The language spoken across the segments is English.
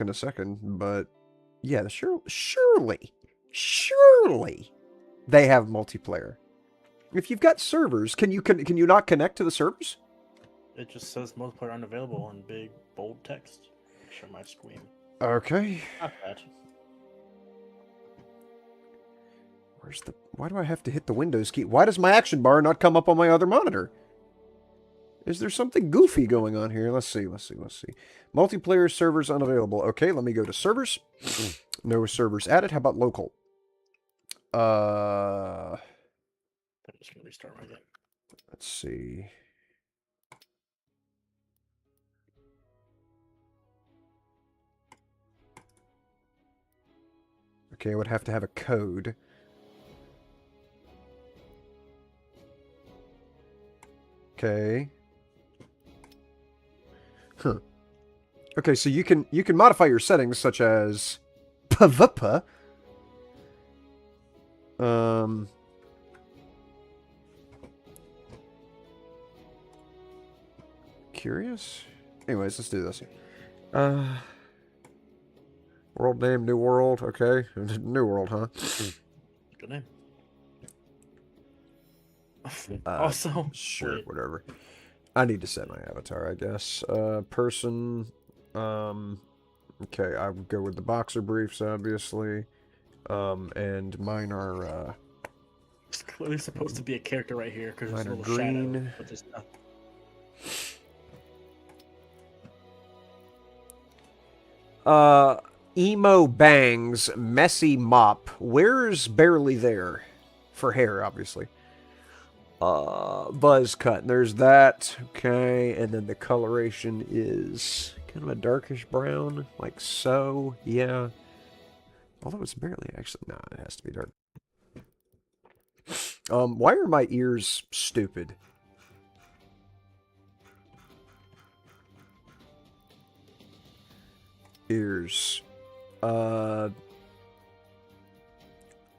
in a second, but yeah, surely they have multiplayer. If you've got servers, can you not connect to the servers? It just says multiplayer unavailable in big bold text. Share my screen. Okay. Not bad. Why do I have to hit the Windows key? Why does my action bar not come up on my other monitor? Is there something goofy going on here? Let's see. Multiplayer servers unavailable. Okay, let me go to servers. No servers added. How about local? I'm just gonna restart my game. Let's see. Okay, I would have to have a code. Okay. Huh. Okay, so you can modify your settings such as PVP. Curious? Anyways, let's do this. World name, new world. Okay. New world, huh? Good name. Also, sure, wait. whatever. I need to set my avatar, I guess. Person. Okay, I would go with the boxer briefs, obviously. And mine are, It's clearly supposed to be a character right here because there's a mine are little shadow, green. but there's nothing. Emo bangs, messy mop. Where's barely there? For hair, obviously. Buzz cut. There's that. Okay, and then the coloration is kind of a darkish brown, like so. Yeah. Although it's barely actually. Nah, it has to be dark. Why are my ears stupid? Ears.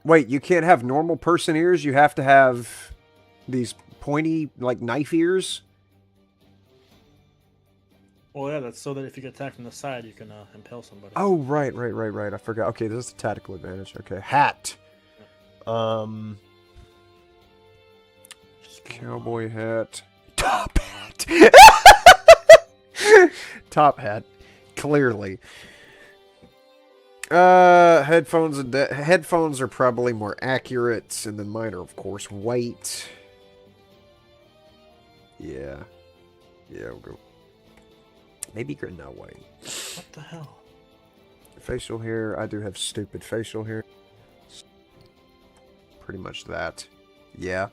Wait, you can't have normal person ears? You have to have these pointy, like, knife ears? Well, yeah, that's so that if you get attacked from the side, you can impale somebody. Oh, right. I forgot. Okay, this is the tactical advantage. Okay, hat. Cowboy hat. Top hat. Top hat. Clearly. Headphones are probably more accurate, and then mine are, of course, white. Yeah. Yeah, we'll go. Maybe green, not white. What the hell? Facial hair. I do have stupid facial hair. Pretty much that. Yeah.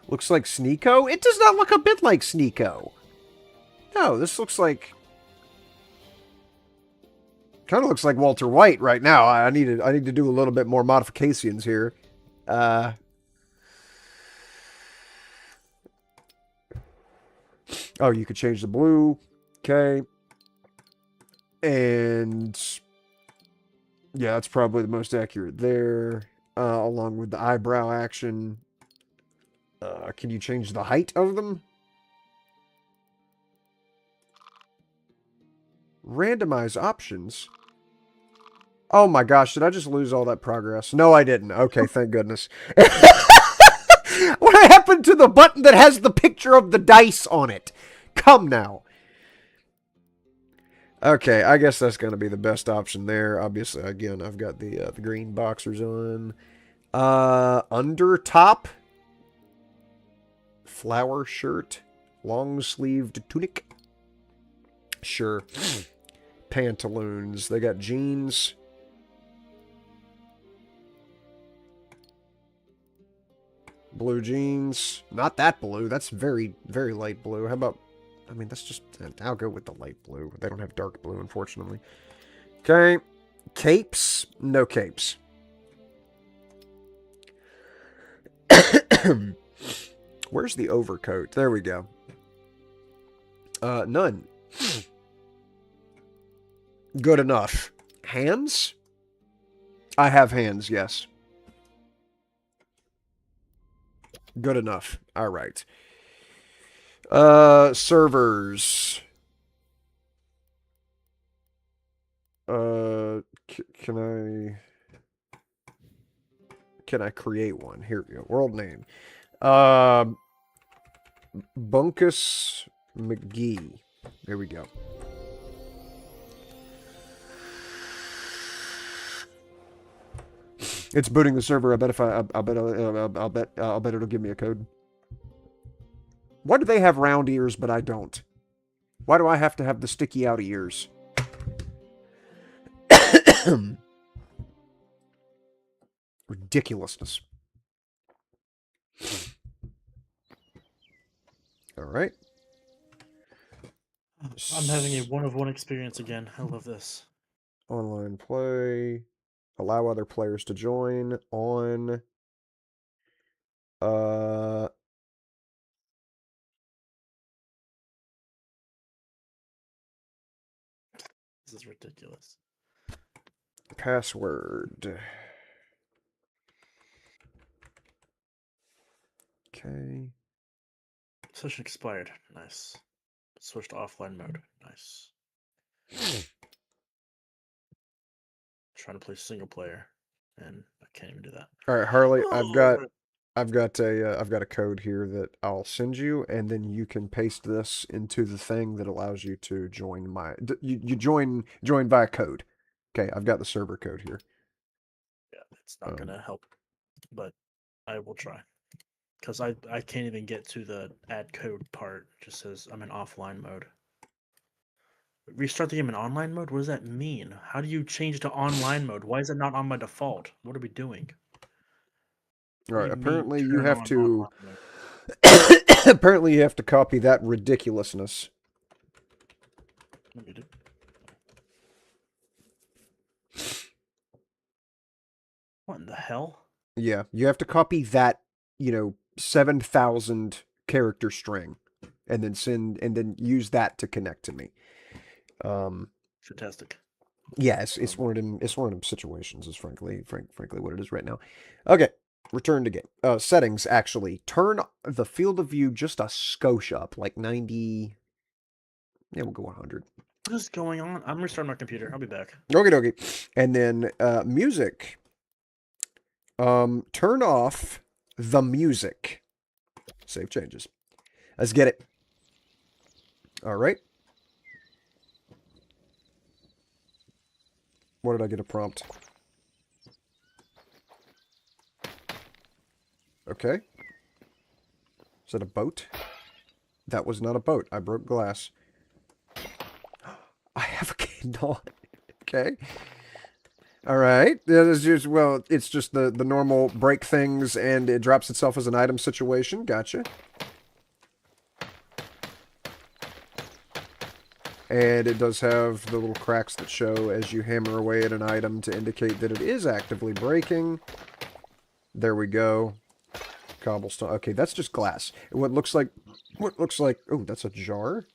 Looks like Sneeko? It does not look a bit like Sneeko. No, this looks like... Kind of looks like Walter White right now. I need to do a little bit more modifications here. Oh, you could change the blue. Okay. And yeah, that's probably the most accurate there. Along with the eyebrow action. Can you change the height of them? Randomize options. Oh my gosh, did I just lose all that progress? No, I didn't. Okay, thank goodness. What happened to the button that has the picture of the dice on it? Come now. Okay, I guess that's going to be the best option there. Obviously, again, I've got the green boxers on. Under top. Flower shirt. Long-sleeved tunic. Sure. Pantaloons. They got jeans. Blue jeans. Not that blue. That's very, very light blue. How about... I mean, that's just... I'll go with the light blue. They don't have dark blue, unfortunately. Okay. Capes. No capes. Where's the overcoat? There we go. None. Good enough. Hands? I have hands, yes. Good enough. All right. Servers. Can I create one? Here we go. World name. Bunkus McGee. There we go. It's booting the server. I bet if I'll bet it'll give me a code. Why do they have round ears but I don't? Why do I have to have the sticky out ears? Ridiculousness. All right. I'm having a one-of-one experience again. I love this. Online play. Allow other players to join. On. This is ridiculous. Password. Okay. Session expired. Nice. Switch to offline mode. Nice. Trying to play single player, and I can't even do that. All right, Harley. Oh, I've got a code here that I'll send you, and then you can paste this into the thing that allows you to join my. You join via code. Okay, I've got the server code here. yeah, it's not gonna help, but I will try. Because I can't even get to the add code part. It just says I'm in offline mode. Restart the game in online mode? What does that mean? How do you change to online mode? Why is it not on my default? What are we doing? All right. What do you mean, Apparently, you turn have on to. online mode? Apparently, you have to copy that ridiculousness. Let me do. What in the hell? Yeah, you have to copy that, 7,000 character string, and then use that to connect to me. Fantastic. Yeah, it's one of them situations. Is frankly what it is right now. Okay, return to game. Settings actually turn the field of view just a skosh up, like 90. Yeah, we'll go 100. What is going on? I'm restarting my computer. I'll be back. Okay. And then music. Turn off the music. Save changes. Let's get it. All right. What did I get a prompt? Okay. Is that a boat? That was not a boat. I broke glass. I have a candle. Okay. All right. It's just the normal break things and it drops itself as an item situation. Gotcha. And it does have the little cracks that show as you hammer away at an item to indicate that it is actively breaking. There we go. Cobblestone. Okay, that's just glass. What looks like... Oh, that's a jar?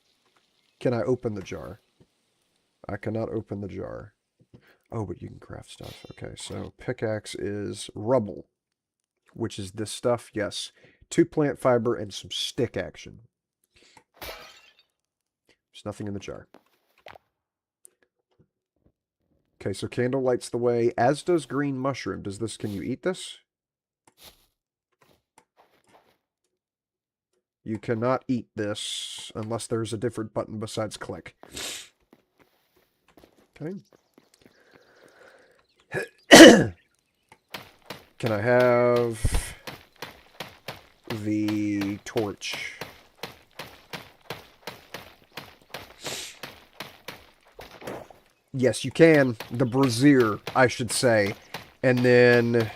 Can I open the jar? I cannot open the jar. Oh, but you can craft stuff. Okay, so pickaxe is rubble, which is this stuff. Yes. 2 plant fiber and some stick action. There's nothing in the jar. Okay, so candle lights the way, as does green mushroom. Can you eat this? You cannot eat this unless there's a different button besides click. Okay. Can I have the torch? Yes, you can. The brazier, I should say. And then...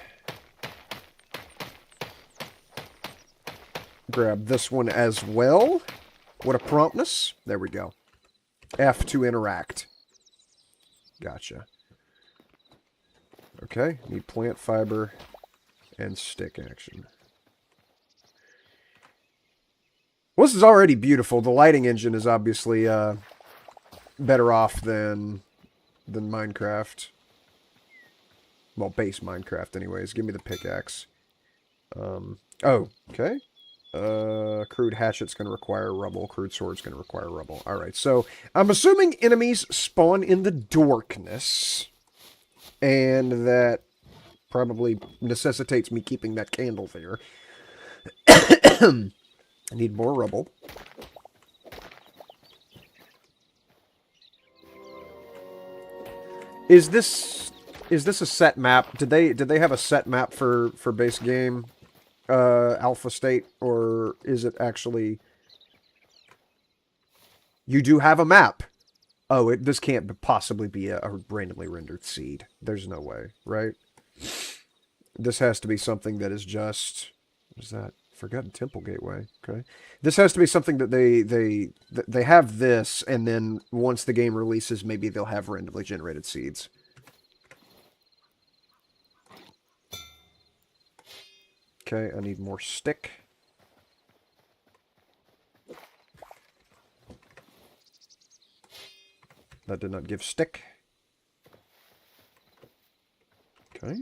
grab this one as well. What a promptness. There we go. F to interact. Gotcha. Okay, need plant fiber and stick action. Well, this is already beautiful. The lighting engine is obviously better off than Minecraft. Well, base Minecraft anyways. Give me the pickaxe. Oh, okay. Crude hatchet's going to require rubble. Crude sword's going to require rubble. Alright, so I'm assuming enemies spawn in the darkness. And that probably necessitates me keeping that candle there. I need more rubble. Is this a set map? Did they have a set map for base game alpha state, or is it actually you do have a map? Oh, this can't possibly be a randomly rendered seed. There's no way, right? This has to be something that is just... What is that? Forgotten Temple Gateway. Okay. This has to be something that they have this, and then once the game releases, maybe they'll have randomly generated seeds. Okay, I need more stick. That did not give stick. Okay.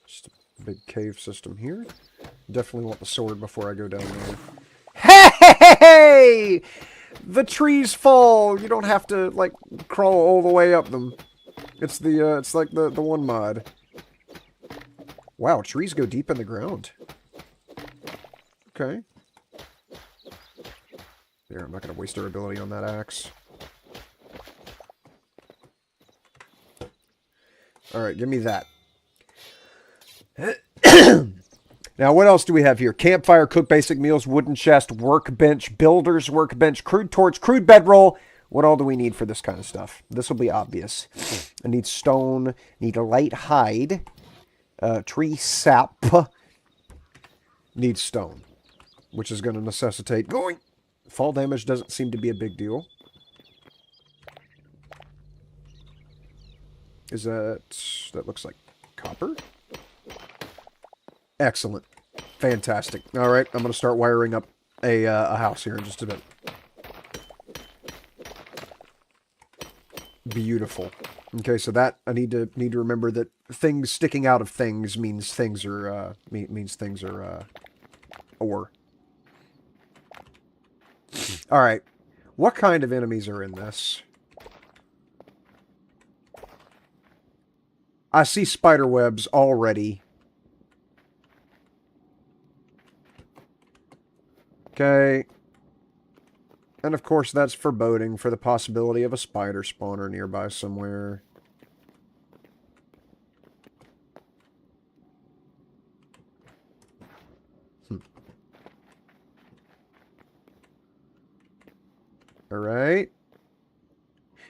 Just a big cave system here. Definitely want the sword before I go down there. Hey! The trees fall! You don't have to, like, crawl all the way up them. It's the, it's like the one mod. Wow, trees go deep in the ground. Okay. There, I'm not going to waste our ability on that axe. Alright, give me that. Now, what else do we have here? Campfire, cook basic meals, wooden chest, workbench, builder's workbench, crude torch, crude bedroll. What all do we need for this kind of stuff? This will be obvious. I need stone, need a light hide, tree sap, need stone, which is going to necessitate going. Fall damage doesn't seem to be a big deal. Is that looks like copper? Excellent. Fantastic. All right, I'm going to start wiring up a house here in just a bit. Beautiful. Okay, so that I need to remember that things sticking out of things means things are ore. All right. What kind of enemies are in this? I see spider webs already. Okay. And of course that's foreboding for the possibility of a spider spawner nearby somewhere. Alright.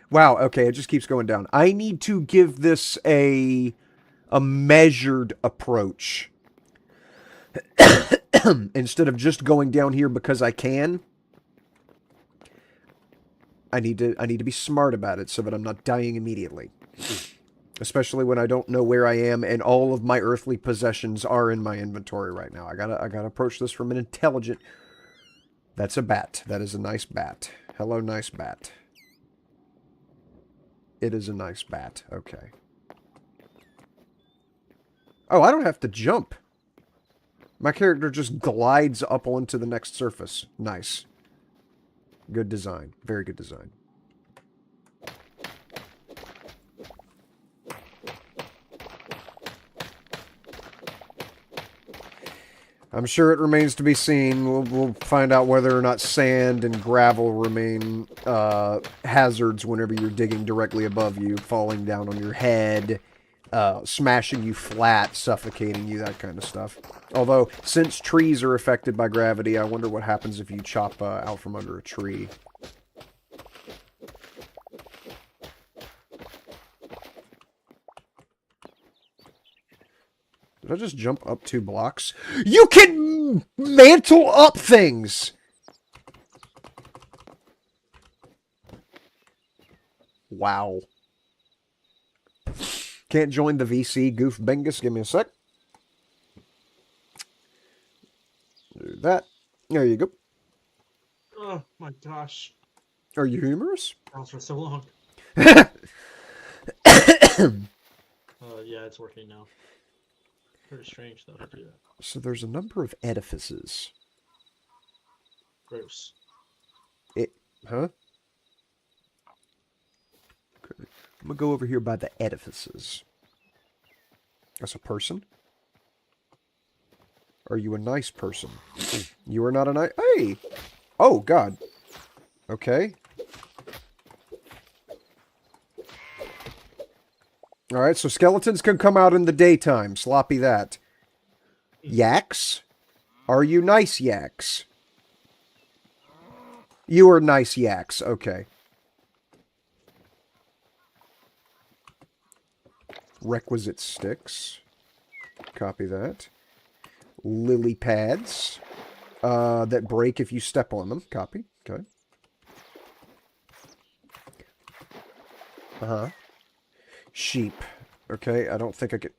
Wow, okay, it just keeps going down. I need to give this a measured approach. Instead of just going down here because I can. I need to be smart about it so that I'm not dying immediately. Especially when I don't know where I am and all of my earthly possessions are in my inventory right now. I gotta approach this from an intelligent... That's a bat. That is a nice bat. Hello, nice bat. It is a nice bat. Okay. Oh, I don't have to jump. My character just glides up onto the next surface. Nice. Good design. Very good design. I'm sure it remains to be seen. We'll find out whether or not sand and gravel remain hazards whenever you're digging directly above you, falling down on your head, smashing you flat, suffocating you, that kind of stuff. Although, since trees are affected by gravity, I wonder what happens if you chop out from under a tree. Did I just jump up 2 blocks? You can mantle up things! Wow. Can't join the VC, Goof Bengus. Give me a sec. Do that. There you go. Oh my gosh. Are you humorous? That was for so long. Yeah, it's working now. Very strange though to do that. So there's a number of edifices. Gross. Huh? Okay. I'm going to go over here by the edifices. That's a person? Are you a nice person? You are not a nice... Hey! Oh, God. Okay. Alright, so skeletons can come out in the daytime. Sloppy that. Yaks? Are you nice yaks? You are nice yaks. Okay. Requisite sticks. Copy that. Lily pads. That break if you step on them. Copy. Okay. Uh-huh. Sheep. Okay, I don't think I could...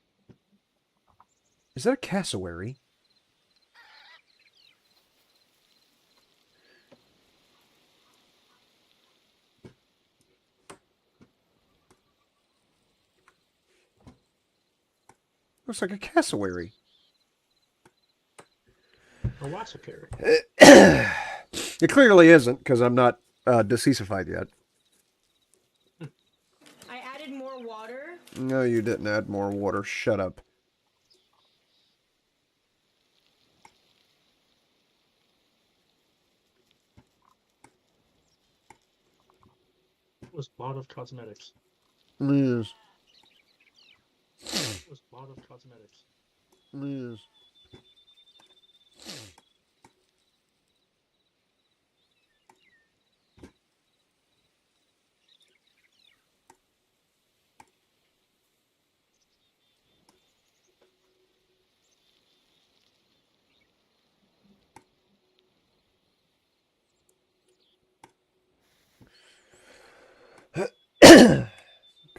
Is that a cassowary? Looks like a cassowary. A wassacary. It clearly isn't, because I'm not deceasified yet. I added more water. No, you didn't add more water. Shut up. It was a lot of cosmetics. Yes. It was a lot of cosmetics. Yes.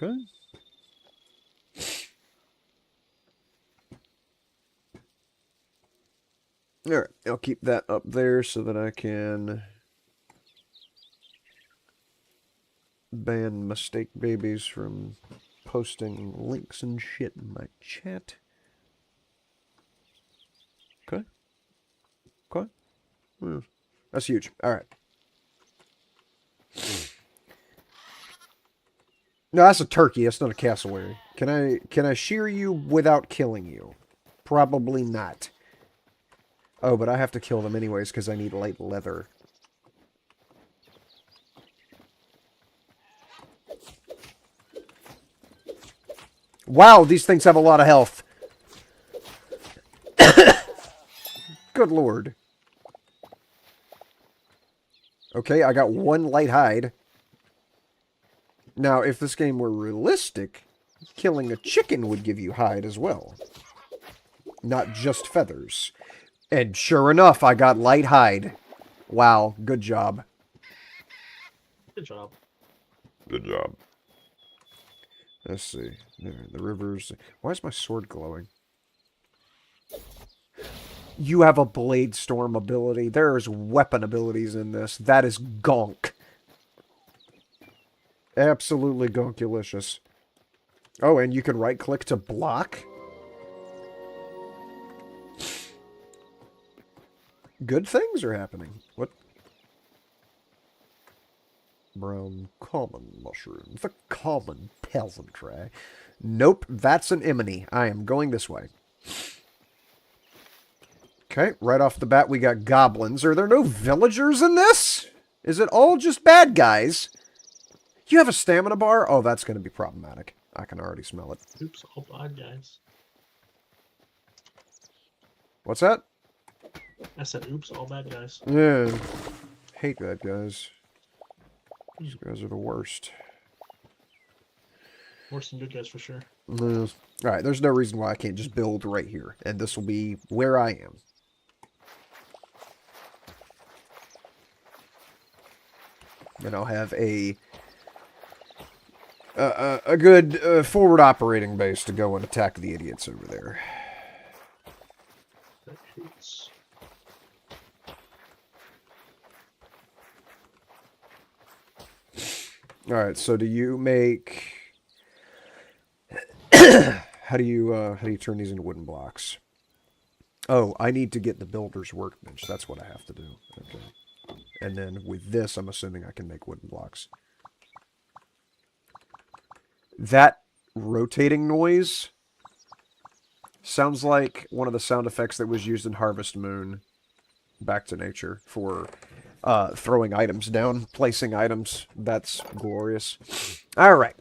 Okay. Alright, I'll keep that up there so that I can ban mistake babies from posting links and shit in my chat. Okay. Okay. Yeah. That's huge. Alright. No, that's a turkey. That's not a cassowary. Can I shear you without killing you? Probably not. Oh, but I have to kill them anyways because I need light leather. Wow, these things have a lot of health. Good lord. Okay, I got one light hide. Now, if this game were realistic, killing a chicken would give you hide as well. Not just feathers. And sure enough, I got light hide. Wow, good job. Good job. Good job. Let's see. There, the rivers. Why is my sword glowing? You have a blade storm ability. There's weapon abilities in this. That is gonk. Absolutely gonkulicious. Oh, and you can right-click to block. Good things are happening. What? Brown common mushroom. The common peasantry. Nope, that's an emony. I am going this way. Okay, right off the bat we got goblins. Are there no villagers in this? Is it all just bad guys? You have a stamina bar? Oh, that's going to be problematic. I can already smell it. Oops, all bad guys. What's that? I said, oops, all bad guys. Yeah. Hate bad guys. These guys are the worst. Worse than good guys for sure. Alright, there's no reason why I can't just build right here. And this will be where I am. And I'll have a good forward operating base to go and attack the idiots over there. That hurts. Alright, so do you make... how do you turn these into wooden blocks? Oh, I need to get the builder's workbench. That's what I have to do. Okay. And then with this, I'm assuming I can make wooden blocks. That rotating noise sounds like one of the sound effects that was used in Harvest Moon. Back to Nature for throwing items down, placing items. That's glorious. All right.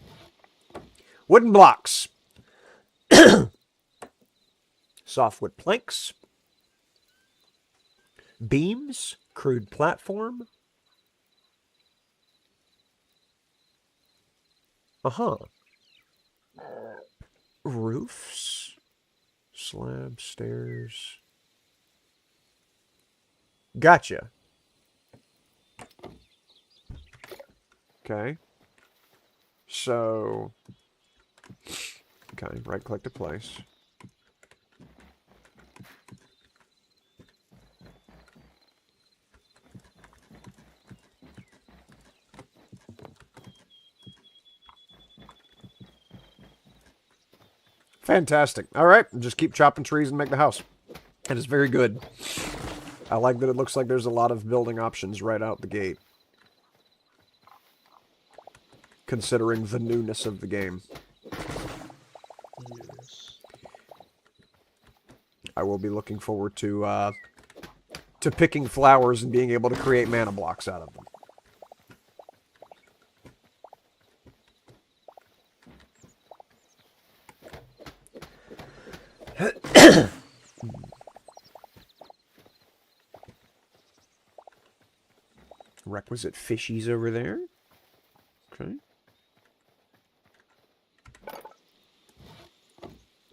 Wooden blocks. Softwood planks. Beams. Crude platform. Uh-huh. Roofs. Slab, stairs. Gotcha. Okay. So, okay, right-click to place. Fantastic. All right, just keep chopping trees and make the house. It is very good. I like that it looks like there's a lot of building options right out the gate. Considering the newness of the game. Yes. I will be looking forward to picking flowers and being able to create mana blocks out of them. Requisite fishies over there. Okay.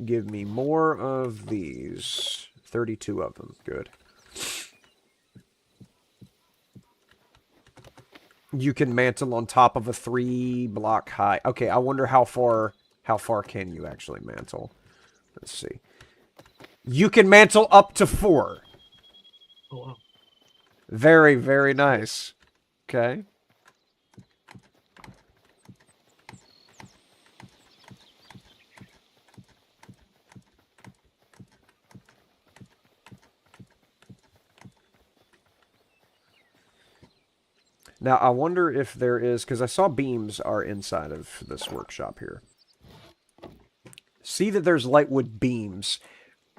Give me more of these. 32 of them. Good. You can mantle on top of a 3-block high. Okay, I wonder how far can you actually mantle? Let's see. You can mantle up to 4. Oh wow. Very, very nice. Okay. Now, I wonder if there is, because I saw beams are inside of this workshop here. See that there's lightwood beams.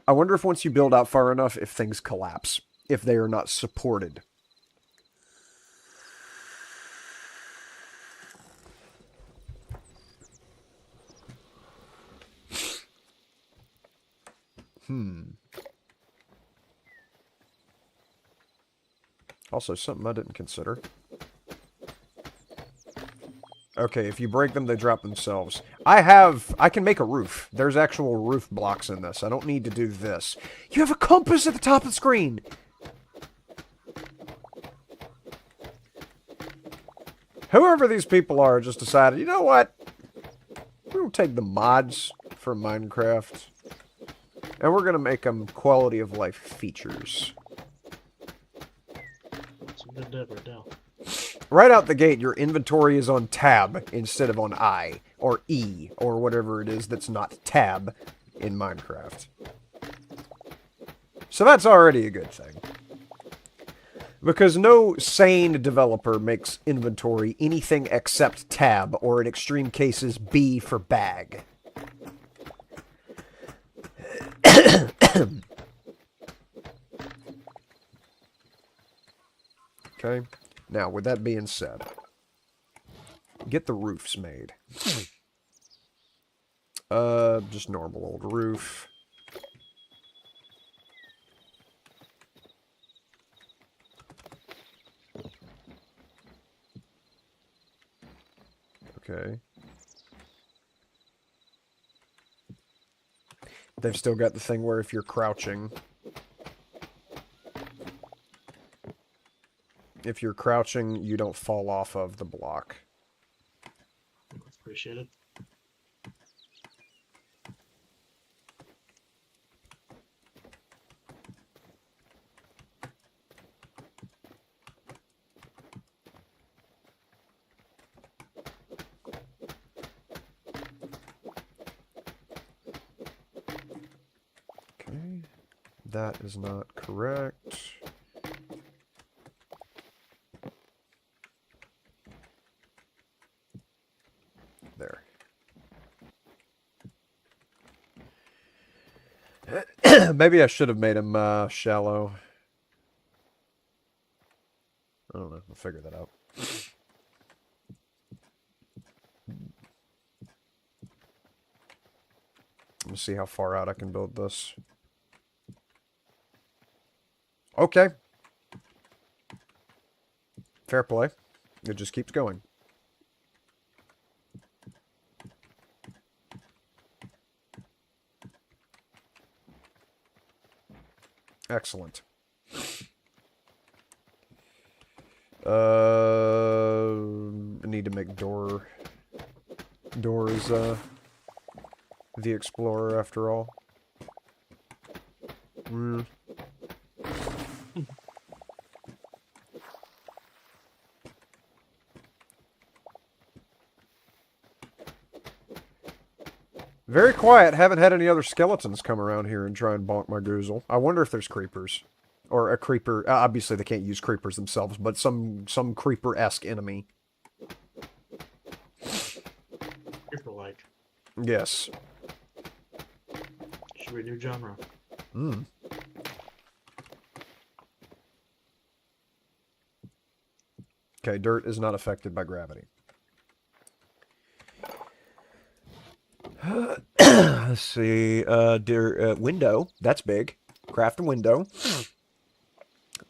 I wonder if once you build out far enough, if things collapse. If they are not supported. Also, something I didn't consider. Okay, if you break them, they drop themselves. I can make a roof. There's actual roof blocks in this. I don't need to do this. You have a compass at the top of the screen! Whoever these people are just decided, you know what? We're going to take the mods for Minecraft, and we're going to make them quality of life features. It's a good endeavor now. Right out the gate, your inventory is on tab instead of on I, or E, or whatever it is that's not tab in Minecraft. So that's already a good thing. Because no sane developer makes inventory anything except tab, or in extreme cases, B for bag. Okay. Now, with that being said, get the roofs made. Just normal old roof. Okay. They've still got the thing where if you're crouching... If you're crouching, you don't fall off of the block. Appreciate it. Okay. That is not correct. There. Maybe I should have made him shallow. I don't know. We'll figure that out. Let's see how far out I can build this. Okay. Fair play. It just keeps going. Excellent. I need to make doors, the Explorer after all. Very quiet. Haven't had any other skeletons come around here and try and bonk my goozle. I wonder if there's creepers. Or a creeper. Obviously, they can't use creepers themselves, but some creeper-esque enemy. Creeper-like. Yes. Should we do genre? Okay, dirt is not affected by gravity. Let's see. Window. That's big. Craft a window.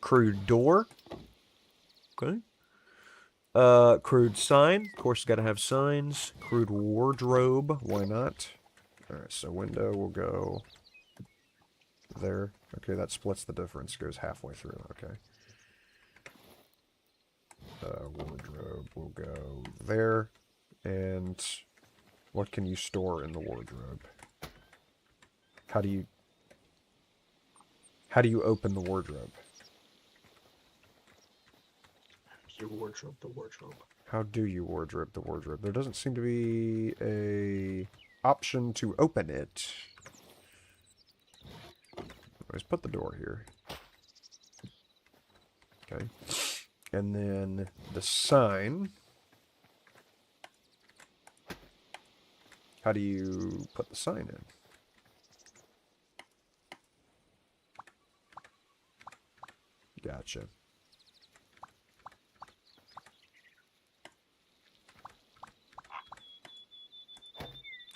Crude door. Okay. Crude sign. Of course, got to have signs. Crude wardrobe. Why not? Alright, so window will go there. Okay, that splits the difference. Goes halfway through. Okay. Wardrobe will go there. And what can you store in the wardrobe? How do you open the wardrobe? You wardrobe the wardrobe. How do you wardrobe the wardrobe? There doesn't seem to be a option to open it. Let's put the door here. Okay. And then the sign. How do you put the sign in? Gotcha.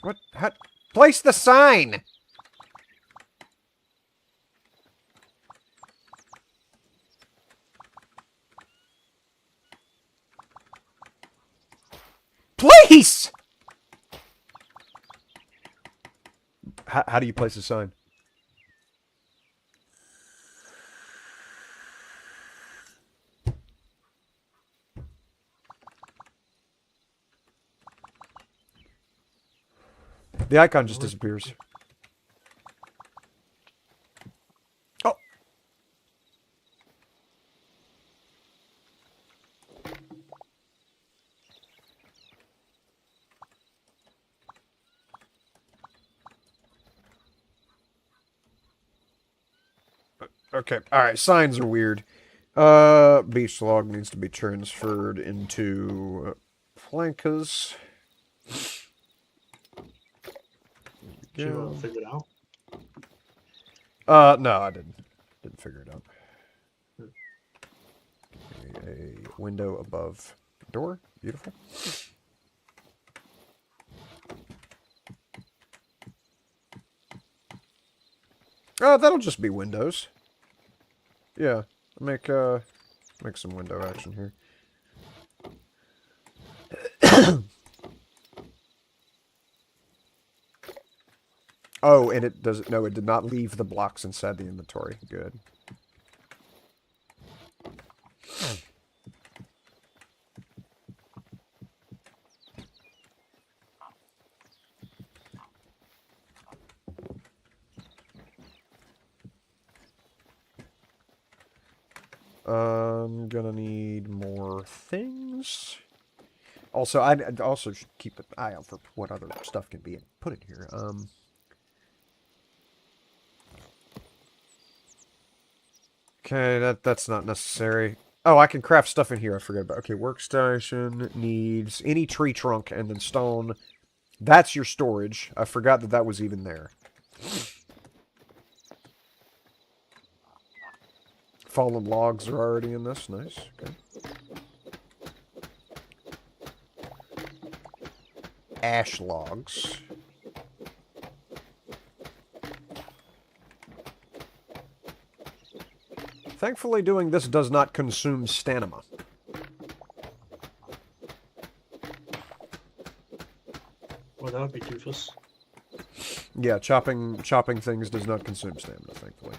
What? How? Place the sign! Place! How do you place a sign? The icon just disappears. Oh! Okay, alright, signs are weird. Beach log needs to be transferred into flankers. Did you figure it out? No, I didn't. Didn't figure it out. A window above the door. Beautiful. That'll just be windows. Yeah, make some window action here. Oh, and it doesn't. No, it did not leave the blocks inside the inventory. Good. I'm gonna need more things. Also, I'd also should keep an eye out for what other stuff can be put in here. Okay, that's not necessary. Oh, I can craft stuff in here. I forgot about. Okay, workstation needs any tree trunk and then stone. That's your storage. I forgot that was even there. Fallen logs are already in this. Nice. Okay. Ash logs. Thankfully, doing this does not consume stamina. Well, that would be doofus. Yeah, chopping things does not consume stamina, thankfully.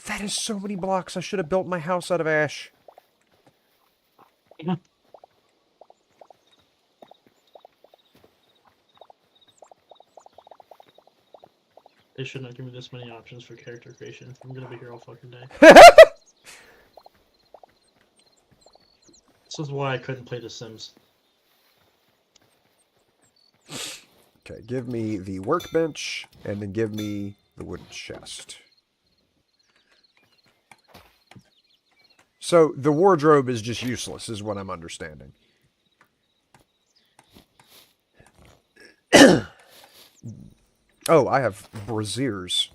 That is so many blocks. I should have built my house out of ash. They shouldn't have given me this many options for character creation. I'm gonna be here all fucking day. This is why I couldn't play The Sims. Okay, give me the workbench, and then give me the wooden chest. So, the wardrobe is just useless, is what I'm understanding. Oh, I have braziers.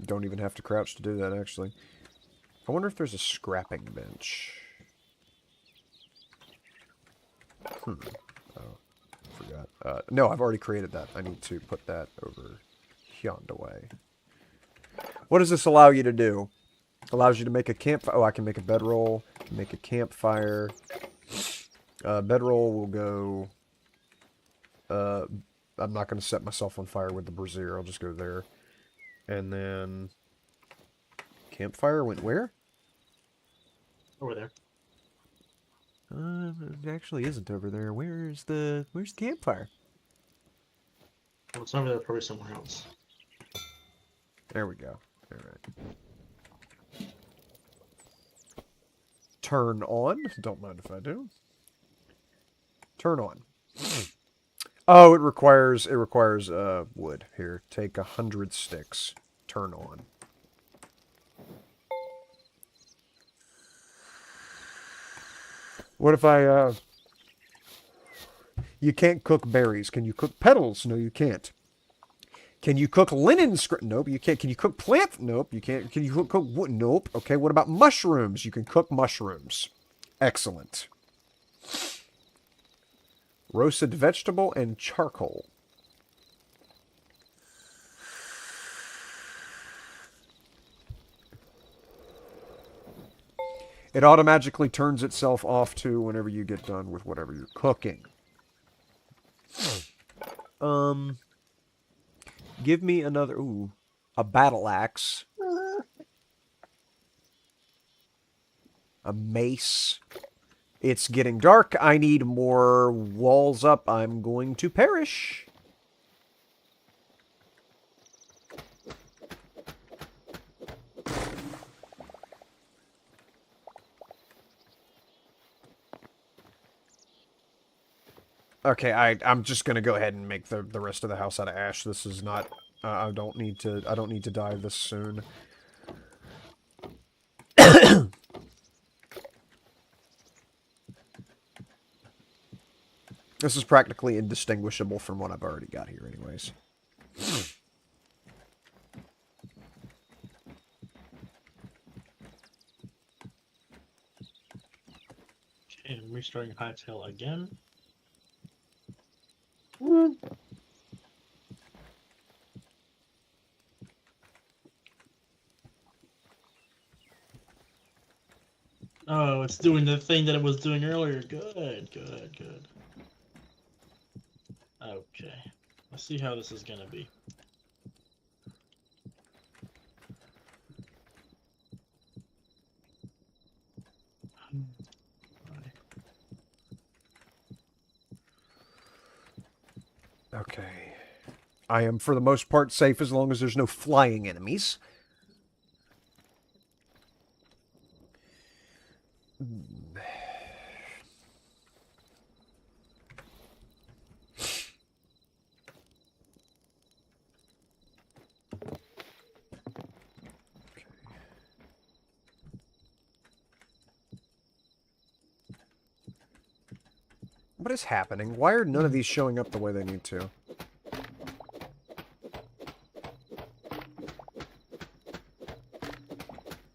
Don't even have to crouch to do that, actually. I wonder if there's a scrapping bench. Oh, forgot. No, I've already created that. I need to put that over yonder way. What does this allow you to do? Allows you to make a campfire. Oh, I can make a bedroll, make a campfire. Bedroll will go... I'm not going to set myself on fire with the brazier. I'll just go there. And then... Campfire went where? Over there. It actually isn't over there. Where's the campfire? Well, it's over there, probably somewhere else. There we go. All right. Turn on. Don't mind if I do. Turn on. Oh, it requires wood. Here, take 100 sticks. Turn on. What if I you can't cook berries. Can you cook petals? No, you can't. Can you cook linen script? Nope, you can't. Can you cook plant? Nope, you can't. Can you cook wood? Nope. Okay, what about mushrooms? You can cook mushrooms. Excellent. Roasted vegetable and charcoal. It automatically turns itself off to whenever you get done with whatever you're cooking. Give me another... Ooh. A battle axe. A mace. It's getting dark. I need more walls up. I'm going to perish. Okay, I'm just gonna go ahead and make the rest of the house out of ash. This is not. I don't need to die this soon. This is practically indistinguishable from what I've already got here, anyways. Okay, I'm restarting Hytale again. Oh, it's doing the thing that it was doing earlier. Good, good, good. Okay. Let's see how this is gonna be. Okay. I am, for the most part, safe as long as there's no flying enemies. What is happening? Why are none of these showing up the way they need to?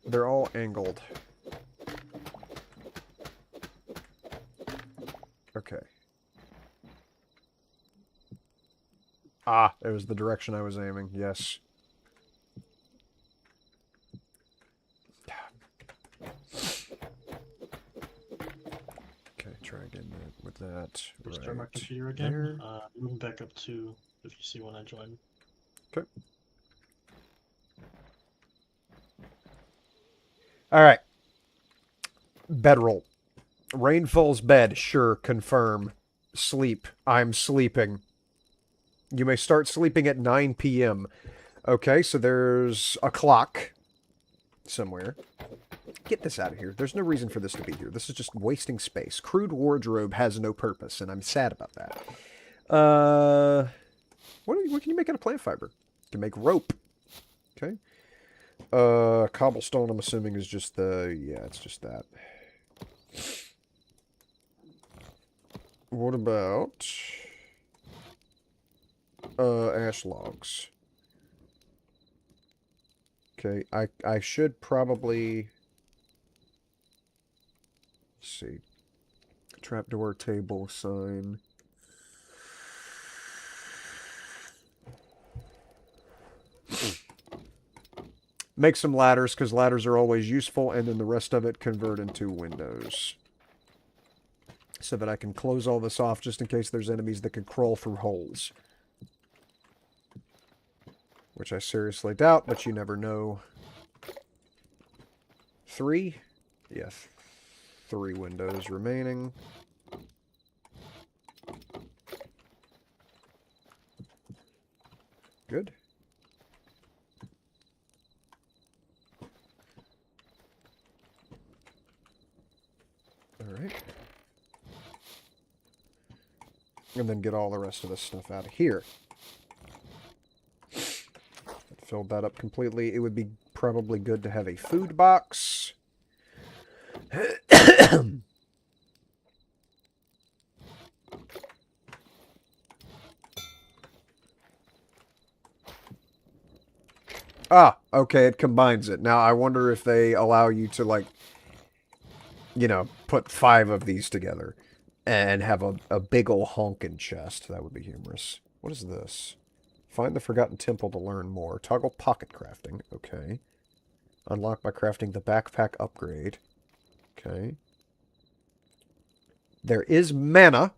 They're all angled. Okay. Ah, it was the direction I was aiming. Yes. Okay, try again with that. Restart my Right computer again. there. Moving back up to if you see when I join. Okay. All right. Bedroll. Rain falls bed. Sure. Confirm. Sleep. I'm sleeping. You may start sleeping at 9 p.m. Okay, so there's a clock somewhere. Get this out of here. There's no reason for this to be here. This is just wasting space. Crude wardrobe has no purpose, and I'm sad about that. What can you make out of plant fiber? You can make rope. Okay. Cobblestone, I'm assuming, is just the... Yeah, it's just that. What about... ash logs. Okay, I should probably... Let's see. Trapdoor, table, sign. Make some ladders, because ladders are always useful, and then the rest of it convert into windows. So that I can close all this off just in case there's enemies that can crawl through holes. Which I seriously doubt, but you never know. 3? Yes. 3 windows remaining. Good. Alright. And then get all the rest of this stuff out of here. Filled that up completely. It would be probably good to have a food box. Ah, okay, it combines it. Now, I wonder if they allow you to, like, you know, put 5 of these together and have a big ol' honkin' chest. That would be humorous. What is this? Find the Forgotten Temple to learn more. Toggle pocket crafting. Okay. Unlock by crafting the backpack upgrade. Okay. There is mana.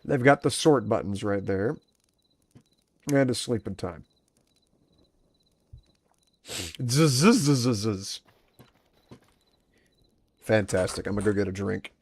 They've got the sort buttons right there. And a sleeping time. Zzz. Fantastic. I'm gonna go get a drink.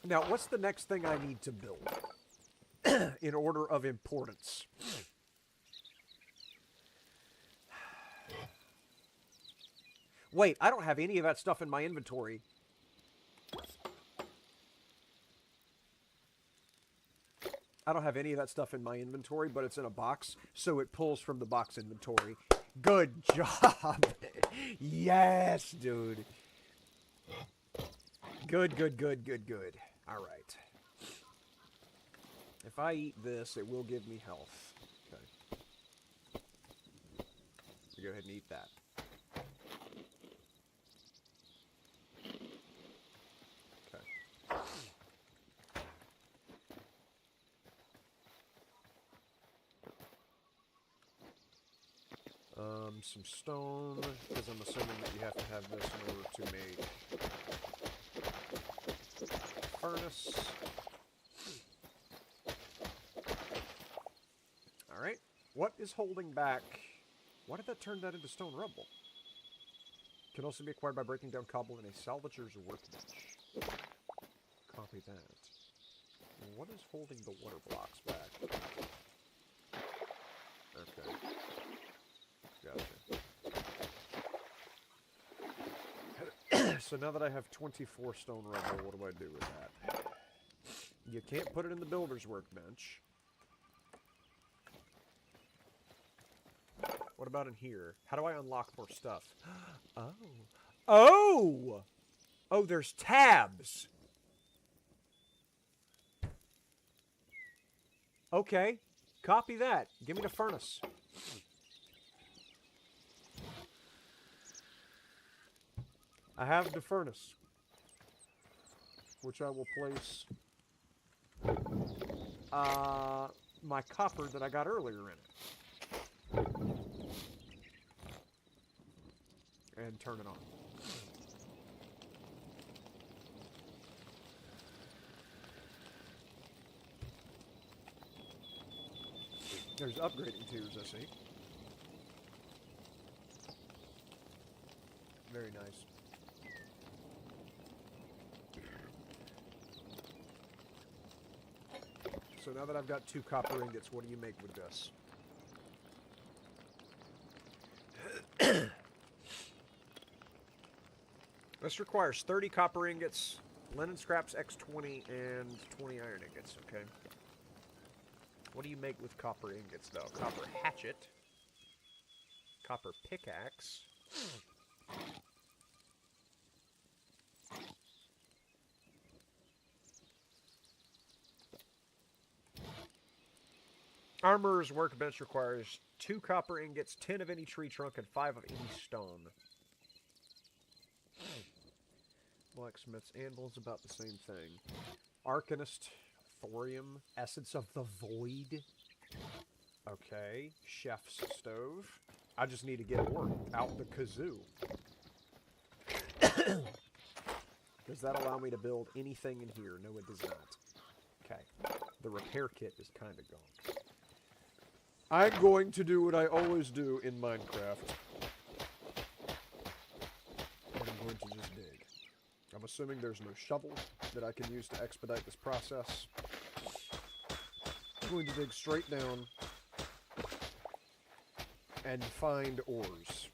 Now, what's the next thing I need to build? In order of importance. Wait, I don't have any of that stuff in my inventory. I don't have any of that stuff in my inventory, but it's in a box, so it pulls from the box inventory. Good job! Yes, dude! Good. Alright. If I eat this, it will give me health. Okay. So go ahead and eat that. Okay. Some stone, because I'm assuming that you have to have this in order to make furnace. Alright. What is holding back Why did that turn that into stone rubble? Can also be acquired by breaking down cobble in a salvager's workbench. Copy that. What is holding the water blocks back? Okay. Gotcha. So now that I have 24 stone rubble, what do I do with that? You can't put it in the builder's workbench. What about in here? How do I unlock more stuff? Oh. Oh! Oh, there's tabs! Okay. Copy that. Give me the furnace. I have the furnace, which I will place my copper that I got earlier in it. And turn it on. There's upgrading tiers, I see. Very nice. So now that I've got 2 copper ingots, what do you make with this? This requires 30 copper ingots, linen scraps X20, and 20 iron ingots, okay? What do you make with copper ingots, though? Copper hatchet. Copper pickaxe. Armorer's workbench requires 2 copper ingots, 10 of any tree trunk, and 5 of any stone. Blacksmith's anvil's about the same thing. Arcanist, thorium, essence of the void. Okay, chef's stove. I just need to get ore out the kazoo. Does that allow me to build anything in here? No, it does not. Okay, the repair kit is kind of gone. I'm going to do what I always do in Minecraft. And I'm going to just dig. I'm assuming there's no shovel that I can use to expedite this process. I'm going to dig straight down and find ores.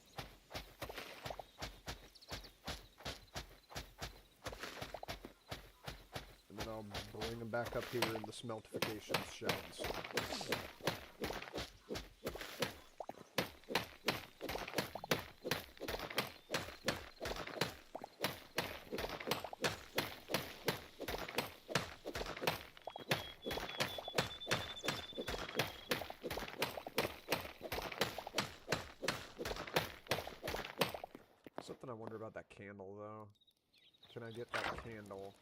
And then I'll bring them back up here in the smeltification sheds. Something I wonder about that candle, though. Can I get that candle?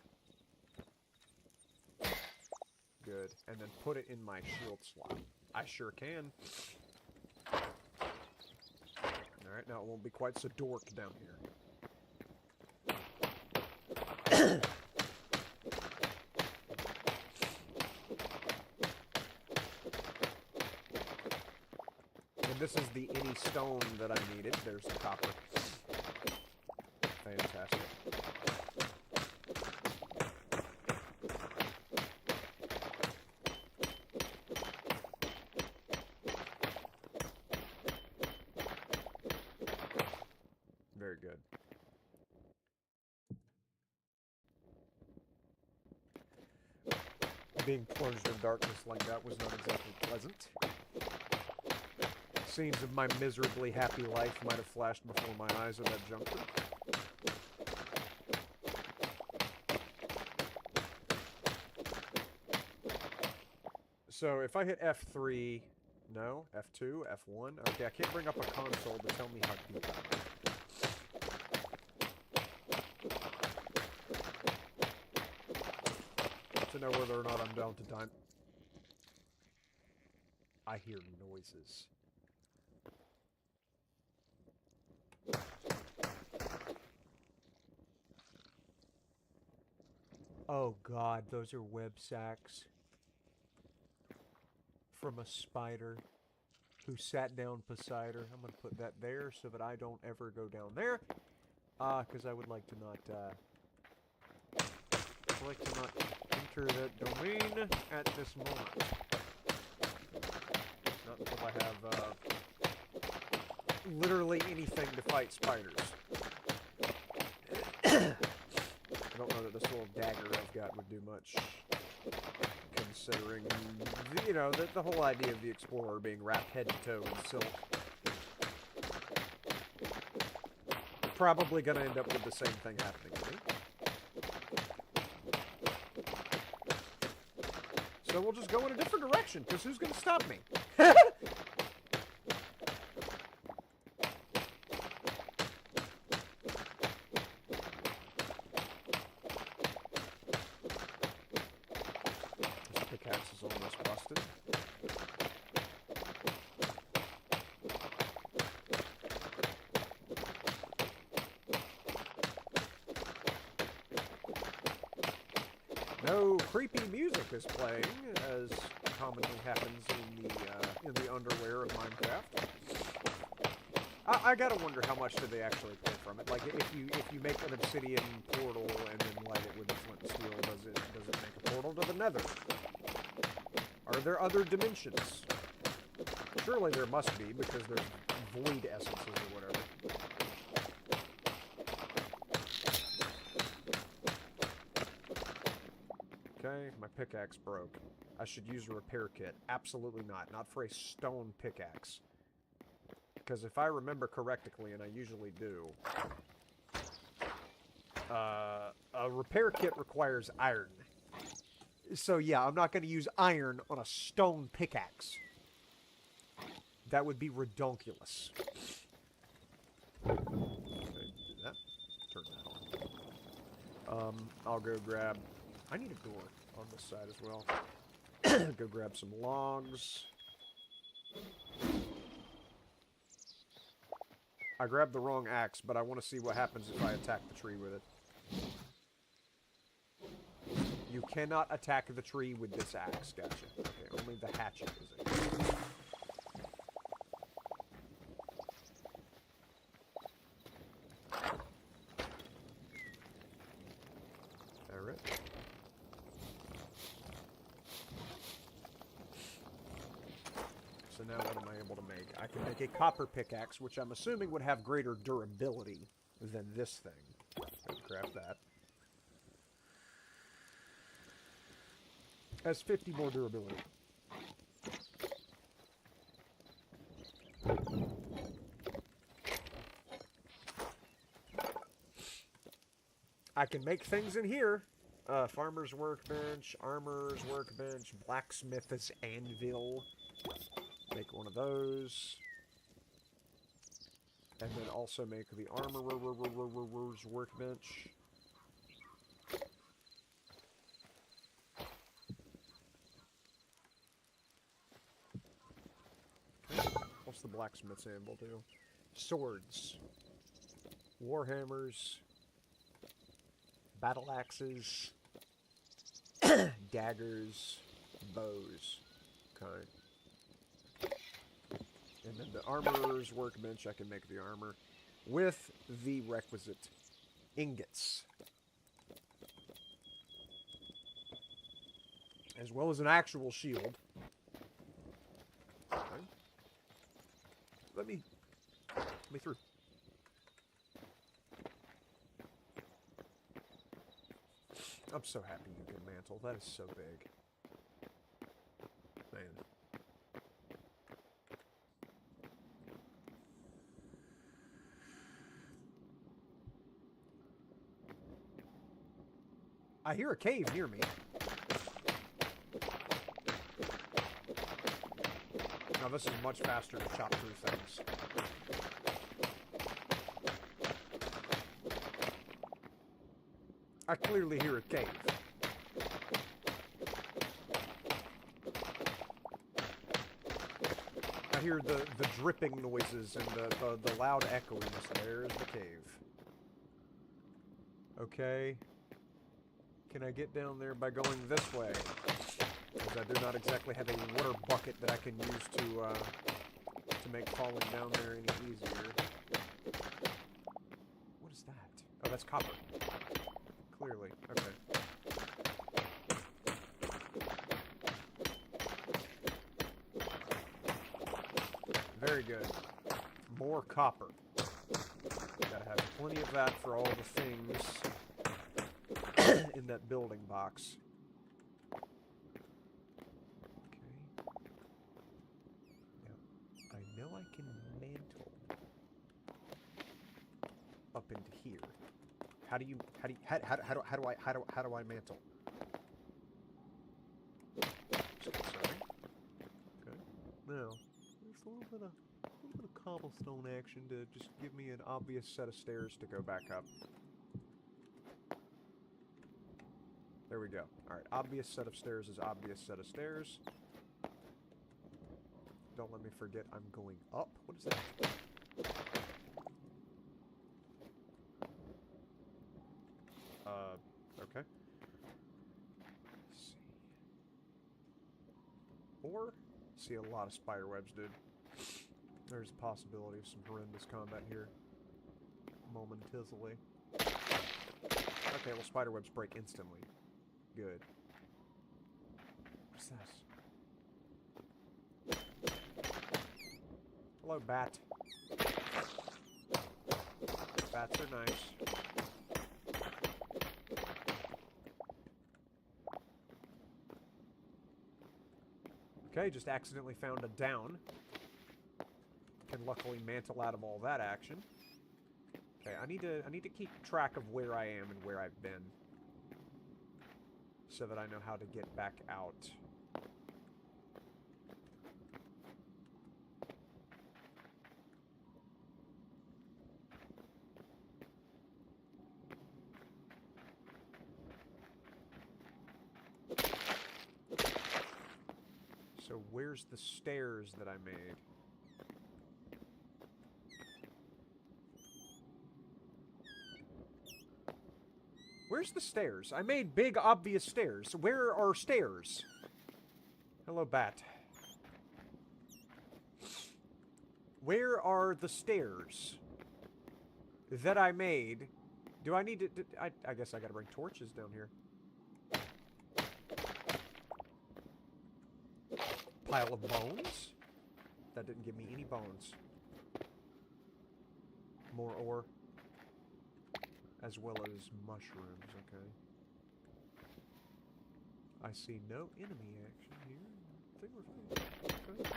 Good. And then put it in my shield slot. I sure can. Alright, now it won't be quite so dork down here. And this is the any stone that I needed. There's the copper. Fantastic. Very good. Being plunged in darkness like that was not exactly pleasant. Scenes of my miserably happy life might have flashed before my eyes at that juncture. So if I hit F3, no, F2, F1, okay, I can't bring up a console to tell me how deep I am. To know whether or not I'm down to time. I hear noises. Oh god, those are web sacks. From a spider. who sat down beside her. I'm going to put that there so that I don't ever go down there. Because I would like to not, enter that domain at this moment. Not until I have, literally anything to fight spiders. I don't know that this little dagger I've got would do much, considering, you know, the whole idea of the explorer being wrapped head to toe in silk. Probably gonna end up with the same thing happening to me. So we'll just go in a different direction, because who's gonna stop me? Pickaxe is almost busted. No creepy music is playing, as commonly happens in the underwear of Minecraft. I gotta wonder how much do they actually pull from it. Like if you make an obsidian portal and then light it with the flint and steel, does it make a portal to the Nether? Are there other dimensions? Surely there must be, because there's void essences or whatever. Okay, my pickaxe broke. I should use a repair kit. Absolutely not. Not for a stone pickaxe. Because if I remember correctly, and I usually do, a repair kit requires iron. So yeah, I'm not going to use iron on a stone pickaxe. That would be redonkulous. Okay, do that. Turn that on. I'll go grab... I need a door on this side as well. Go grab some logs. I grabbed the wrong axe, but I want to see what happens if I attack the tree with it. You cannot attack the tree with this axe, gotcha. Okay, only the hatchet is it. Alright. So now what am I able to make? I can make a copper pickaxe, which I'm assuming would have greater durability than this thing. I'll craft that. Has 50 more durability. I can make things in here. Farmer's workbench, armorer's workbench, blacksmith's anvil. Make one of those. And then also make the armorer's workbench. What's the blacksmith's anvil do? Swords. Warhammers. Battle axes. Daggers. Bows. Okay. And then the armorer's workbench, I can make the armor with the requisite ingots. As well as an actual shield. Okay. Let me through. I'm so happy you can mantle. That is so big. Man. I hear a cave near me. Now this is much faster to chop through things. I clearly hear a cave. I hear the dripping noises and the loud echoiness. There's the cave. Okay. Can I get down there by going this way? Because I do not exactly have a water bucket that I can use to to make falling down there any easier. What is that? Oh, that's copper. Clearly. Okay. Very good. More copper. Gotta have plenty of that for all the things in that building box. Okay. Now, I know I can mantle up into here. How do I mantle? Sorry. Okay. Now, there's a little bit of cobblestone action to just give me an obvious set of stairs to go back up. There we go. Alright, obvious set of stairs is obvious set of stairs. Don't let me forget I'm going up. What is that? Okay. Let's see. Or, see a lot of spider webs, dude. There's a possibility of some horrendous combat here. Momentarily. Okay, well, spider webs break instantly. Good. What's this? Hello, bat. Bats are nice. Okay, just accidentally found a down. Can luckily mantle out of all that action. Okay, I need to keep track of where I am and where I've been, so that I know how to get back out. So where's the stairs that I made? Where's the stairs? I made big, obvious stairs. Where are stairs? Hello, bat. Where are the stairs that I made? Do I need to... I guess I gotta bring torches down here. Pile of bones? That didn't give me any bones. More ore. As well as mushrooms, okay. I see no enemy action here. I think we're fine. Okay.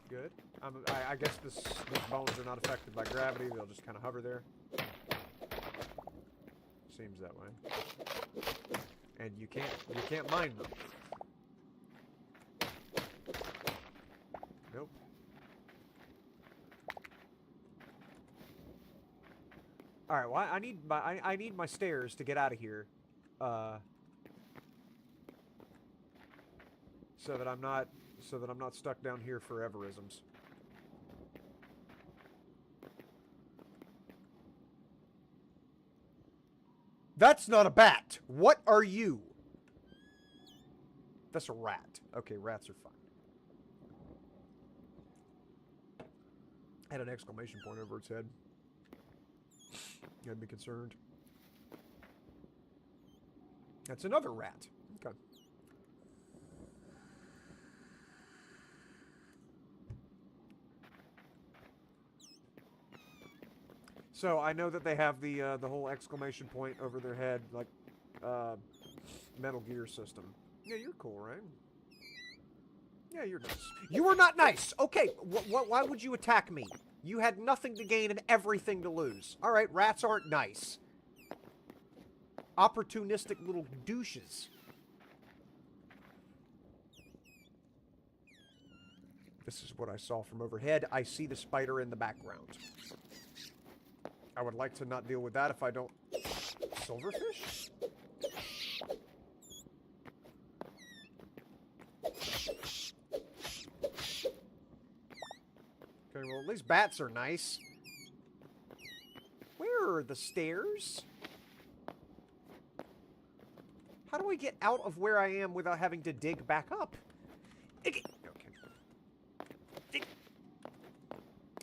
Good. I guess these bones are not affected by gravity. They'll just kind of hover there. Seems that way. And you can't mine them. Nope. All right. Well, I need my stairs to get out of here, so that I'm not stuck down here foreverisms. That's not a bat. What are you? That's a rat. Okay, rats are fine. Had an exclamation point over its head. I'd be concerned. That's another rat. Okay. So I know that they have the whole exclamation point over their head, like Metal Gear system. Yeah, you're cool, right? Yeah, you're nice. You are not nice. Okay, why would you attack me? You had nothing to gain and everything to lose. All right, rats aren't nice. Opportunistic little douches. This is what I saw from overhead. I see the spider in the background. I would like to not deal with that if I don't... Silverfish? Okay, well, at least bats are nice. Where are the stairs? How do I get out of where I am without having to dig back up? Okay.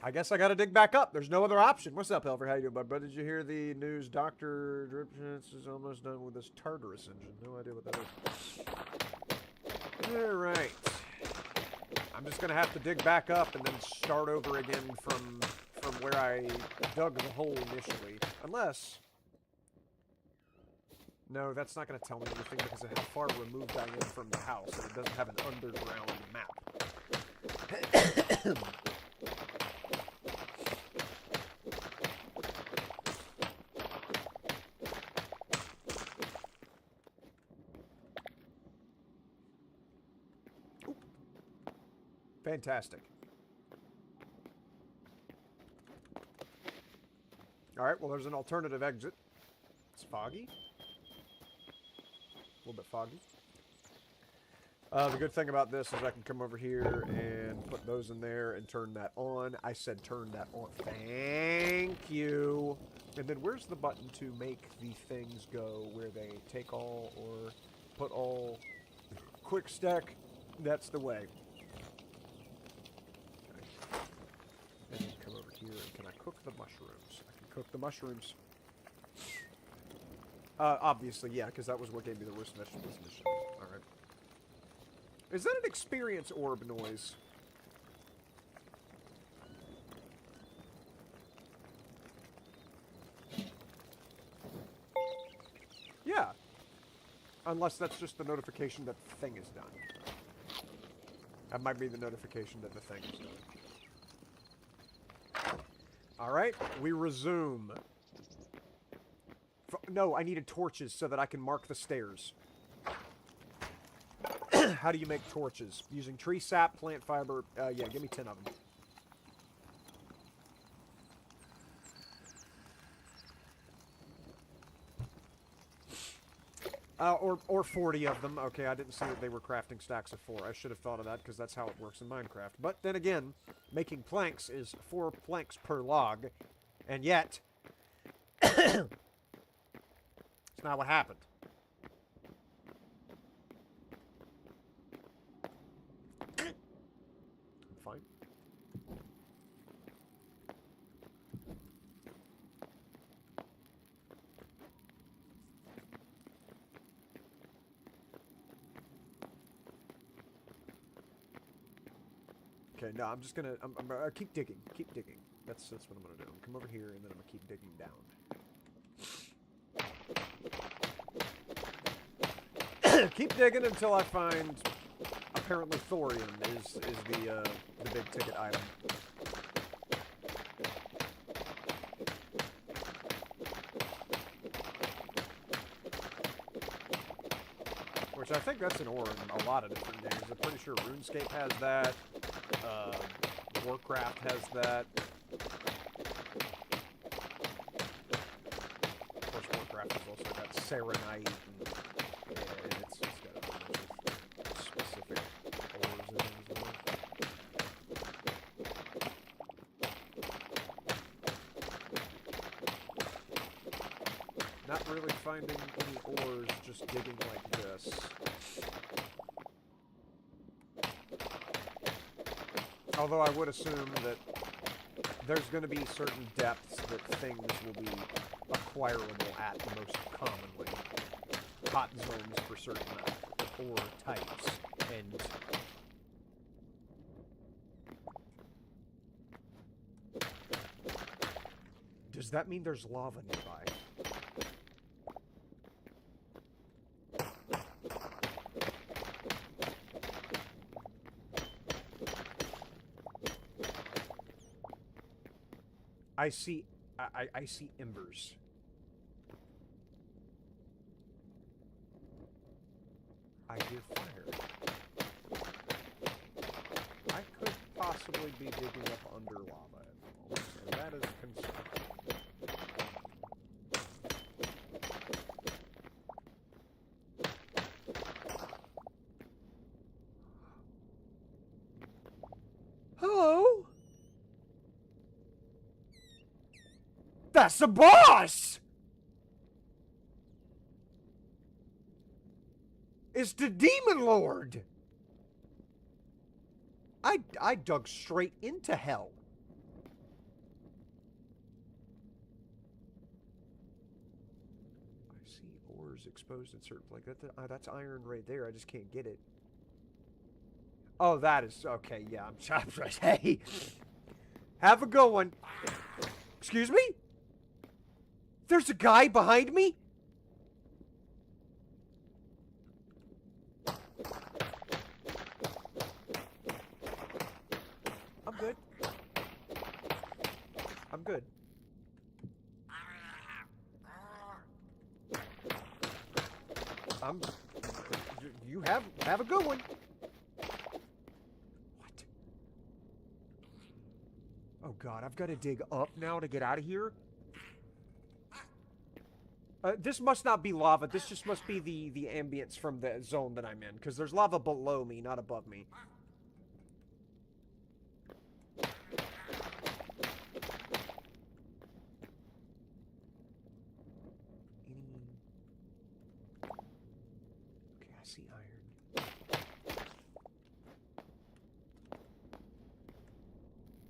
I guess I gotta dig back up. There's no other option. What's up, Elver? How you doing, bud? Did you hear the news? Dr. Dripchance is almost done with this Tartarus engine. No idea what that is. Alright. I'm just gonna have to dig back up and then start over again from where I dug the hole initially. Unless... No, that's not going to tell me anything because of how far removed I am from the house, and it doesn't have an underground map. Ooh. Fantastic. Alright, well there's an alternative exit. It's foggy. A little bit foggy. The good thing about this is I can come over here and put those in there and turn that on. I said turn that on. Thank you. And then where's the button to make the things go where they take all or put all? Quick stack. That's the way. Okay. And then come over here and can I cook the mushrooms? I can cook the mushrooms. Obviously, yeah, because that was what gave me the worst vegetables mission. Alright. Is that an experience orb noise? Yeah. Unless that's just the notification that the thing is done. That might be the notification that the thing is done. Alright, we resume. No, I needed torches so that I can mark the stairs. How do you make torches? Using tree sap, plant fiber. Yeah, give me 10 of them. Or 40 of them. Okay, I didn't see that they were crafting stacks of 4. I should have thought of that because that's how it works in Minecraft. But then again, making planks is 4 planks per log. And yet... It's not what happened. I'm fine. Okay, no, I'm just gonna... keep digging. Keep digging. That's what I'm gonna do. I'm gonna come over here, and then I'm gonna keep digging down. Keep digging until I find... Apparently thorium is the big ticket item. Which I think that's an ore in a lot of different games. I'm pretty sure RuneScape has that. Warcraft has that. Of course, Warcraft has also got Serenite. And it's got a bunch of specific ores in it as well. Not really finding any ores, just digging like this. Although I would assume that there's going to be certain depths that things will be acquirable at most commonly. Hot zones for certain ore types. And does that mean there's lava nearby? I see embers. I hear fire. I could possibly be digging up under lava at the moment, and that is concerning. Hello? That's the boss! It's the Demon Lord! I dug straight into hell. I see ores exposed in certain places. That's iron right there. I just can't get it. Oh, that is... Okay, yeah, I'm... Hey! Have a good one. Excuse me? There's a guy behind me? I'm good. I'm good. You have a good one. What? Oh god, I've got to dig up now to get out of here. This must not be lava. This just must be the ambience from the zone that I'm in, because there's lava below me, not above me. Okay, I see iron.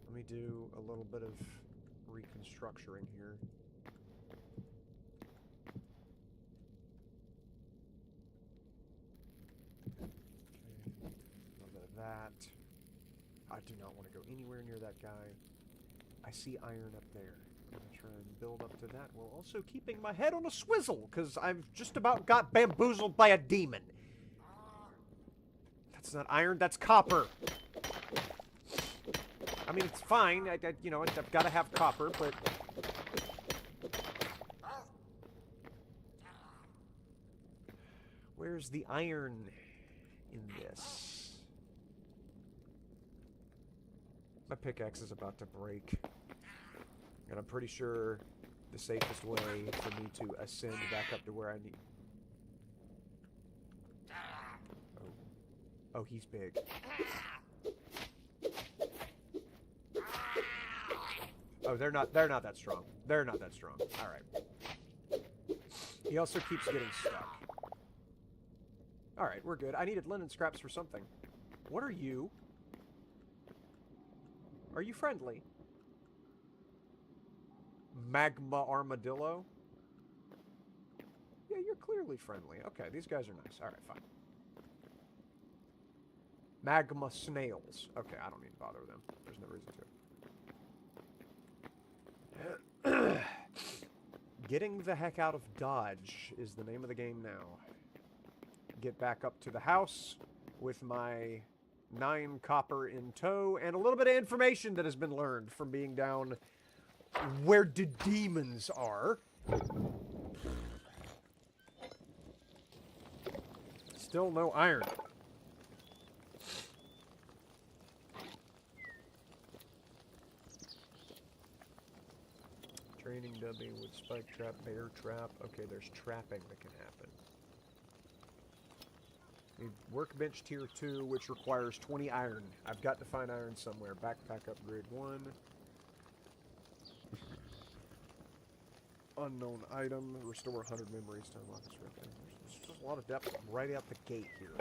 Let me do a little bit of reconstructuring here. That. I do not want to go anywhere near that guy. I see iron up there. I'm going to try and build up to that while also keeping my head on a swizzle, because I've just about got bamboozled by a demon. That's not iron, that's copper. I mean, it's fine. You know, I've got to have copper, but... Where's the iron in this? My pickaxe is about to break. And I'm pretty sure the safest way for me to ascend back up to where I need... Oh, he's big. Oh, they're not that strong. They're not that strong. Alright. He also keeps getting stuck. Alright, we're good. I needed linen scraps for something. What are you? Are you friendly? Magma armadillo? Yeah, you're clearly friendly. Okay, these guys are nice. Alright, fine. Magma snails. Okay, I don't need to bother with them. There's no reason to. Getting the heck out of Dodge is the name of the game now. Get back up to the house with my 9 copper in tow and a little bit of information that has been learned from being down where the demons are. Still no iron. Training dummy with spike trap, bear trap. Okay, there's trapping that can happen. Need workbench tier 2, which requires 20 iron. I've got to find iron somewhere. Backpack upgrade 1. Unknown item. Restore 100 memories to unlock this right there. There's just a lot of depth right out the gate here.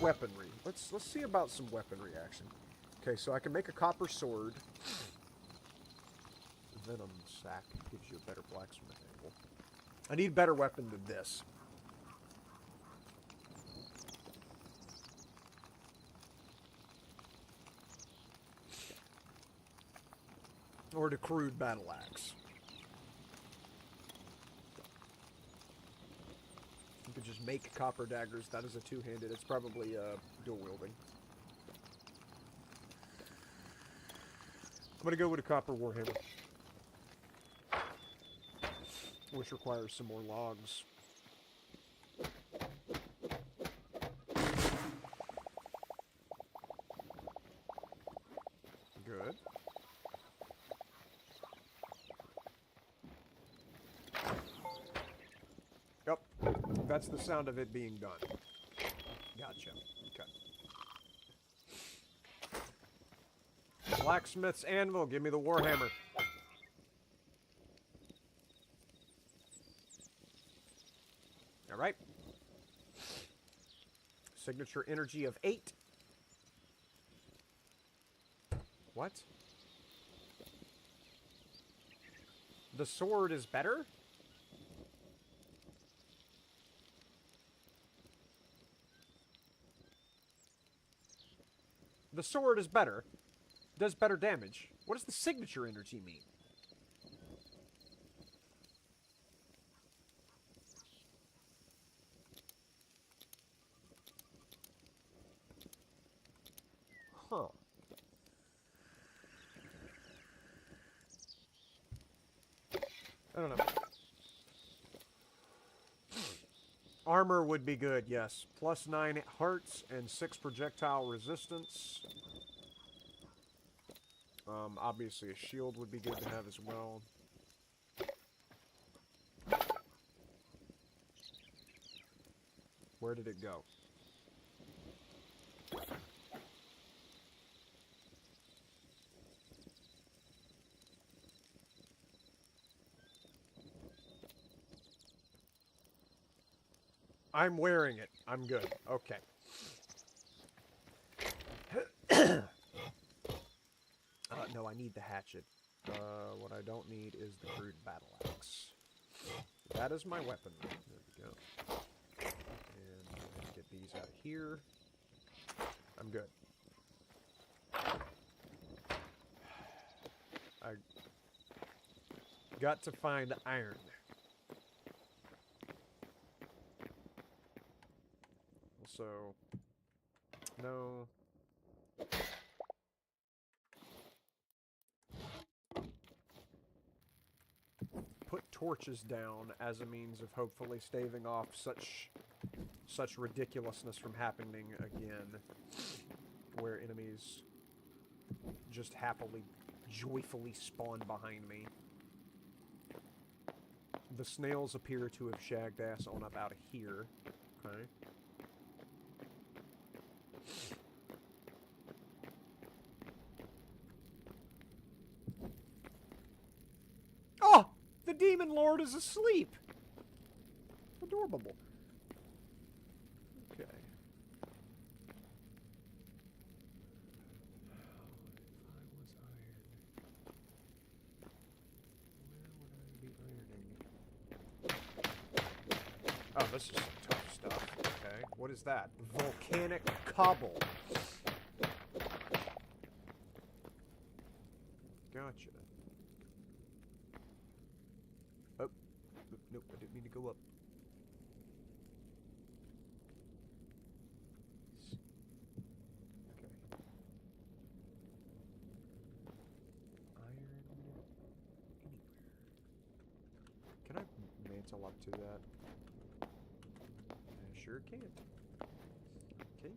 Weaponry. Let's see about some weaponry action. Okay, so I can make a copper sword. Venom sack gives you a better blacksmith angle. I need a better weapon than this. Or the crude battle axe. You could just make copper daggers. That is a two-handed. It's probably dual wielding. I'm gonna go with a copper warhammer, which requires some more logs. Good. Yep, that's the sound of it being done. Gotcha. Okay. Blacksmith's anvil, give me the warhammer. Signature energy of 8. What? The sword is better? The sword is better. Does better damage. What does the signature energy mean? Huh. I don't know. Armor would be good, yes. Plus 9 hearts and 6 projectile resistance. Obviously a shield would be good to have as well. Where did it go? I'm wearing it. I'm good. Okay. No, I need the hatchet. What I don't need is the crude battle axe. That is my weapon. There we go. And I'm going to get these out of here. I'm good. I got to find iron. Also, no. Put torches down as a means of hopefully staving off such ridiculousness from happening again, where enemies just happily, joyfully spawn behind me. The snails appear to have shagged ass on up out of here. Okay. Oh! The Demon Lord is asleep! Adorable. Okay. Oh, this is some tough stuff. Okay. What is that? Volcanic cobble. Gotcha. Oh. Nope, I didn't mean to go up. Okay. Iron anywhere. Can I mantle up to that? I sure can. Okay.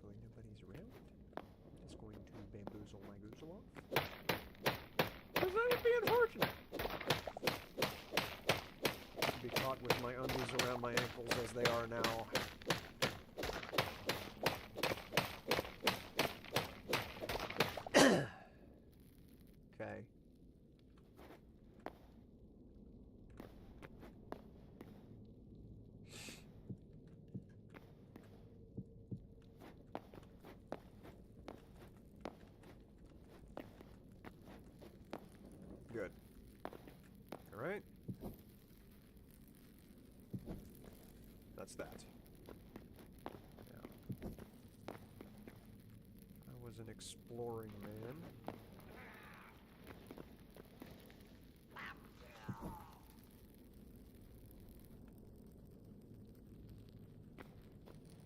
Hopefully nobody's around. Just going to bamboozle my goozle off. Because that would be unfortunate. To be caught with my undies around my ankles as they are now. Okay. Good. Alright. That's that. Now, I was an exploring man.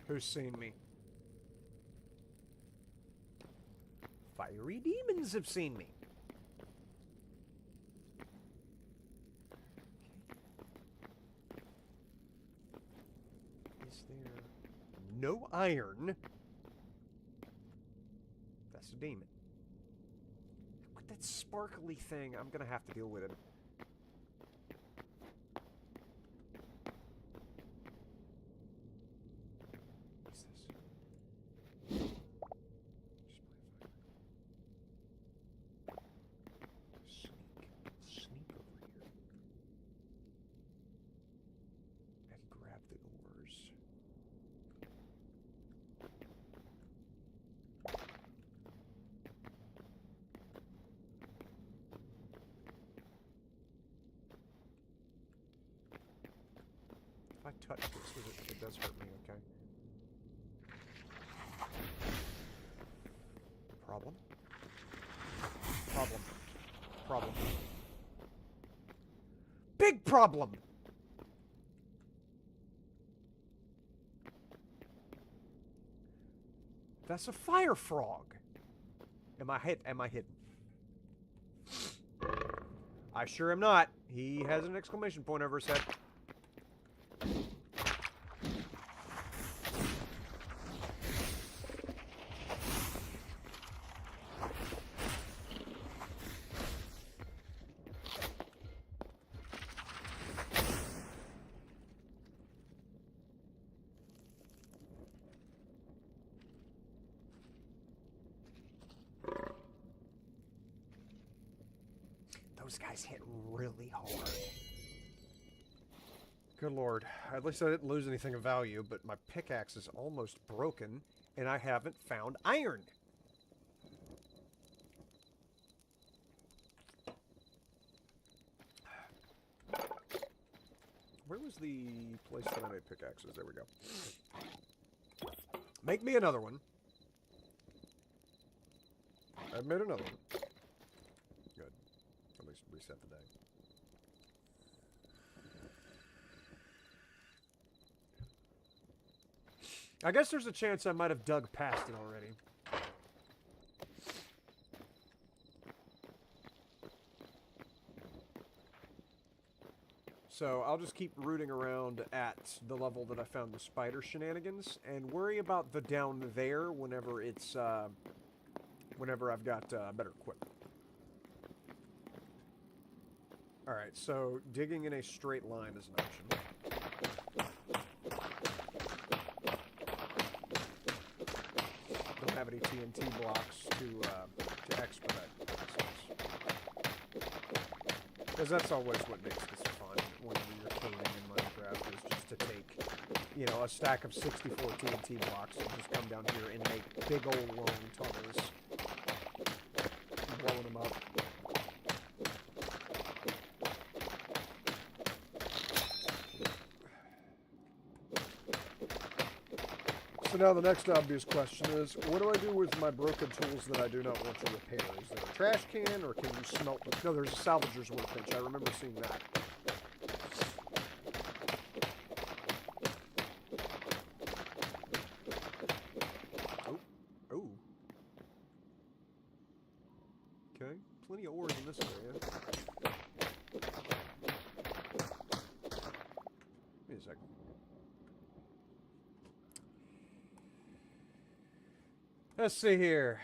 Who's seen me? Fiery demons have seen me. Is there no iron? That's a demon. What that sparkly thing? I'm gonna have to deal with it. What's this? Sneak over here. And grab the ore. touch this because it does hurt me, okay? Problem? Problem. Problem. Big problem! That's a fire frog. Am I hidden? I sure am not. He has an exclamation point over his head. Those guys hit really hard. Good lord. At least I didn't lose anything of value, but my pickaxe is almost broken, and I haven't found iron. Where was the place that I made pickaxes? There we go. Make me another one. I've made another one. Good. At least reset the day. I guess there's a chance I might have dug past it already. So I'll just keep rooting around at the level that I found the spider shenanigans and worry about the down there whenever it's, whenever I've got better equipment. Alright, so digging in a straight line is an option. Don't have any TNT blocks to expedite the process. Because that's always what makes this fun whenever you're caving in Minecraft, is just to take, you know, a stack of 64 TNT blocks and just come down here and make big old long tunnels. Blowing them up. So now the next obvious question is, what do I do with my broken tools that I do not want to repair? Is there a trash can, or can you smelt them? No, there's a salvager's workbench. I remember seeing that. Oh. Oh. Okay. Plenty of ores in this area. Give me a second. Let's see here.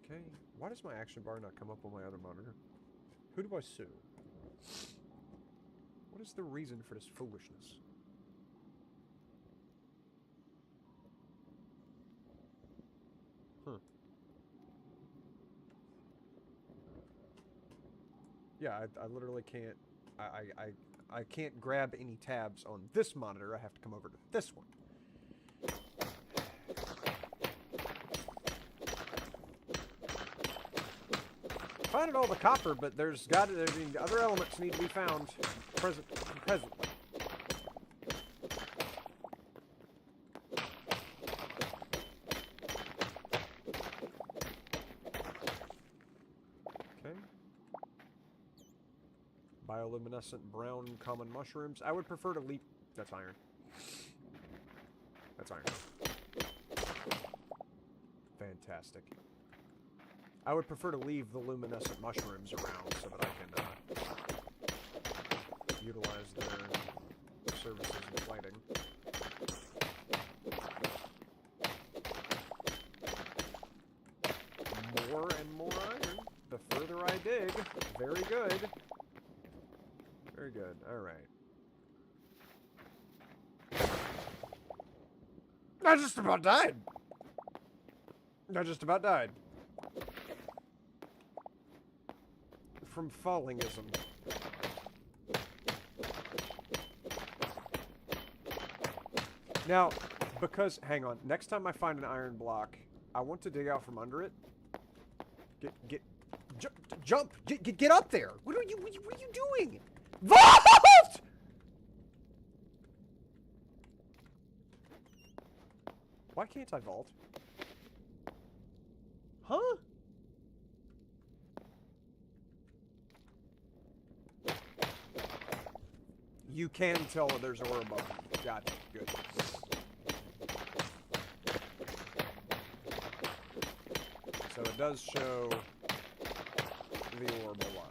Okay, why does my action bar not come up on my other monitor? Who do I sue? What is the reason for this foolishness? Huh. Yeah, I literally can't. I can't grab any tabs on this monitor. I have to come over to this one. Finding all the copper, but there's got to. I mean, other elements need to be found presently. Okay. Bioluminescent brown common mushrooms. I would prefer to leap. That's iron. That's iron. Fantastic. I would prefer to leave the luminescent mushrooms around so that I can utilize their services in fighting. More and more iron. The further I dig. Very good. Very good. Alright. I just about died. I just about died. From fallingism. Now, because... Hang on. Next time I find an iron block, I want to dig out from under it. Jump! Get up there! What are you doing? Vault! Why can't I vault? Huh? You can tell that there's ore above you. Got it. Good. So it does show the ore below.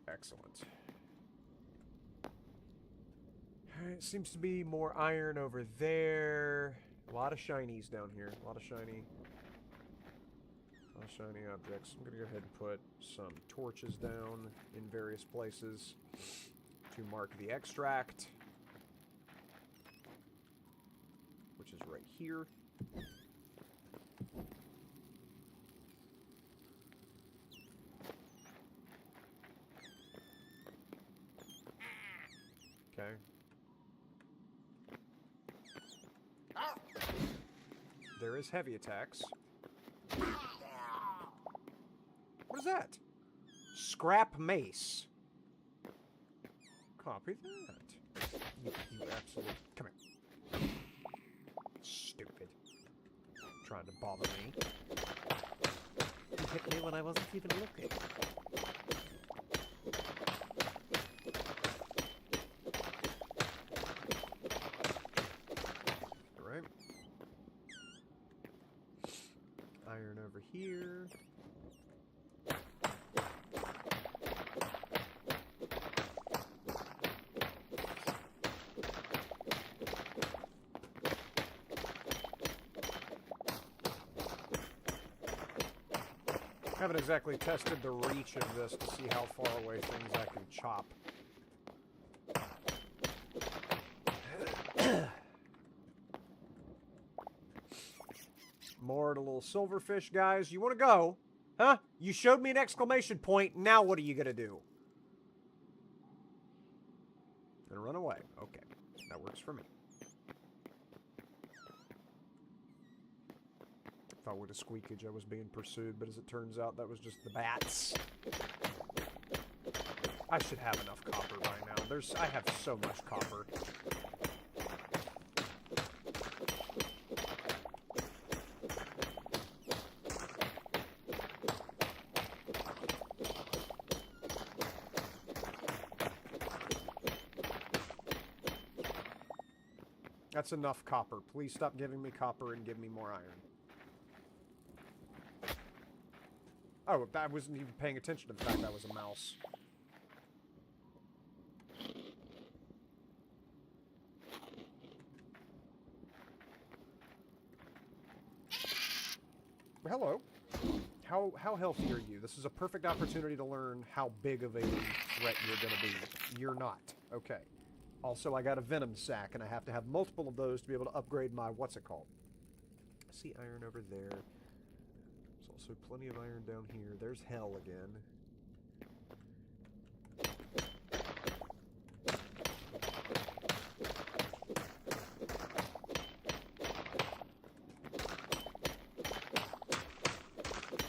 Excellent. Alright, seems to be more iron over there. A lot of shinies down here. A lot of shiny objects. I'm gonna go ahead and put some torches down in various places to mark the extract, which is right here. Okay. There is heavy attacks. What is that? Scrap mace. Copy that. You absolute... Come here. Stupid. Trying to bother me. You hit me when I wasn't even looking. Alright. Iron over here. Haven't exactly tested the reach of this to see how far away things I can chop. More to little silverfish, guys. You want to go? Huh? You showed me an exclamation point. Now what are you going to do? Gonna run away. Okay. That works for me. Thought with a squeakage I was being pursued, but as it turns out, that was just the bats. I should have enough copper by now. I have so much copper. That's enough copper. Please stop giving me copper and give me more iron. Oh, I wasn't even paying attention to the fact that was a mouse. Hello. How healthy are you? This is a perfect opportunity to learn how big of a threat you're going to be. You're not. Okay. Also, I got a venom sack, and I have to have multiple of those to be able to upgrade my what's-it-called. I see iron over there. There's also plenty of iron down here. There's hell again.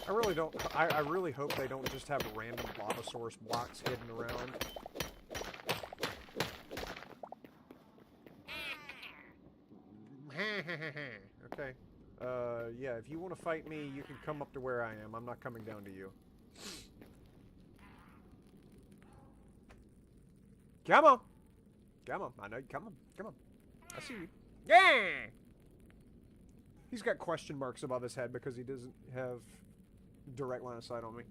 I really don't... I really hope they don't just have random lava source blocks hidden around. Okay. Yeah, if you want to fight me, you can come up to where I am. I'm not coming down to you. Come on! Come on. I know you. Come on. Come on. I see you. Yeah! He's got question marks above his head because he doesn't have direct line of sight on me.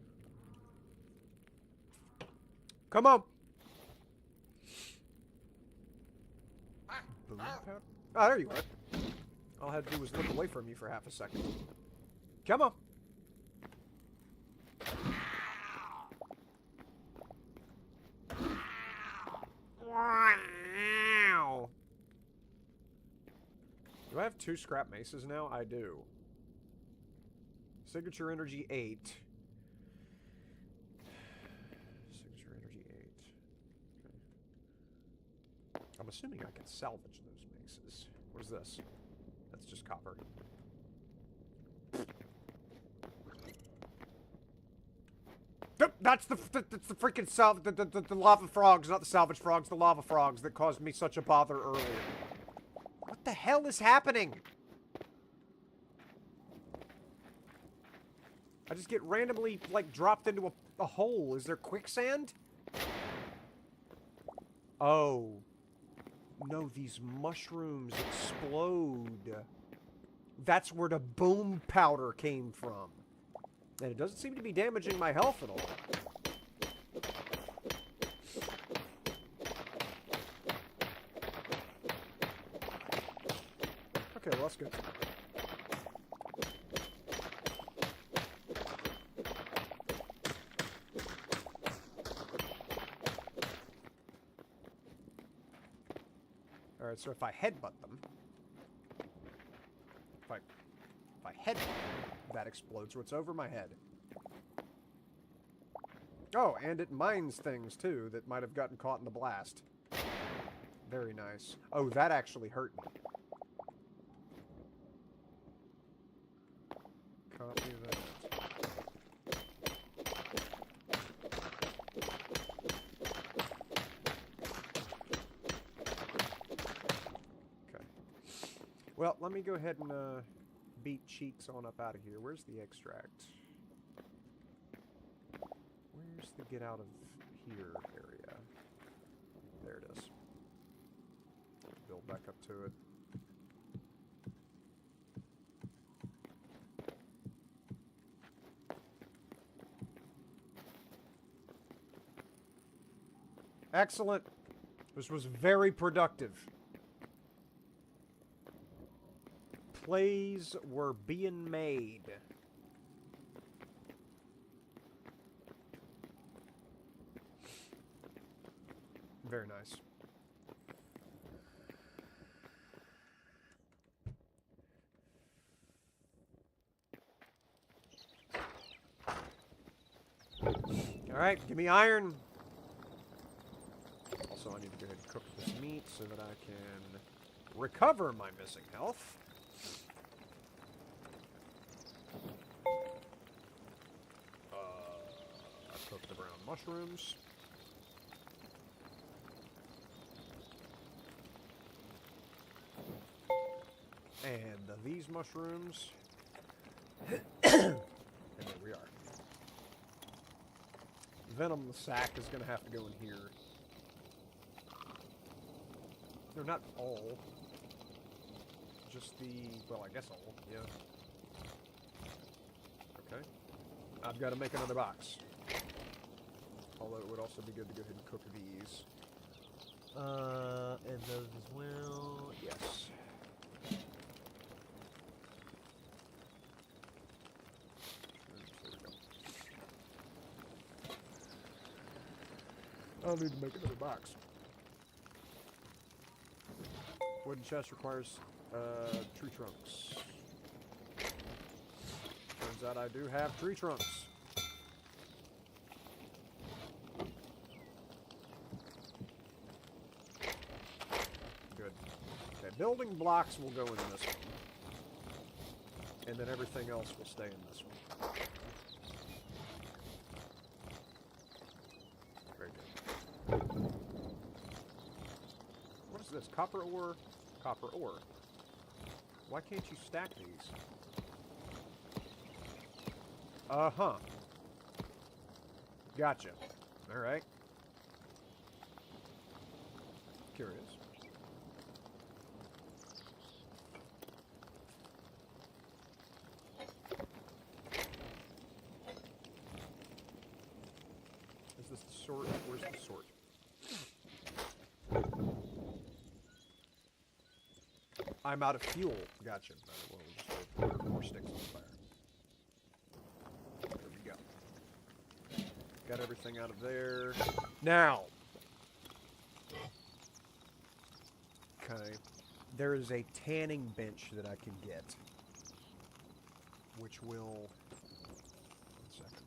Come on! Balloon powder? Oh, there you are. All I had to do was look away from you for half a second. Come on! Do I have 2 scrap maces now? I do. Signature energy 8. assuming I can salvage those maces. What is this? That's just copper. Nope, that's the freaking the lava frogs, not the salvage frogs, the lava frogs that caused me such a bother earlier. What the hell is happening? I just get randomly, like, dropped into a hole. Is there quicksand? Oh. No, these mushrooms explode. That's where the boom powder came from. And it doesn't seem to be damaging my health at all. Okay, well, that's good. Alright, so if I headbutt them... If I headbutt them, that explodes what's over my head. Oh, and it mines things, too, that might have gotten caught in the blast. Very nice. Oh, that actually hurt me. Copy that. Okay. Well, let me go ahead and beat Cheeks on up out of here. Where's the extract? Where's the get out of here area? There it is. Build back up to it. Excellent. This was very productive. Plays were being made. Very nice. Alright, give me iron. So I need to go ahead and cook this meat so that I can recover my missing health. I cooked the brown mushrooms. And these mushrooms. And there we are. Venom the sack is going to have to go in here. They're not all. Just the... Well, I guess all. Yeah. Okay. I've got to make another box. Although it would also be good to go ahead and cook these. And those as well. Yes. I'll need to make another box. Wooden chest requires tree trunks. Turns out I do have tree trunks. Good. Okay, building blocks will go in this one. And then everything else will stay in this one. Very good. What is this? Copper ore? Copper ore. Why can't you stack these? Uh-huh. Gotcha. Alright. Curious. Is this the sort? Where's the sort? I'm out of fuel. Gotcha. Well, we'll just put more sticks on fire. There we go. Got everything out of there. Now. Okay. There is a tanning bench that I can get. Which will... 1 second.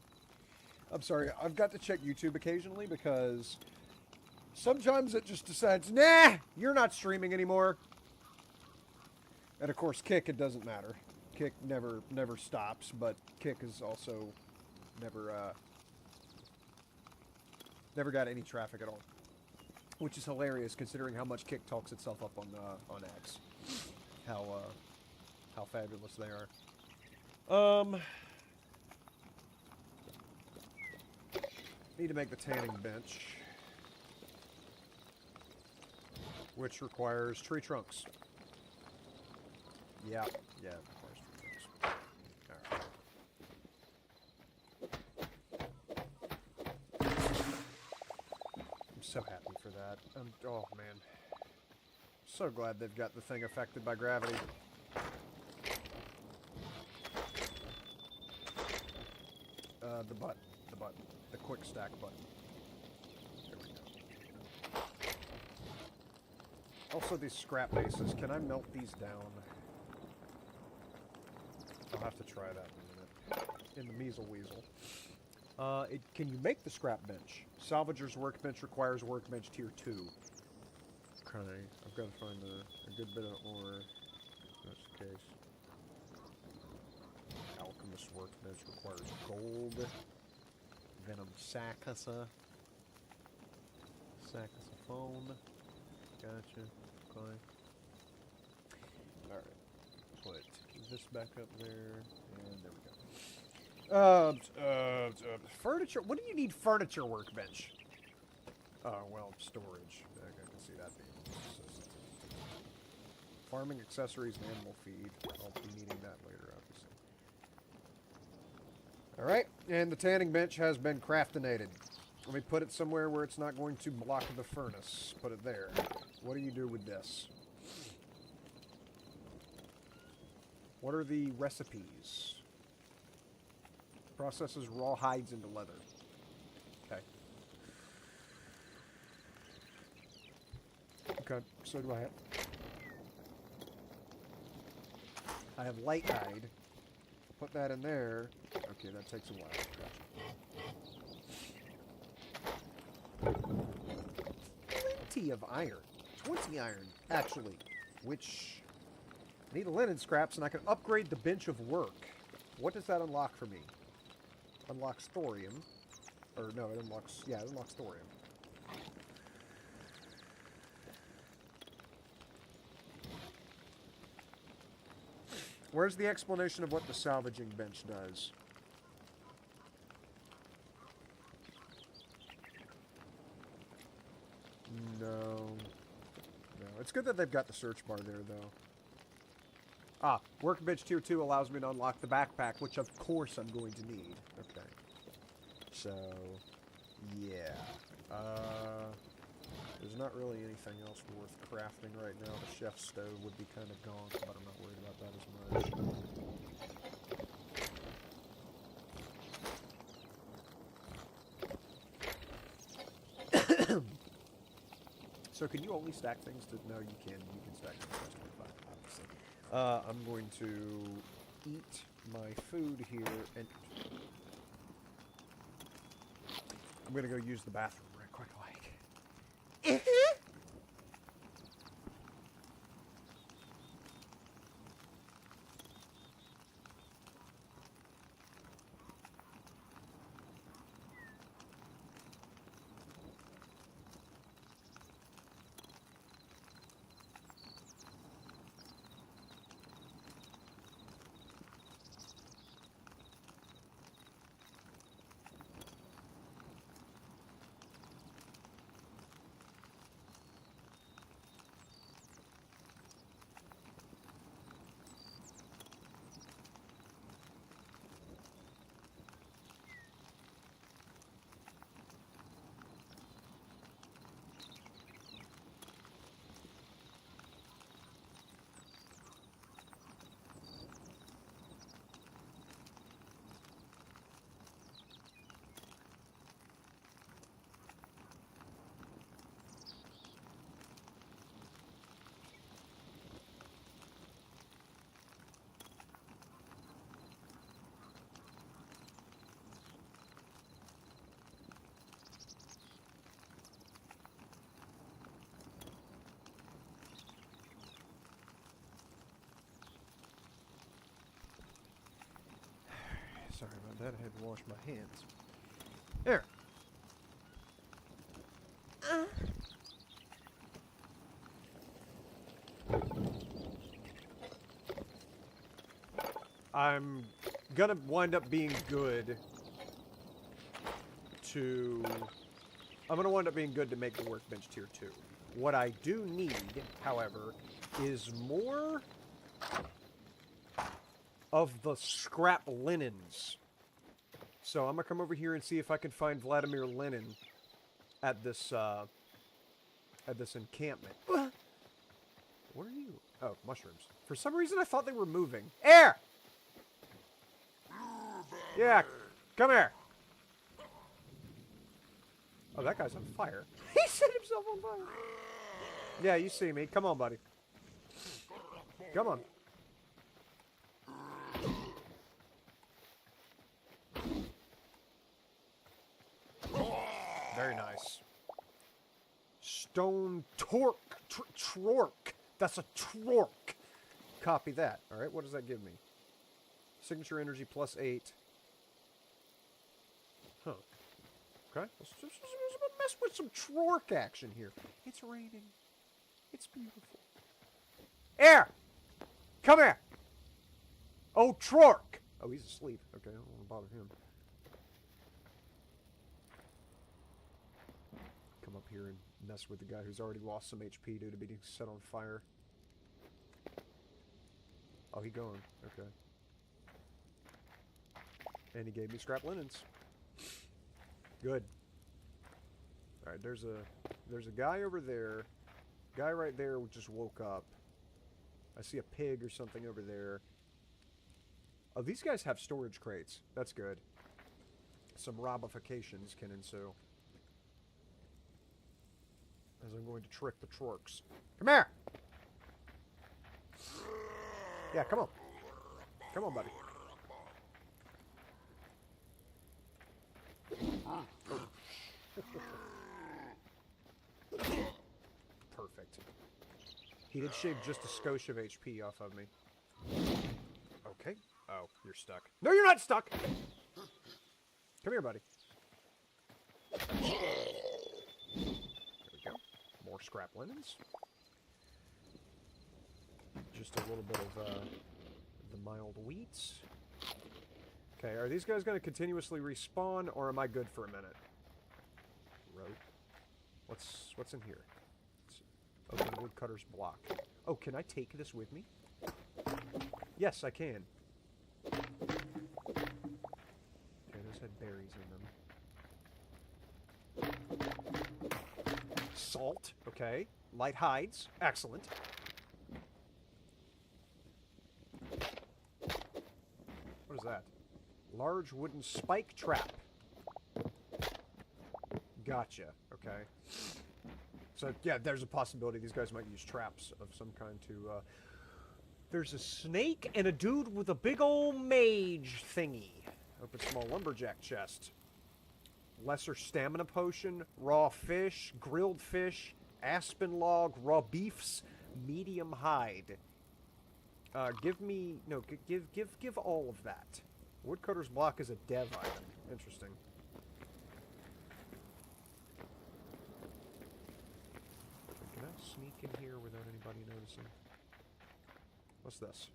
I'm sorry, I've got to check YouTube occasionally because Sometimes it just decides, nah, you're not streaming anymore. And of course, Kick, it doesn't matter. Kick never stops, but Kick is also never got any traffic at all. Which is hilarious considering how much Kick talks itself up on X. How fabulous they are. Need to make the tanning bench, which requires tree trunks. Yeah, it requires tree trunks. Alright. I'm so happy for that. Oh, man. So glad they've got the thing affected by gravity. The button. The quick stack button. There we go. Also, these scrap bases. Can I melt these down? I'll have to try that in a minute. In the Measle Weasel. Can you make the scrap bench? Salvager's workbench requires workbench tier 2. Okay, I've got to find a good bit of ore. That's the case. Alchemist workbench requires gold. Venom Saccasa. Saxophone. Gotcha. Okay. Alright. Put this back up there. And there we go. Furniture. What do you need furniture workbench? Oh, well, storage. I can see that being necessary. Farming accessories and animal feed. I'll be needing that later, obviously. Alright, and the tanning bench has been craftinated. Let me put it somewhere where it's not going to block the furnace. Put it there. What do you do with this? What are the recipes? Processes raw hides into leather. Okay. Okay, so do I have... I have light hide. Put that in there. Okay, that takes a while. Gotcha. Plenty of iron. 20 iron, actually. Which... I need linen scraps, and I can upgrade the bench of work. What does that unlock for me? Unlocks thorium. Or, no, it unlocks... Yeah, it unlocks thorium. Where's the explanation of what the salvaging bench does? No. It's good that they've got the search bar there, though. Ah, workbench tier 2 allows me to unlock the backpack, which of course I'm going to need. Okay. So, yeah. There's not really anything else worth crafting right now. The chef's stove would be kind of gone, but I'm not worried about that as much. So can you only stack things to... No, you can. You can stack things to 25, obviously. I'm going to eat my food here, and... I'm going to go use the bathroom right quick, like... Sorry about that. I had to wash my hands. There. I'm gonna wind up being good to... I'm gonna wind up being good to make the workbench tier 2. What I do need, however, is more of the scrap linens. So I'm gonna come over here and see if I can find Vladimir linen at this encampment. Where are you? Oh, mushrooms. For some reason I thought they were moving. Air! Yeah, come here. Oh, that guy's on fire. He set himself on fire. Yeah, you see me. Come on, buddy. Come on. Very nice. Stone torque. Trork. That's a trork. Copy that. Alright, what does that give me? Signature energy plus 8. Huh. Okay. Let's just mess with some trork action here. It's raining. It's beautiful. Air! Come here! Oh, trork! Oh, he's asleep. Okay, I don't want to bother him. Come up here and mess with the guy who's already lost some HP due to being set on fire. Oh, he gone. Okay. And he gave me scrap linens. Good. Alright, there's a guy over there. Guy right there just woke up. I see a pig or something over there. Oh, these guys have storage crates. That's good. Some robifications can ensue. As I'm going to trick the trorks. Come here! Yeah, come on. Come on, buddy. Perfect. He did shave just a skosh of HP off of me. Okay. Oh, you're stuck. No, you're not stuck! Come here, buddy. There we go. More scrap linens. Just a little bit of the mild wheats. Okay, are these guys going to continuously respawn, or am I good for a minute? Rope. What's in here? Open the woodcutter's block. Oh, can I take this with me? Yes, I can. Okay, those had berries in them. Salt. Okay. Light hides. Excellent. What is that? Large wooden spike trap. Gotcha. Okay. So, yeah, there's a possibility these guys might use traps of some kind to, There's a snake and a dude with a big old mage thingy. Open small lumberjack chest. Lesser stamina potion, raw fish, grilled fish, aspen log, raw beefs, medium hide. Give me... No, give all of that. Woodcutter's block is a dev item. Interesting. Can I sneak in here without anybody noticing? What's this?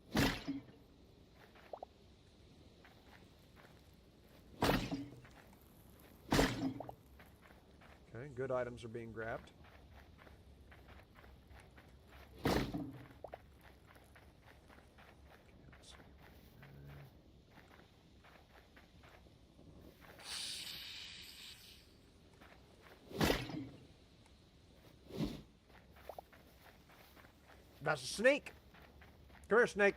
Okay, good items are being grabbed. That's a snake! Come here, snake!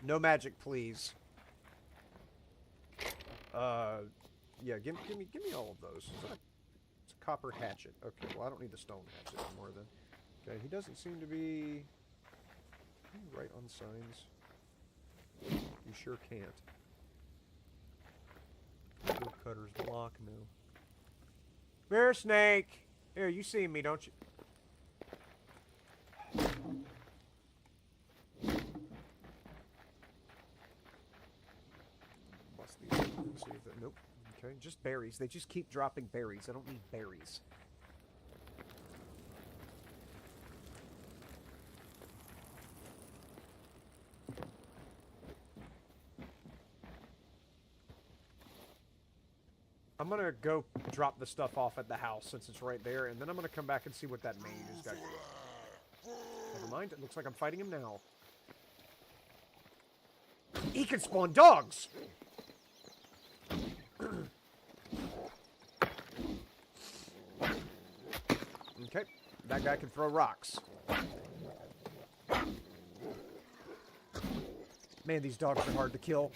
No magic, please. Yeah, give me all of those. It's a copper hatchet. Okay, well, I don't need the stone hatchet anymore then. Okay, he doesn't seem to be... Can you write on signs? You sure can't. Woodcutter's block, no. Come here, snake! Here, you see me, don't you? Okay, just berries. They just keep dropping berries. I don't need berries. I'm gonna go drop the stuff off at the house since it's right there, and then I'm gonna come back and see what that mage has got. Never mind, it looks like I'm fighting him now. He can spawn dogs! Okay, that guy can throw rocks. Man, these dogs are hard to kill.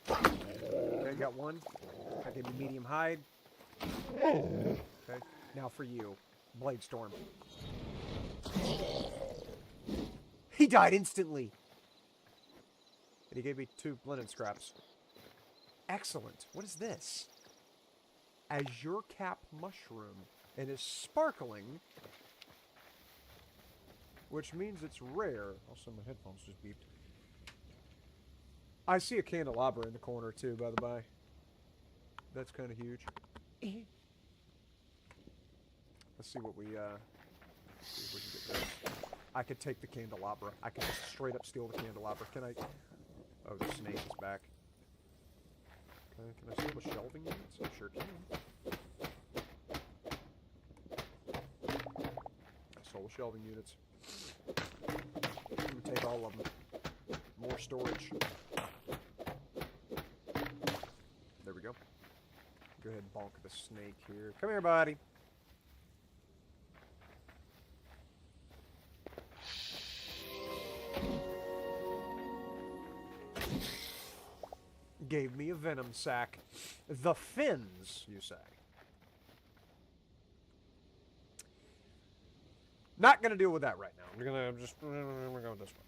Okay, got one. That gave me medium hide. Okay, now for you. Blade Storm. He died instantly! And he gave me 2 linen scraps. Excellent. What is this? Azure Cap Mushroom. It is sparkling, which means it's rare. Also, my headphones just beeped. I see a candelabra in the corner, too, by the by. That's kind of huge. Let's see what we, see if we can get this. I could take the candelabra. I could just straight up steal the candelabra. Can I... Oh, the snake is back. Okay, can I steal the shelving units? I sure can. I stole the shelving units. I'm gonna take all of them. More storage. There we go. Go ahead and bonk the snake here. Come here, buddy. Gave me a venom sac. The fins, you say? Not gonna deal with that right now. We're gonna we're going this way.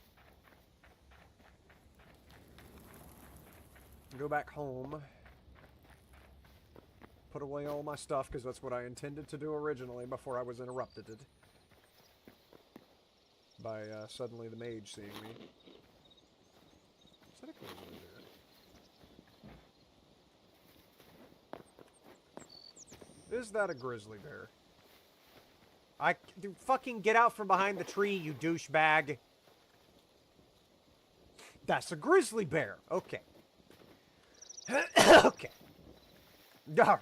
Go back home. Put away all my stuff, because that's what I intended to do originally before I was interrupted by suddenly the mage seeing me. Is that a grizzly bear? Is that a grizzly bear? Dude, fucking get out from behind the tree, you douchebag. That's a grizzly bear. Okay. Okay. Alright.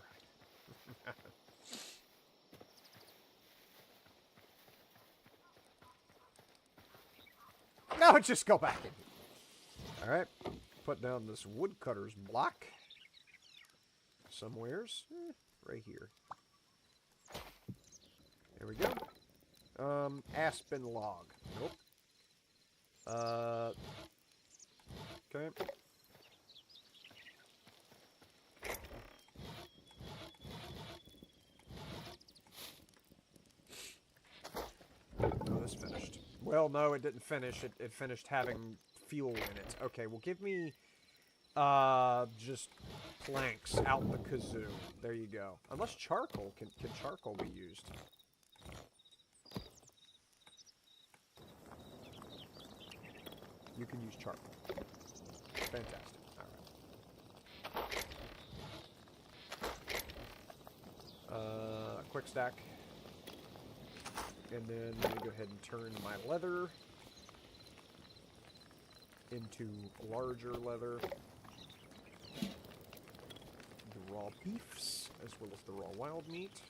Now just go back in here. Alright. Put down this woodcutter's block. Somewheres. Right here. There we go. Aspen log. Nope. Okay. Oh, this finished. Well, no, it didn't finish. It finished having fuel in it. Okay, well, give me, just planks out the kazoo. There you go. Unless charcoal, can charcoal be used? You can use charcoal. Fantastic. Alright. Quick stack. And then let me go ahead and turn my leather into larger leather. The raw beefs, as well as the raw wild meat.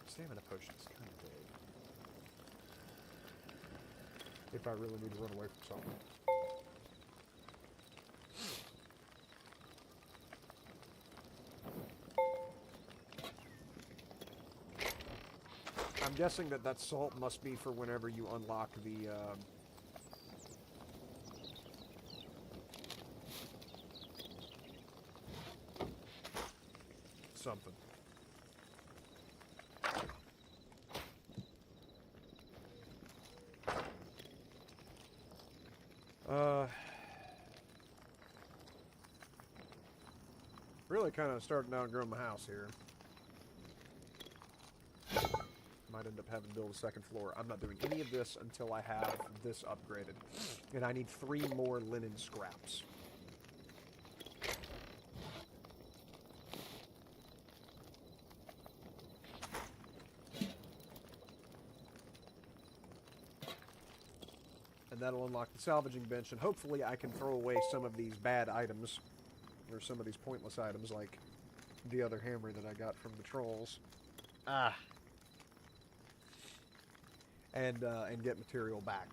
Stamina potion is kind of big. If I really need to run away from something. I'm guessing that salt must be for whenever you unlock the, something. Really kind of starting to outgrow my house here. might end up having to build a second floor. I'm not doing any of this until I have this upgraded. And I need 3 more linen scraps. And that'll unlock the salvaging bench, and hopefully I can throw away some of these bad items, or some of these pointless items, like the other hammer that I got from the trolls. And get material back.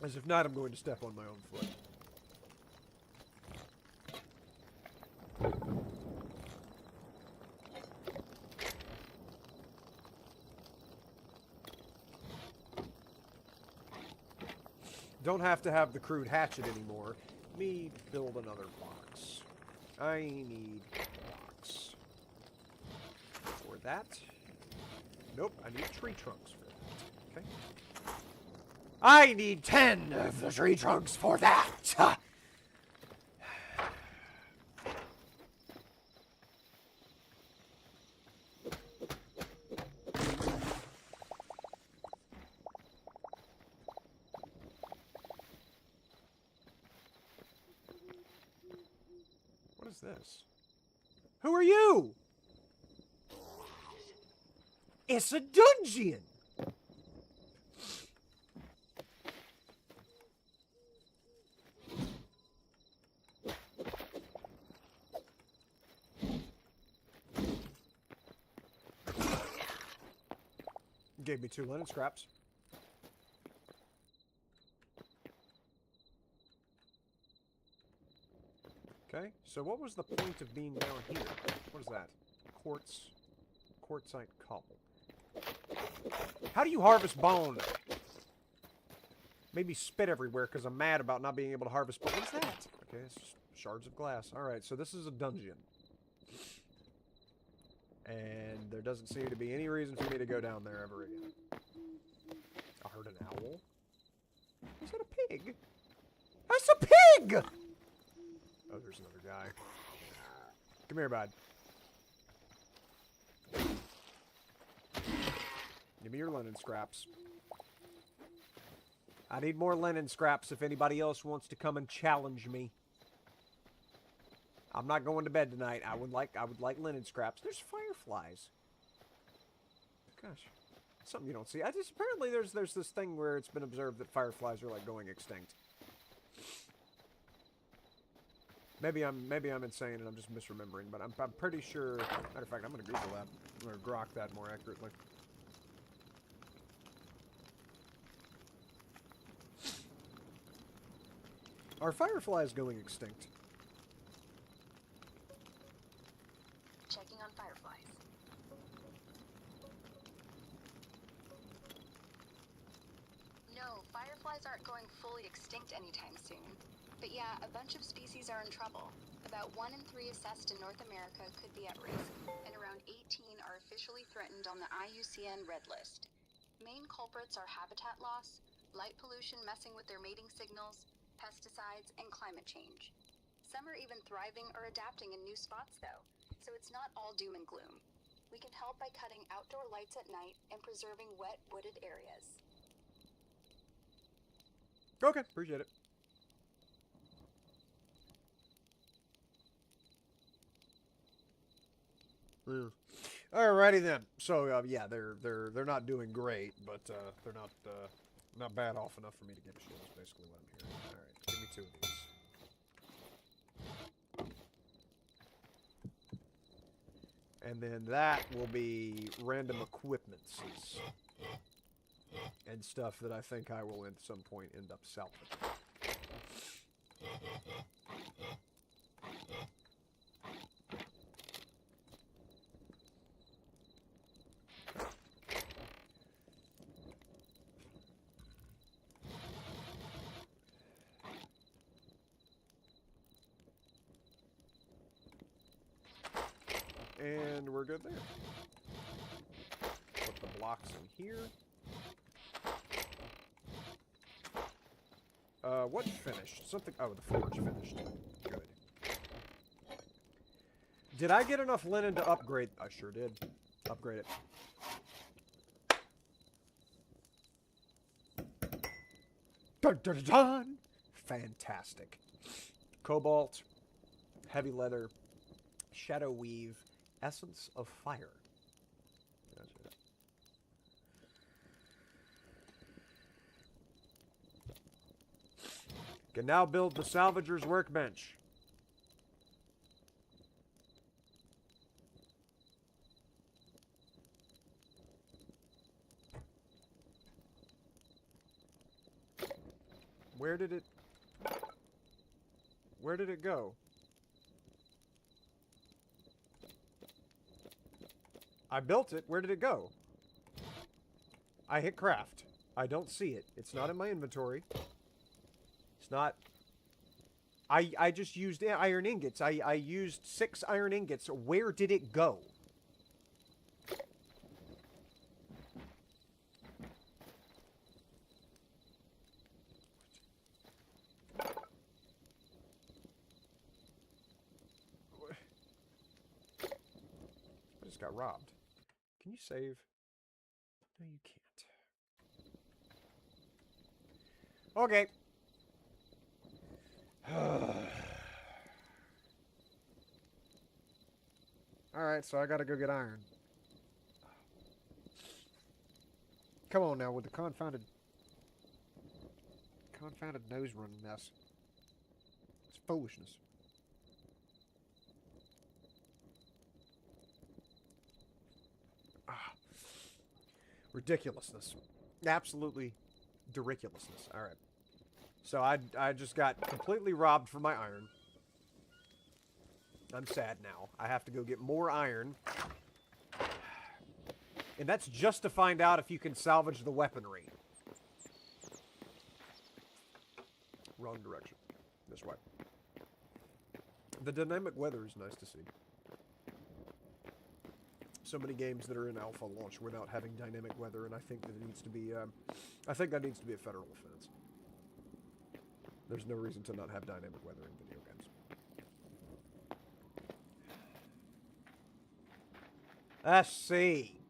As if not, I'm going to step on my own foot. Don't have to have the crude hatchet anymore. Me build another box. I need a box. For that. Nope, I need tree trunks for that. Okay. I need 10 of the tree trunks for that! What is this? Who are you? It's a dungeon! Gave me 2 linen scraps. Okay, so what was the point of being down here? What is that? Quartzite cobble. How do you harvest bone? Made me spit everywhere because I'm mad about not being able to harvest bone. What is that? Okay, it's just shards of glass. Alright, so this is a dungeon. And there doesn't seem to be any reason for me to go down there ever again. I heard an owl. Is that a pig? That's a pig! Oh, there's another guy. Come here, bud. Give me your linen scraps. I need more linen scraps if anybody else wants to come and challenge me. I'm not going to bed tonight. I would like linen scraps. There's fireflies. Gosh. Something you don't see. Apparently there's this thing where it's been observed that fireflies are like going extinct. Maybe I'm insane and I'm just misremembering, but I'm pretty sure. Matter of fact, I'm gonna Google that. I'm gonna grok that more accurately. Are fireflies going extinct? Checking on fireflies. No, fireflies aren't going fully extinct anytime soon. But yeah, a bunch of species are in trouble. About 1 in 3 assessed in North America could be at risk, and around 18 are officially threatened on the IUCN Red List. Main culprits are habitat loss, light pollution messing with their mating signals, pesticides, and climate change. Some are even thriving or adapting in new spots though, so it's not all doom and gloom. We can help by cutting outdoor lights at night and preserving wet, wooded areas. Okay, appreciate it. Alrighty then. So yeah, they're not doing great, but they're not bad off enough for me to give a shit. That's basically what I'm hearing. All right, give me 2 of these. And then that will be random equipments and stuff that I think I will at some point end up salvaging. And we're good there. Put the blocks in here. What finished? Something. Oh, the forge finished. Good. Did I get enough linen to upgrade? I sure did. Upgrade it. Dun, dun, dun, dun. Fantastic. Cobalt, heavy leather, shadow weave, essence of fire. That's it. Can now build the salvager's workbench. Where did it go? I built it. Where did it go? I hit craft. I don't see it. It's not in my inventory. It's not... I just used iron ingots. I used 6 iron ingots. Where did it go? I just got robbed. Can you save? No, you can't. Okay. Alright, so I gotta go get iron. Come on now with the confounded nose run mess. It's foolishness. Ridiculousness. Absolutely ridiculousness. Alright. So I just got completely robbed for my iron. I'm sad now. I have to go get more iron. And that's just to find out if you can salvage the weaponry. Wrong direction. This way. The dynamic weather is nice to see. So many games that are in alpha launch without having dynamic weather, and I think that it needs to be, I think that needs to be a federal offense. There's no reason to not have dynamic weather in video games. Let's see.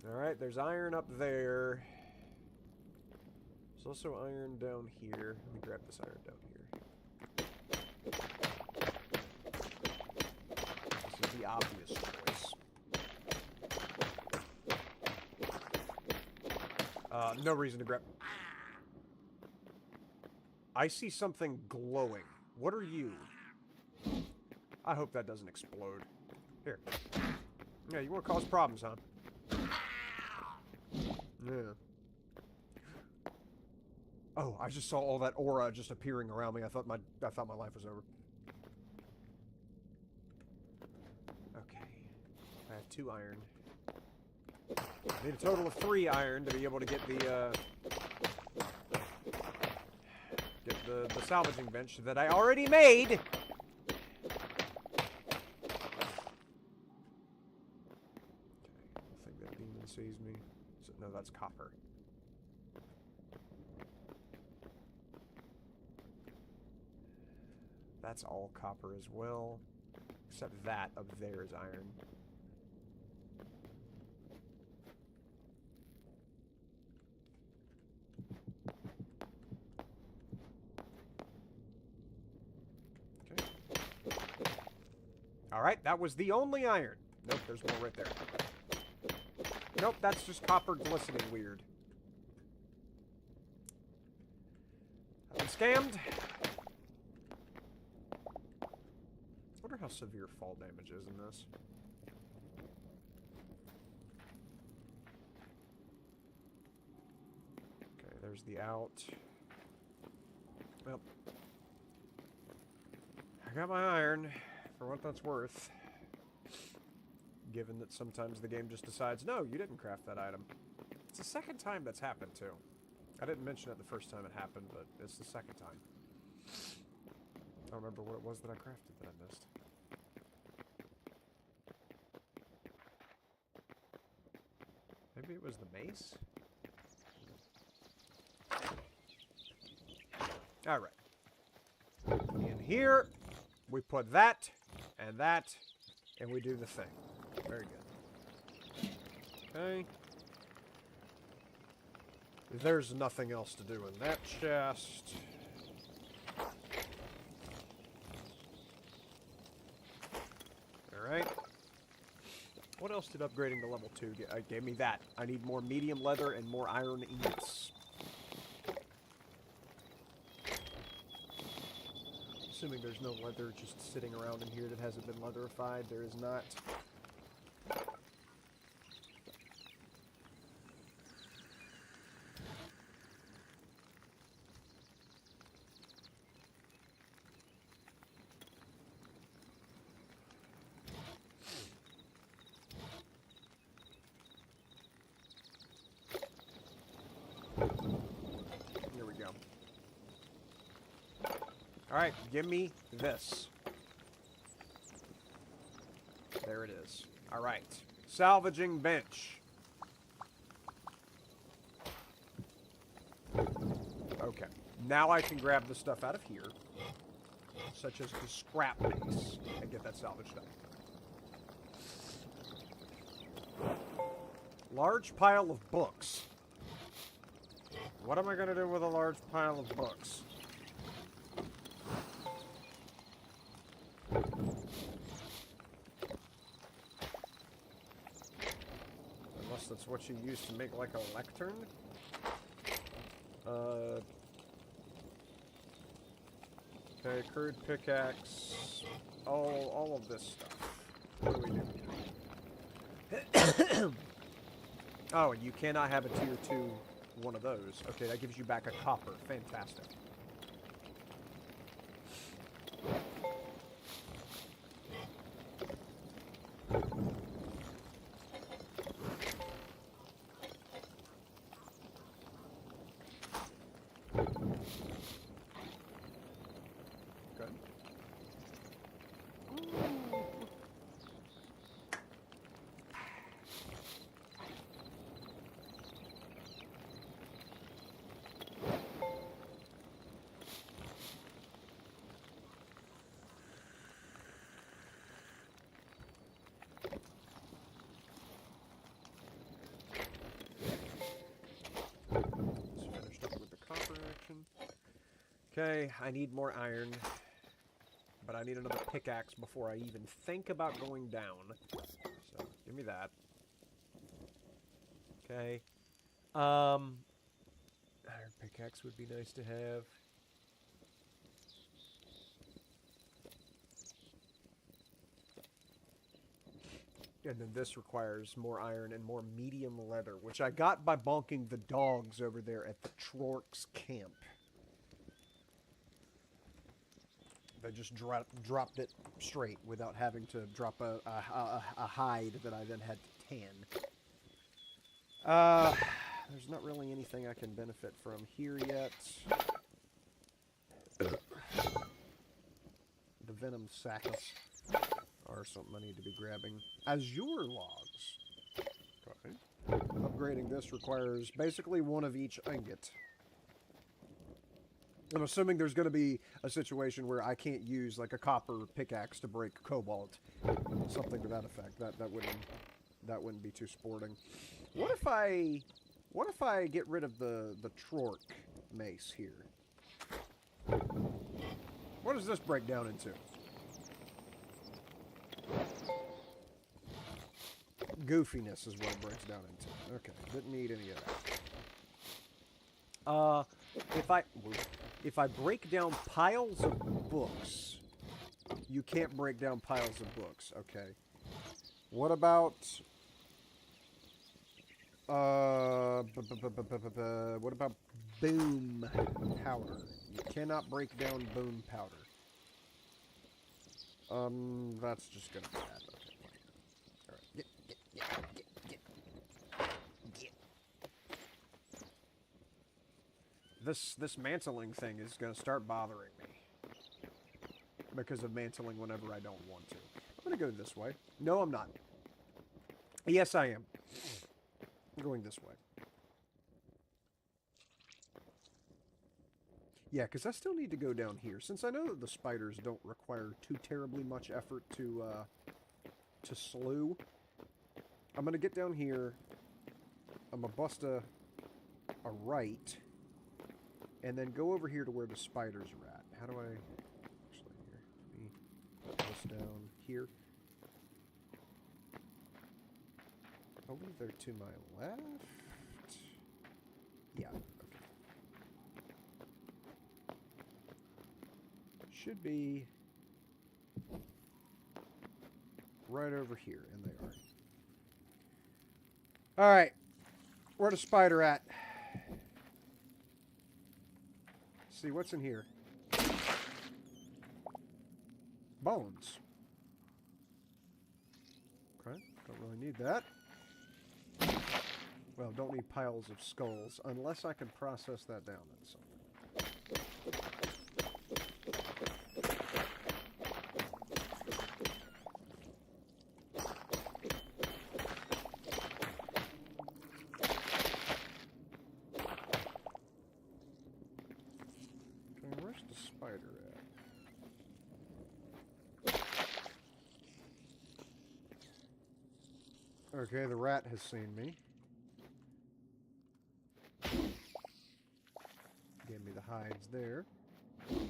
Alright, there's iron up there. There's also iron down here. Let me grab this iron down here. This is the obvious choice. No reason to grab... I see something glowing. What are you? I hope that doesn't explode. Here. Yeah, you want to cause problems, huh? Yeah. Oh, I just saw all that aura just appearing around me. I thought my life was over. Okay. I have 2 iron. I need a total of 3 iron to be able to get the salvaging bench that I already made. Okay, I think that demon sees me. So, no, that's copper. That's all copper as well. Except that up there is iron. Okay. Alright, that was the only iron. Nope, there's more right there. Nope, that's just copper glistening weird. I've been scammed. I wonder how severe fall damage is in this. Okay, there's the out. Well, I got my iron, for what that's worth. Given that sometimes the game just decides, no, you didn't craft that item. It's the second time that's happened, too. I didn't mention it the first time it happened, but it's the second time. I don't remember what it was that I crafted that I missed. Maybe it was the mace? Alright. In here, we put that. And that, and we do the thing. Very good. Okay. There's nothing else to do in that chest. Alright. What else did upgrading to level 2 get? Gave me that. I need more medium leather and more iron ingots. Assuming there's no leather just sitting around in here that hasn't been leatherified. There is not. Here we go. Alright, give me this. There it is. Alright. Salvaging bench. Okay. Now I can grab the stuff out of here, such as the scrap base, and get that salvaged up. Large pile of books. What am I going to do with a large pile of books? Unless that's what you use to make like a lectern? Okay, crude pickaxe. All of this stuff. What do we do here? Oh, and you cannot have a tier 2 one of those. Okay, that gives you back a copper. Fantastic. Good. Finished up with the copper action. Okay, I need more iron. But I need another pickaxe before I even think about going down. So, give me that. Okay. Iron pickaxe would be nice to have. And then this requires more iron and more medium leather, which I got by bonking the dogs over there at the Trork's camp. They just dropped it straight without having to drop a hide that I then had to tan. There's not really anything I can benefit from here yet. The venom sacs are something I need to be grabbing. Azure logs. Okay. Upgrading this requires basically one of each ingot. I'm assuming there's going to be a situation where I can't use like a copper pickaxe to break cobalt. Something to that effect. That wouldn't be too sporting. What if I get rid of the Trork mace here? What does this break down into? Goofiness is what it breaks down into. Okay, didn't need any of that. If I break down piles of books, you can't break down piles of books. Okay. What about boom powder? You cannot break down boom powder. That's just gonna be bad. Okay, fine. All right. Get. This mantling thing is gonna start bothering me because of mantling whenever I don't want to. I'm gonna go this way. No, I'm not. Yes, I am. I'm going this way. Yeah, because I still need to go down here. Since I know that the spiders don't require too terribly much effort to slew, I'm going to get down here. I'm going to bust a right, and then go over here to where the spiders are at. How do I... Actually, here. Let me put this down here. I believe they're to my left. Yeah, okay. Should be right over here, and they are. Alright. Where's the spider at? See, what's in here? Bones. Okay, don't really need that. Well, don't need piles of skulls, unless I can process that down into something. Okay, where's the spider at? Okay, the rat has seen me. Gave me the hides there. Go ahead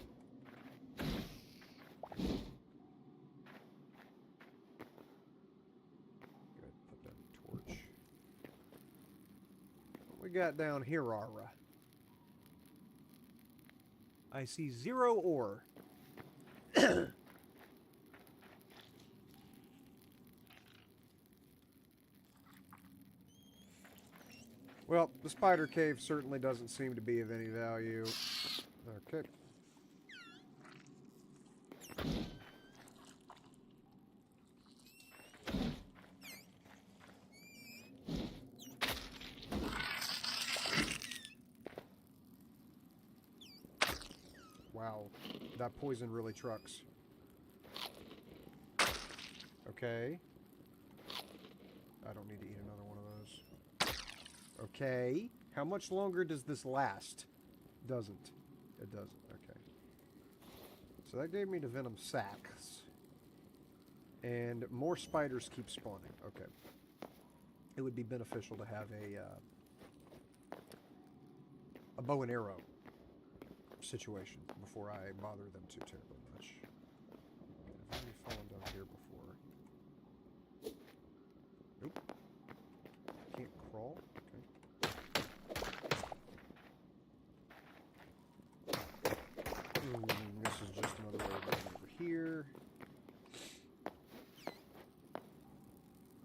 and put that in the torch. What we got down here, Ara? I see 0 ore. Well, the spider cave certainly doesn't seem to be of any value. Okay. Wow, that poison really trucks. Okay. I don't need to eat another one of those. Okay. How much longer does this last? Doesn't. It doesn't. Okay. So that gave me the venom sacs. And more spiders keep spawning. Okay. It would be beneficial to have a bow and arrow situation before I bother them too terribly much. I've already fallen down here before. Nope. Can't crawl. Okay. This is just another way down over here.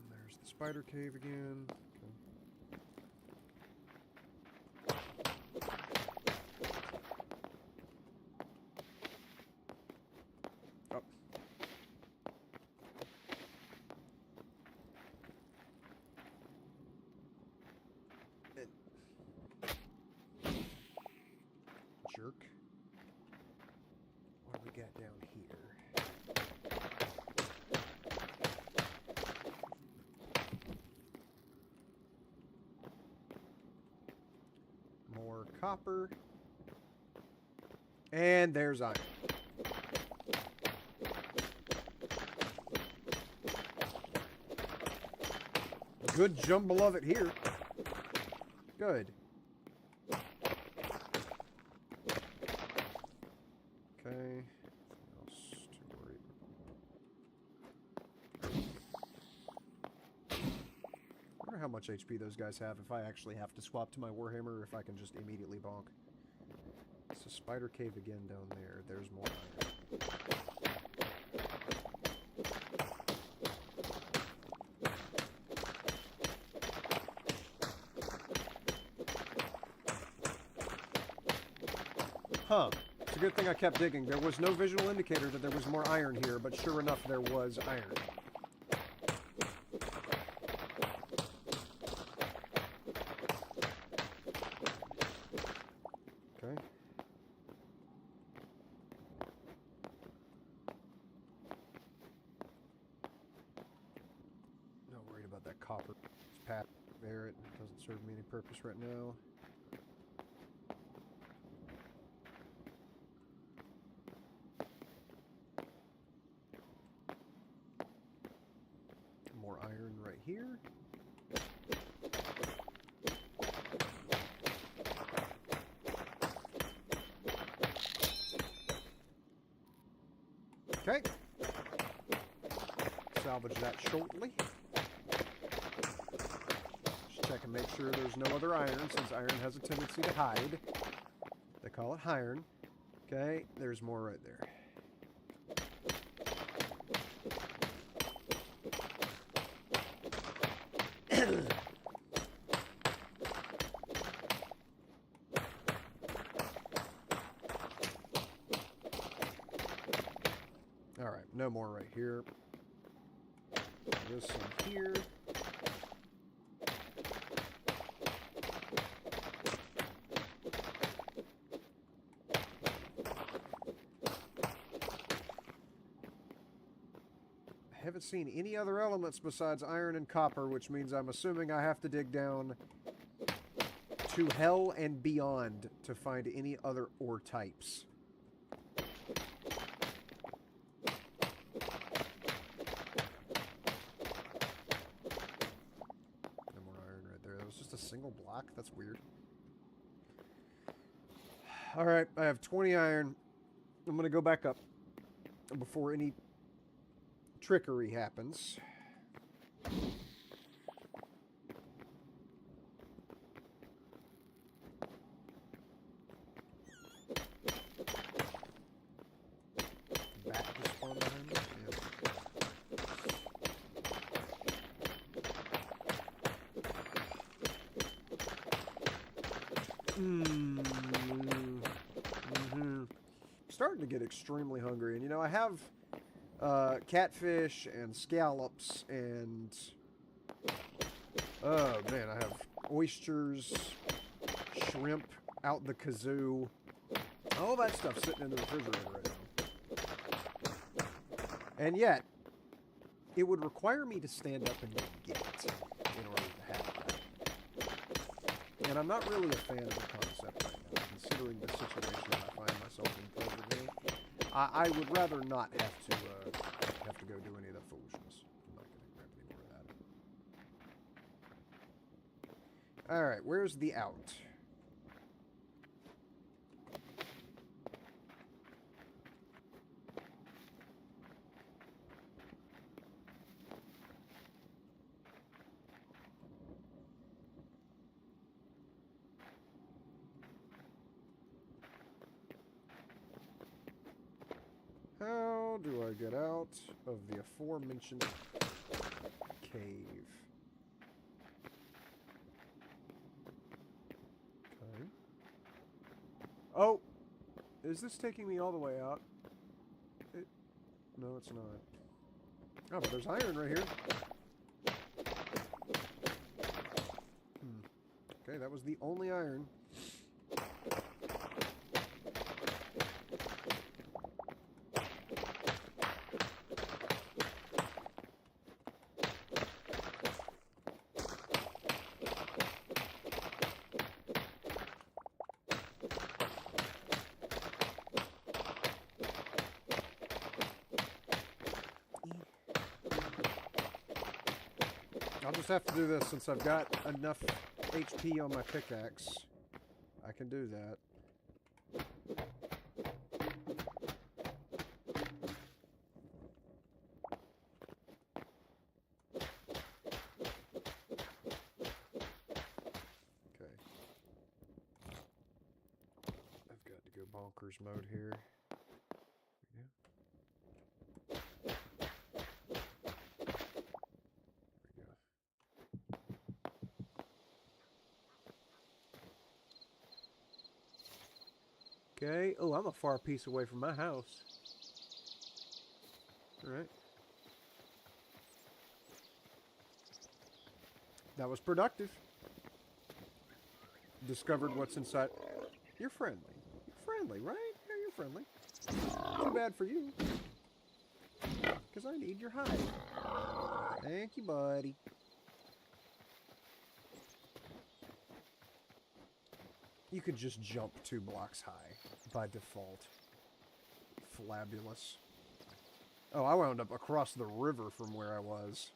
And there's the spider cave again. Okay. Oh. Jerk. What do we got down here? More copper. And there's iron. Good jumble of it here. Good. Okay. Nothing else to worry about. I wonder how much HP those guys have if I actually have to swap to my Warhammer, or if I can just immediately bonk. It's a spider cave again down there. There's more iron. Huh. It's a good thing I kept digging. There was no visual indicator that there was more iron here, but sure enough, there was iron. Okay. Not worried about that copper. It's pat there. It doesn't serve me any purpose right now. here. Okay. Salvage that shortly. Just check and make sure there's no other iron, since iron has a tendency to hide. They call it iron. Okay, there's more right there. Alright, no more right here. There's some here. I haven't seen any other elements besides iron and copper, which means I'm assuming I have to dig down to hell and beyond to find any other ore types. No more iron right there. That was just a single block? That's weird. Alright, I have 20 iron. I'm going to go back up before any trickery happens. Back to spawn behind me? Starting to get extremely hungry, and you know, I have catfish and scallops and oh man, I have oysters, shrimp out the kazoo, all that stuff sitting in the refrigerator right now. And yet, it would require me to stand up and go get it in order to have that. And I'm not really a fan of the concept right now, considering the situation that I find myself in presently. I would rather not have to go do any of that foolishness. I'm not going to grab any more of that. Alright, where's the out? How do I get out of the aforementioned cave? Okay. Oh! Is this taking me all the way out? No, it's not. Oh, but there's iron right here. Okay, that was the only iron. I'll just have to do this since I've got enough HP on my pickaxe. I can do that. Okay. I've got to go bonkers mode here. Yeah. Okay. Oh, I'm a far piece away from my house. Alright. That was productive. Discovered what's inside. You're friendly. You're friendly, right? Yeah, you're friendly. Too bad for you. Because I need your hide. Thank you, buddy. You could just jump 2 blocks high by default. Flabulous. Oh, I wound up across the river from where I was.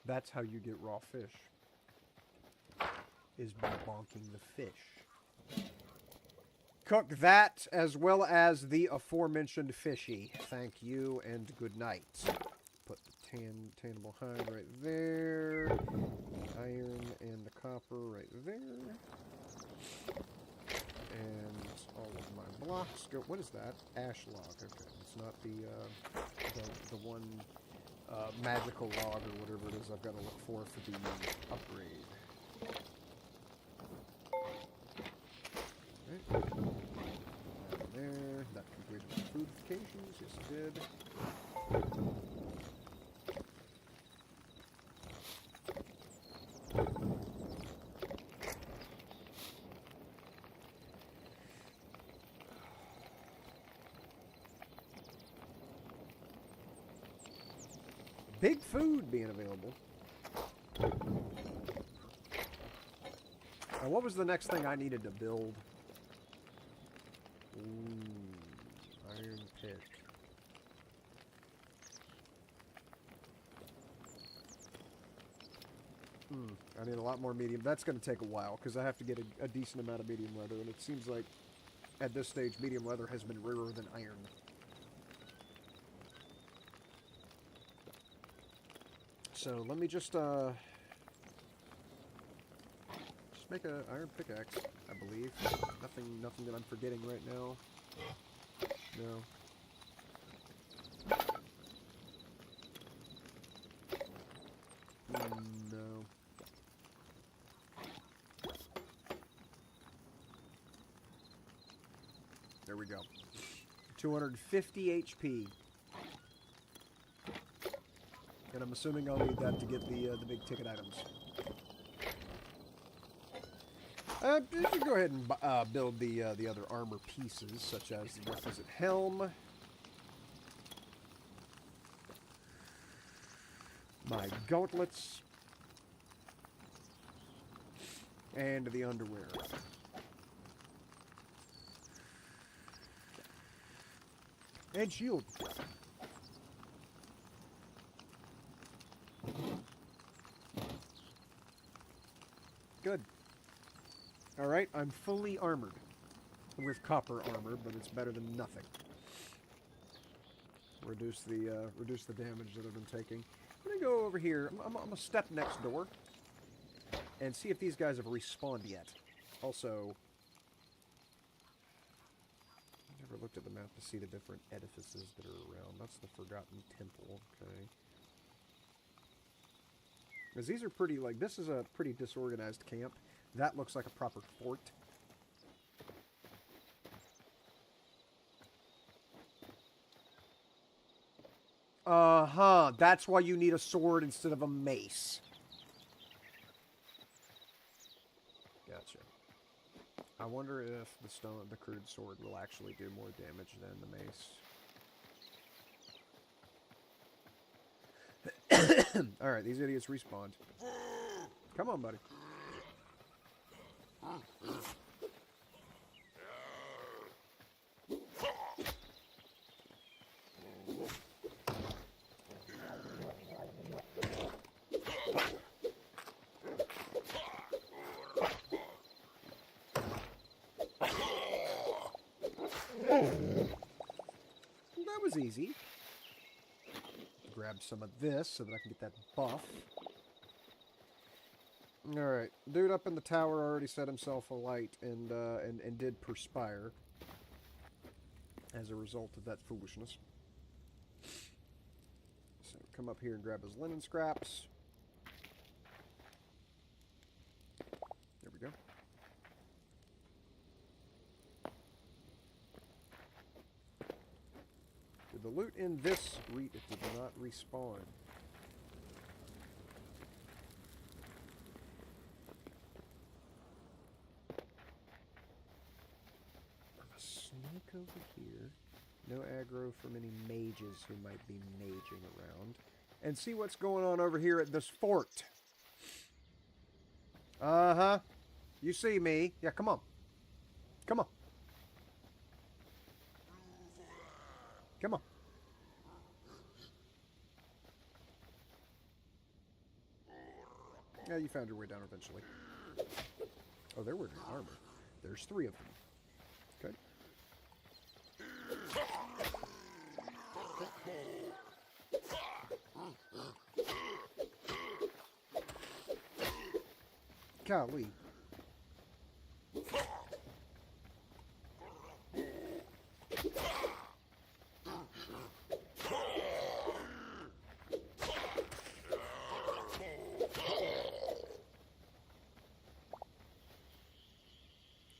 That's how you get raw fish. Is by bonking the fish. Cook that as well as the aforementioned fishy. Thank you and good night. Put the tannable hide right there. Iron and the copper right there. And all of my blocks go. What is that? Ash log. Okay, it's not the one magical log or whatever it is I've got to look for the upgrade. Right. There. That completed my foodifications. Yes, it did. Big food being available. Now, what was the next thing I needed to build? Ooh, iron pick. I need a lot more medium. That's going to take a while, because I have to get a decent amount of medium leather, and it seems like, at this stage, medium leather has been rarer than iron. So, let me just make an iron pickaxe, I believe. Nothing that I'm forgetting right now. No. No. There we go. 250 HP. And I'm assuming I'll need that to get the big ticket items. You can go ahead and build the other armor pieces, such as the requisite helm. My gauntlets. And the underwear. And shield. Good. Alright, I'm fully armored. With copper armor, but it's better than nothing. Reduce the damage that I've been taking. I'm gonna go over here. I'm gonna step next door. And see if these guys have respawned yet. Also, I never looked at the map to see the different edifices that are around. That's the Forgotten Temple, okay. Because these are pretty, like, this is a pretty disorganized camp. That looks like a proper fort. Uh-huh. That's why you need a sword instead of a mace. Gotcha. I wonder if the crude sword will actually do more damage than the mace. Alright, these idiots respawned. Come on, buddy. That was easy. Grab some of this so that I can get that buff. Alright, dude up in the tower already set himself alight and did perspire as a result of that foolishness. So come up here and grab his linen scraps. There we go. Did the loot in this it did not respawn? A snake over here. No aggro from any mages who might be maging around. And see what's going on over here at this fort. Uh-huh. You see me. Yeah, come on. Come on. Come on. Yeah, you found your way down eventually. Oh, they're wearing armor. There's 3 of them. Okay. Golly.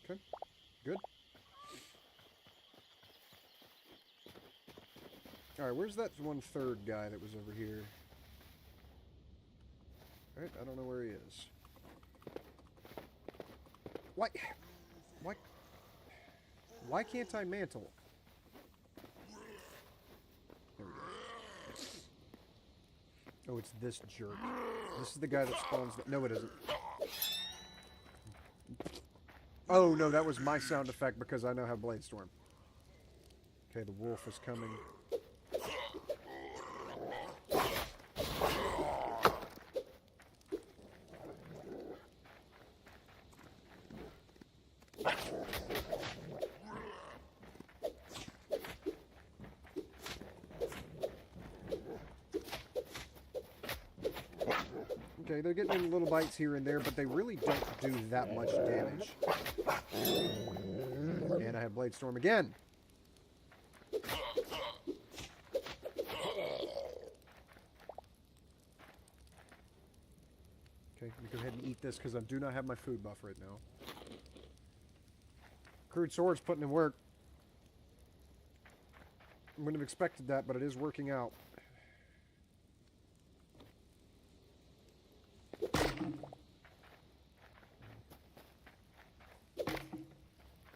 Okay, good. Alright, where's that 1/3 guy that was over here? Alright, I don't know where he is. Why? Why? Why can't I mantle? There we go. Oh, it's this jerk. This is the guy that spawns... No, it isn't. Oh, no, that was my sound effect because I now have Blade Storm. Okay, the wolf is coming. Okay, they're getting in little bites here and there, but they really don't do that much damage. And I have Blade Storm again. Okay, let me go ahead and eat this because I do not have my food buff right now. Crude Sword's putting in work. I wouldn't have expected that, but it is working out.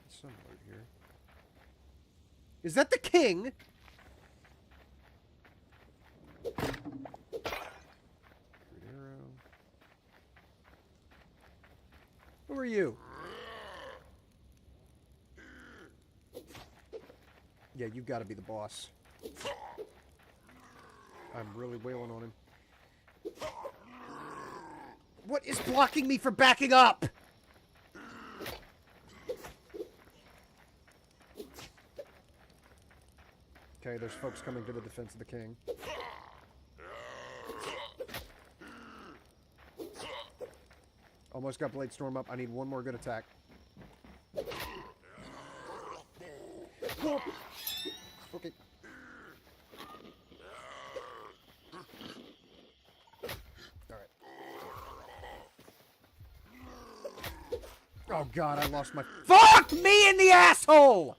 Somewhere here. Is that the king? Crude arrow. Who are you? Yeah, you gotta be the boss. I'm really wailing on him. What is blocking me from backing up? Okay, there's folks coming to the defense of the king. Almost got Blade Storm up. I need one more good attack. Whoa. Okay. Alright. Oh god, I lost my... Fuck me in the asshole!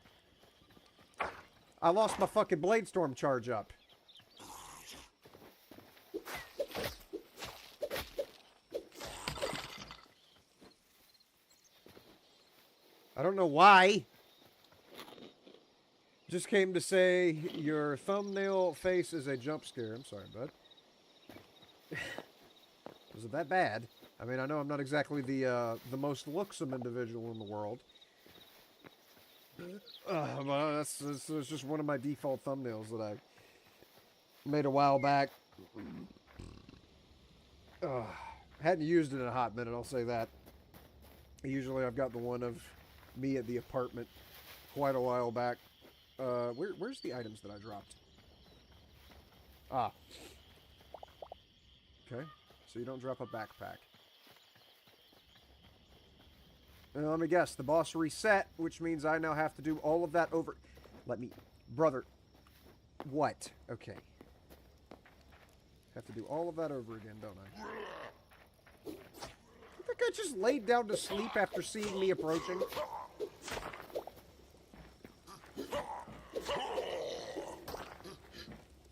I lost my fucking Blade Storm charge up. I don't know why. Just came to say your thumbnail face is a jump scare. I'm sorry, bud. Was it that bad? I mean, I know I'm not exactly the most looksome individual in the world. But that's just one of my default thumbnails that I made a while back. Hadn't used it in a hot minute, I'll say that. Usually I've got the one of me at the apartment quite a while back. Where's the items that I dropped? Ah. Okay, so you don't drop a backpack. Let me guess, the boss reset, which means I now have to do all of that over... Let me... Brother. What? Okay. Have to do all of that over again, don't I? I think I just laid down to sleep after seeing me approaching.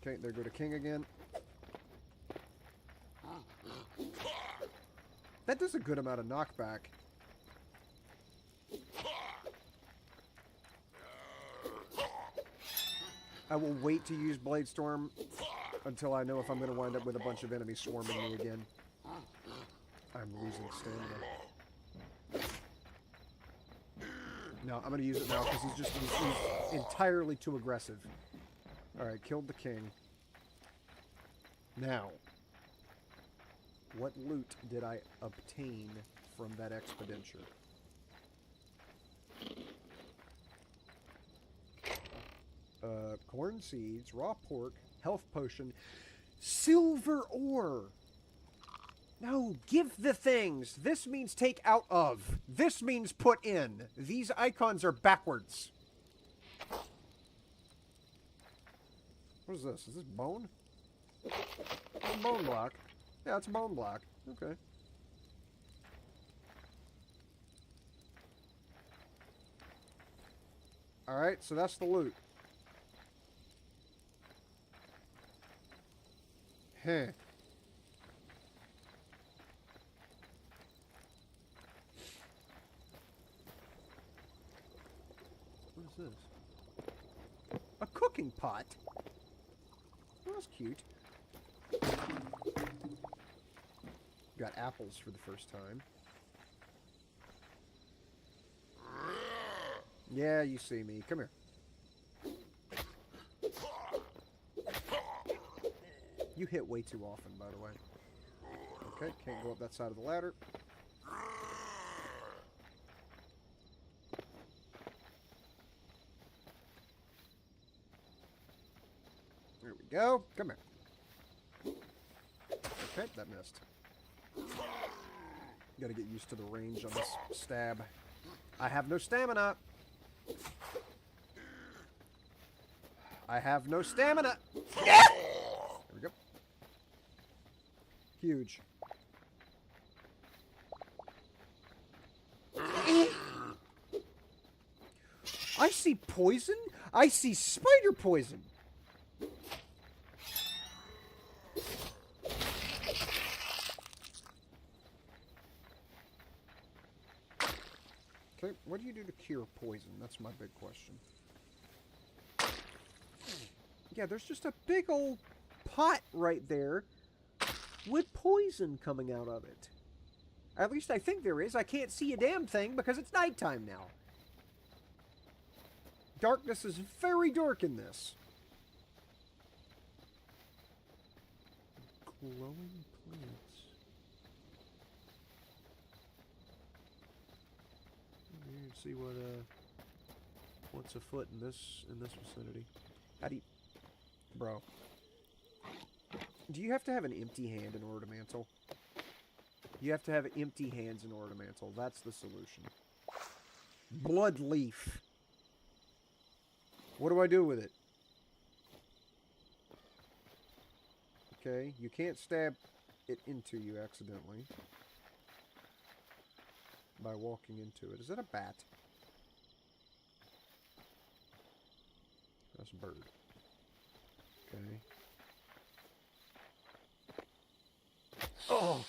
Okay, there go to King again. That does a good amount of knockback. I will wait to use Blade Storm until I know if I'm going to wind up with a bunch of enemies swarming me again. I'm losing stamina. No, I'm going to use it now because he's entirely too aggressive. Alright, killed the king. Now. What loot did I obtain from that expenditure? Corn seeds, raw pork, health potion, silver ore. No, give the things. This means take out of. This means put in. These icons are backwards. What is this? Is this bone? It's a bone block. Yeah, it's a bone block. Okay. Alright, so that's the loot. Huh. What is this? A cooking pot? Oh, that's cute. Got apples for the first time. Yeah, you see me. Come here. You hit way too often, by the way. Okay, can't go up that side of the ladder. There we go. Come here. Okay, that missed. Gotta get used to the range on this stab. I have no stamina. I have no stamina. Yeah! There we go. Huge. I see poison. I see spider poison. Okay, what do you do to cure poison? That's my big question. Yeah, there's just a big old pot right there with poison coming out of it. At least I think there is. I can't see a damn thing because it's nighttime now. Darkness is very dark in this. Glowing plants. Let's see what's afoot in this vicinity. How do you, bro? Do you have to have an empty hand in order to mantle? You have to have empty hands in order to mantle. That's the solution. Blood leaf. What do I do with it? Okay, you can't stab it into you accidentally by walking into it. Is that a bat? That's a bird. Okay. Oh!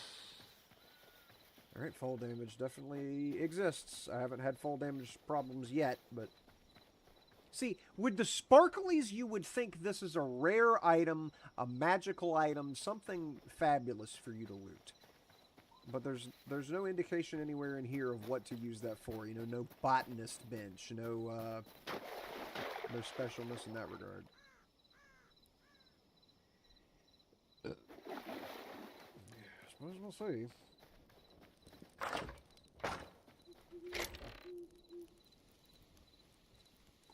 Alright, fall damage definitely exists. I haven't had fall damage problems yet, but... See, with the sparklies, you would think this is a rare item, a magical item, something fabulous for you to loot. But there's no indication anywhere in here of what to use that for. You know, no botanist bench, no specialness in that regard. I suppose we'll see.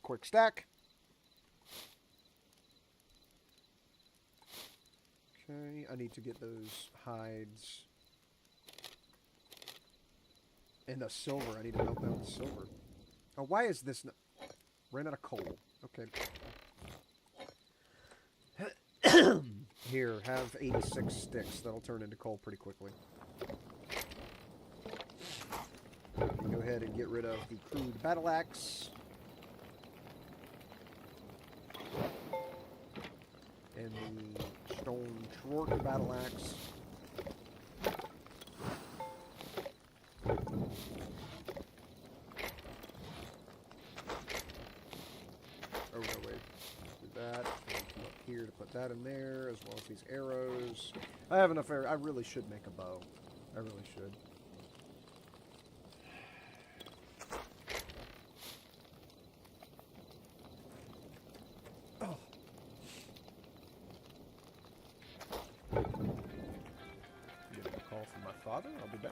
Quick stack. Okay, I need to get those hides. And the silver. I need to melt down the silver. Oh, why is this not... Ran out of coal. Okay. Here, have 86 sticks. That'll turn into coal pretty quickly. Go ahead and get rid of the crude battle axe. And the stone short battle axe. Oh, no, wait. Do that. Come up here to put that in there, as well as these arrows. I have enough arrows. I really should make a bow. I really should. bother. I'll be back.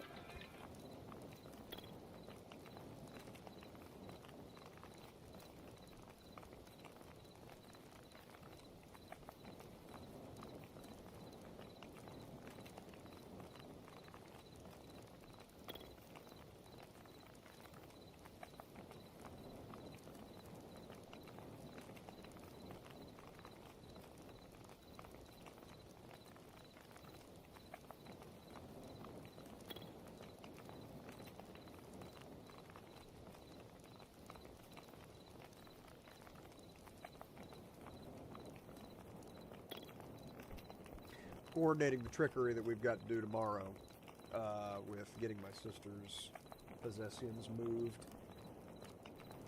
Coordinating the trickery that we've got to do tomorrow with getting my sister's possessions moved.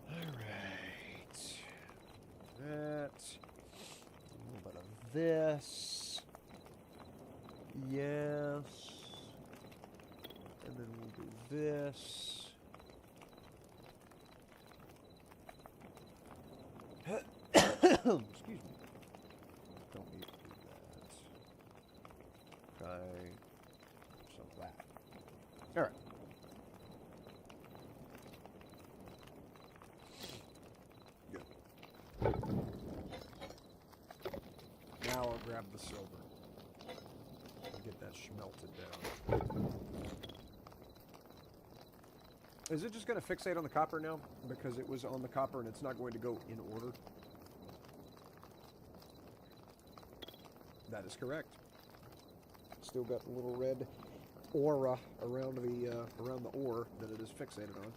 Alright. That. A little bit of this. Yes. And then we'll do this. Excuse me. Don't need to do that. Okay. So that. Alright. Good. Now I'll grab the silver. And get that schmelted down. Is it just going to fixate on the copper now? Because it was on the copper and it's not going to go in order? That is correct. Still got a little red aura around the ore that it is fixated on.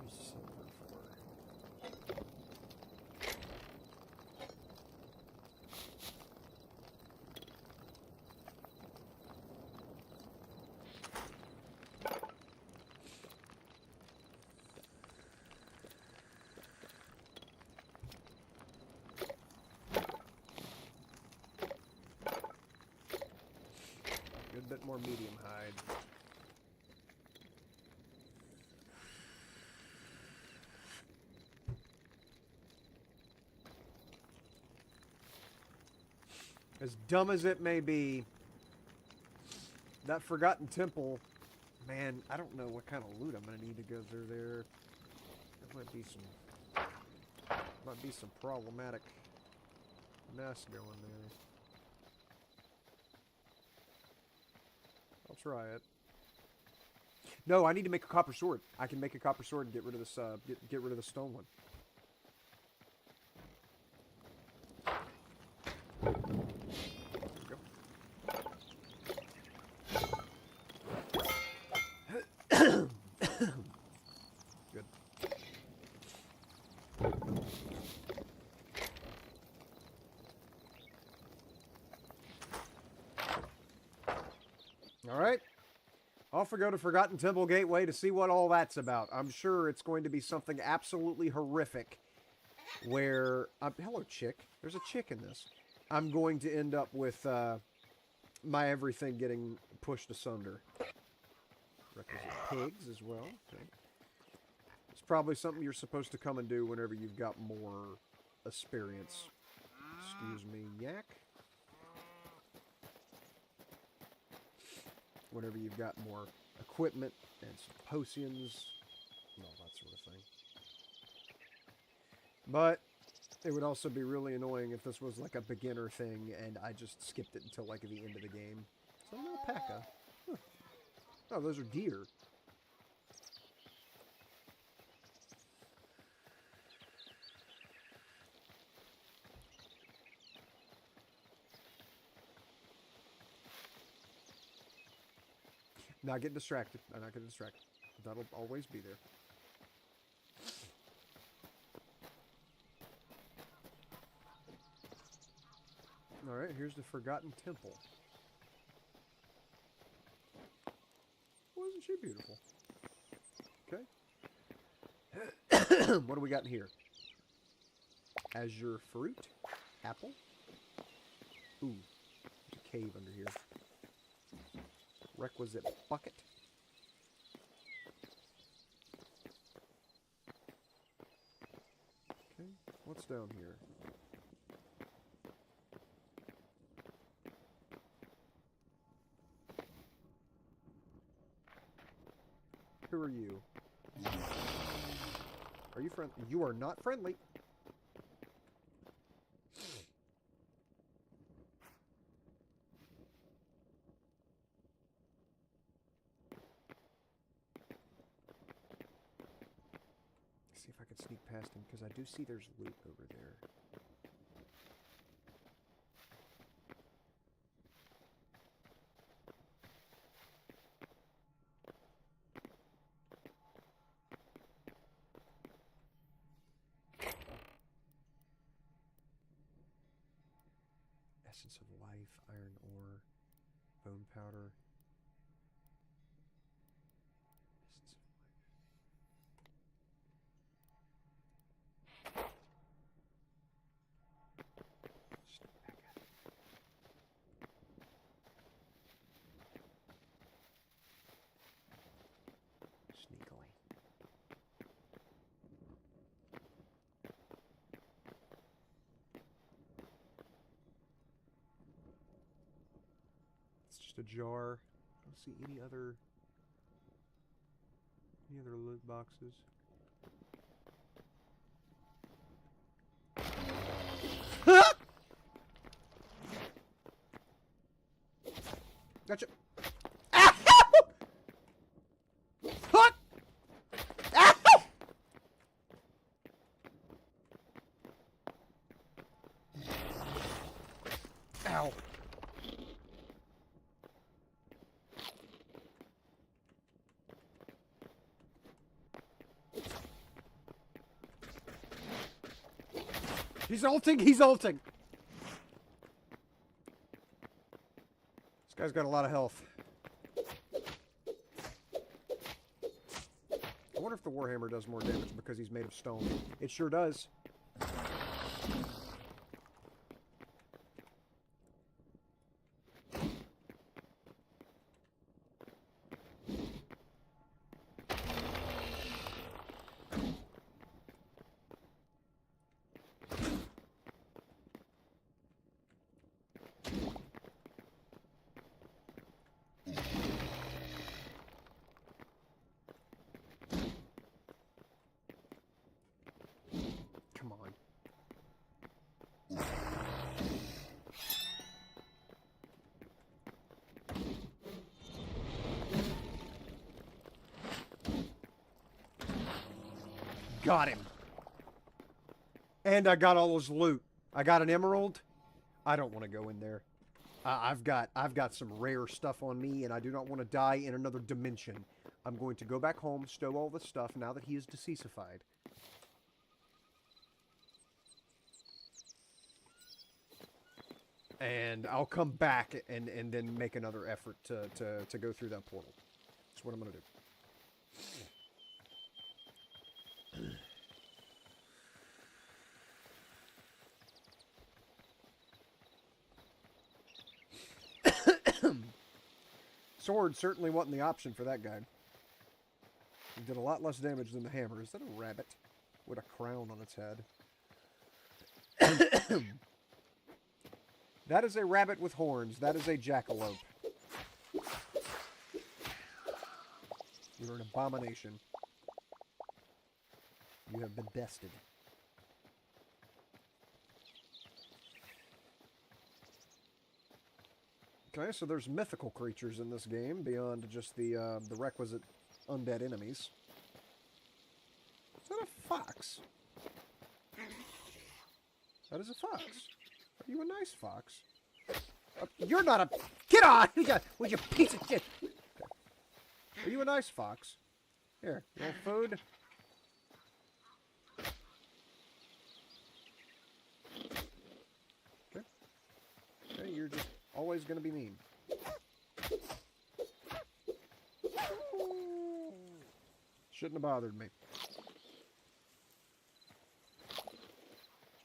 Use silver for. Good bit more medium hide. As dumb as it may be, that Forgotten Temple, man, I don't know what kind of loot I'm gonna need to go through there. There might be some problematic mess going there. I'll try it. No, I need to make a copper sword. I can make a copper sword and get rid of this. Get rid of the stone one. There we go. Good. All right. Off we go to Forgotten Temple Gateway to see what all that's about. I'm sure it's going to be something absolutely horrific where... hello, chick. There's a chick in this. I'm going to end up with my everything getting pushed asunder. Requisite pigs as well. Okay. It's probably something you're supposed to come and do whenever you've got more experience. Excuse me, yak. Whenever you've got more equipment and some potions and all that sort of thing. But it would also be really annoying if this was like a beginner thing and I just skipped it until like the end of the game. Is that an alpaca? Huh. Oh, those are deer. Not get distracted. I'm not getting distracted. That'll always be there. Alright, here's the Forgotten Temple. Wasn't she beautiful? Okay. What do we got in here? Azure fruit? Apple? Ooh, there's a cave under here. Requisite bucket. Okay, what's down here? Who are you? Are you friendly? You are not friendly. See if I can sneak past him, because I do see there's loot over there. Essence of life, iron ore, bone powder. Essence of life. Sneak back at it. Sneakily. It's just a jar. I don't see any other loot boxes. Gotcha. Ow! Fuck! Ow! Ow. He's ulting, he's ulting! This guy's got a lot of health. I wonder if the Warhammer does more damage because he's made of stone. It sure does. Come on. Got him. And I got all those loot. I got an emerald. I don't want to go in there. I've got some rare stuff on me, and I do not want to die in another dimension. I'm going to go back home, stow all this stuff now that he is deceasified. And I'll come back and then make another effort to go through that portal. That's what I'm going to do. Sword certainly wasn't the option for that guy. It did a lot less damage than the hammer. Is that a rabbit with a crown on its head? That is a rabbit with horns. That is a jackalope. You're an abomination. You have been bested. Okay, so there's mythical creatures in this game beyond just the requisite undead enemies. Is that a fox? That is a fox. Are you a nice fox? You're not a... Get on! With your piece of shit! Okay. Are you a nice fox? Here, you want food? Okay. Okay, you're just always gonna be mean. Shouldn't have bothered me.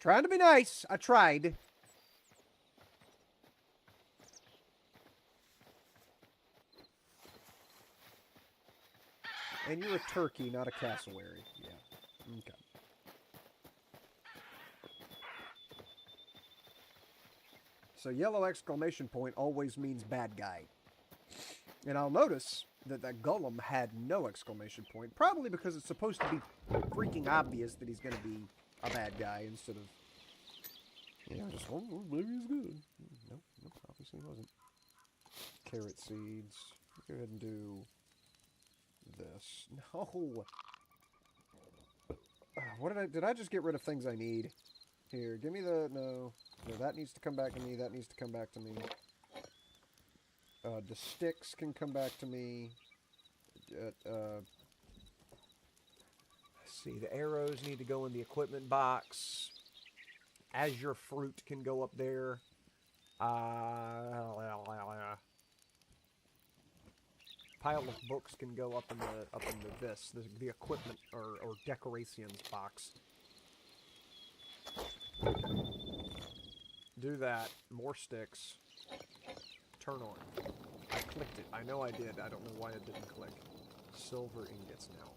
Trying to be nice. I tried. And you're a turkey, not a cassowary. Yeah. Okay. So yellow exclamation point always means bad guy. And I'll notice that Gollum had no exclamation point. Probably because it's supposed to be freaking obvious that he's going to be a bad guy instead of... Yeah, just, oh, maybe he's good. Nope, obviously he wasn't. Carrot seeds. Go ahead and do this. No! What did I just get rid of things I need? Here, give me the... No, that needs to come back to me. That needs to come back to me. The sticks can come back to me. Let's see, the arrows need to go in the equipment box. Azure fruit can go up there. Pile of books can go up in the equipment or decorations box. Do that. More sticks. Turn on. I clicked it. I know I did. I don't know why it didn't click. Silver ingots now.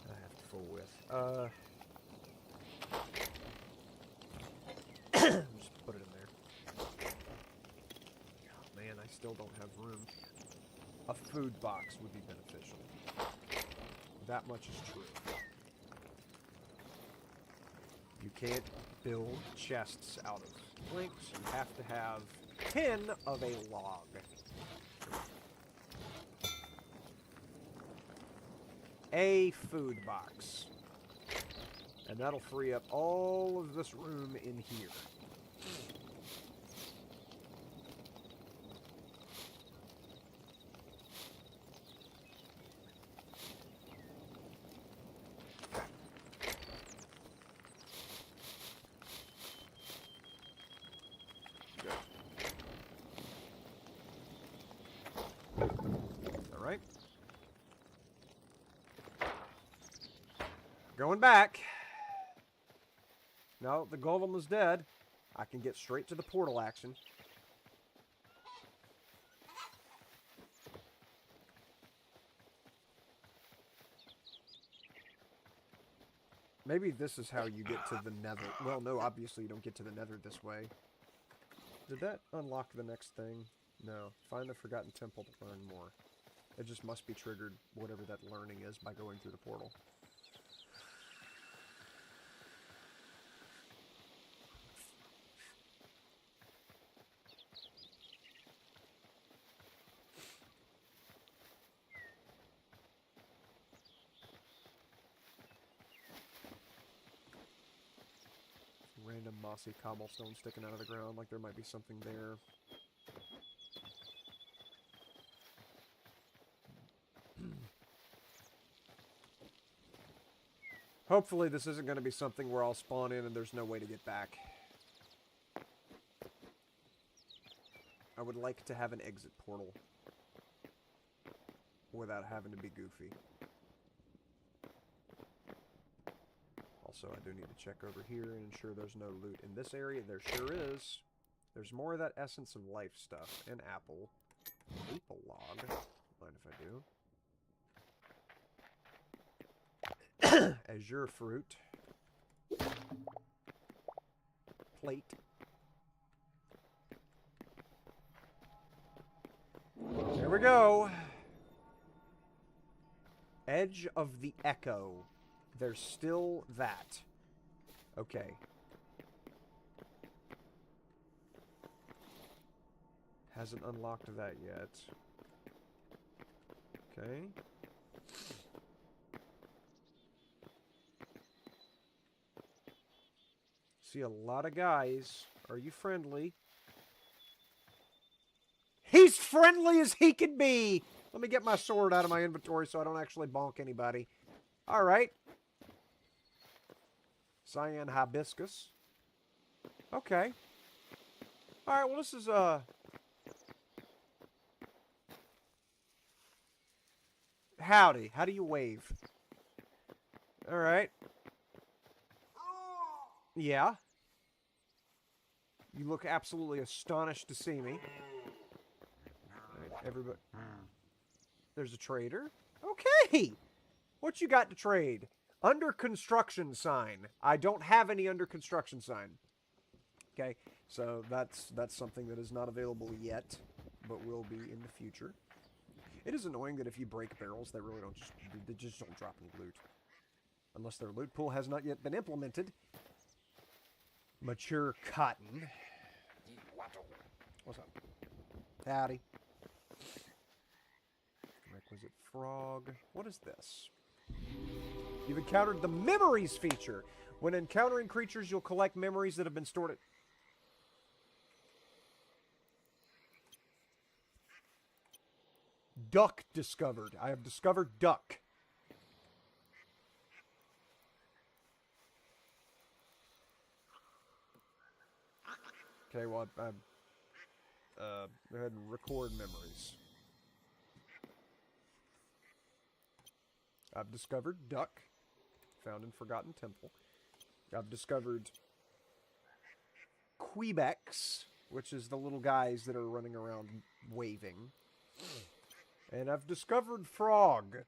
I have to fool with. Just put it in there. Oh, man, I still don't have room. A food box would be beneficial. That much is true. You can't build chests out of planks. You have to have 10 of a log. A food box. And that'll free up all of this room in here. Alright. Going back. No, the golem is dead. I can get straight to the portal action. Maybe this is how you get to the nether. Well, no, obviously you don't get to the nether this way. Did that unlock the next thing? No. Find the Forgotten Temple to learn more. It just must be triggered, whatever that learning is, by going through the portal. Random mossy cobblestone sticking out of the ground, like there might be something there. Hopefully this isn't going to be something where I'll spawn in and there's no way to get back. I would like to have an exit portal without having to be goofy. Also, I do need to check over here and ensure there's no loot in this area. There sure is. There's more of that Essence of Life stuff. An apple. Maple log. Mind if I do? Azure fruit. Plate. There we go. Edge of the Echo. There's still that. Okay. Hasn't unlocked that yet. Okay. See a lot of guys. Are you friendly? He's friendly as he can be! Let me get my sword out of my inventory so I don't actually bonk anybody. Alright. Cyan hibiscus. Okay. Alright, well this is, Howdy. How do you wave? Alright. Yeah. You look absolutely astonished to see me. Alright, everybody. There's a trader. Okay! What you got to trade? Under construction sign. I don't have any under construction sign. Okay, so that's something that is not available yet, but will be in the future. It is annoying that if you break barrels, they really don't they just don't drop any loot. Unless their loot pool has not yet been implemented. Mature cotton. What's up? Howdy. Requisite frog. What is this? You've encountered the memories feature. When encountering creatures, you'll collect memories that have been stored at... Duck discovered. I have discovered duck. Okay, well, go ahead and record memories. I've discovered duck, found in Forgotten Temple. I've discovered Quebecs, which is the little guys that are running around waving. And I've discovered frog.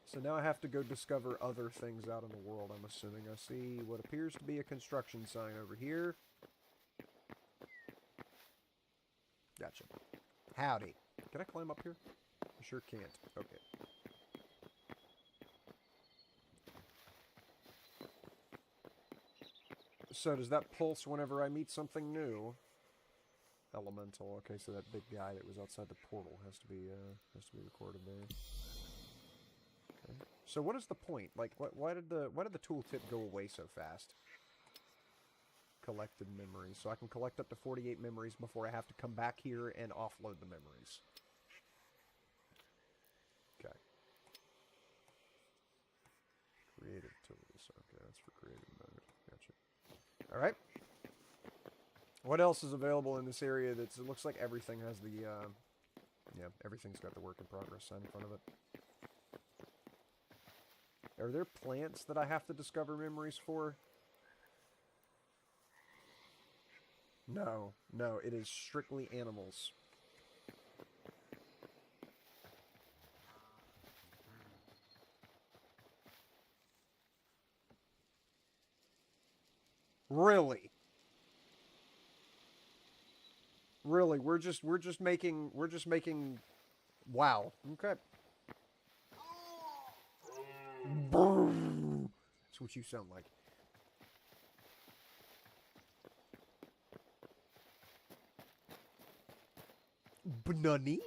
So now I have to go discover other things out in the world, I'm assuming. I see what appears to be a construction sign over here. Gotcha. Howdy. Can I climb up here? I sure can't. Okay. So does that pulse whenever I meet something new? Elemental. Okay, so that big guy that was outside the portal has to be recorded there. Okay. So what is the point? Like, why did the tooltip go away so fast? Collected memories. So I can collect up to 48 memories before I have to come back here and offload the memories. Okay. Creative tools. Okay, that's for creative mode. Gotcha. Alright. What else is available in this area it looks like everything has the, yeah, everything's got the work in progress sign in front of it. Are there plants that I have to discover memories for? No, no, it is strictly animals. Really? Really, we're just making wow. Okay. That's what you sound like. Bunny?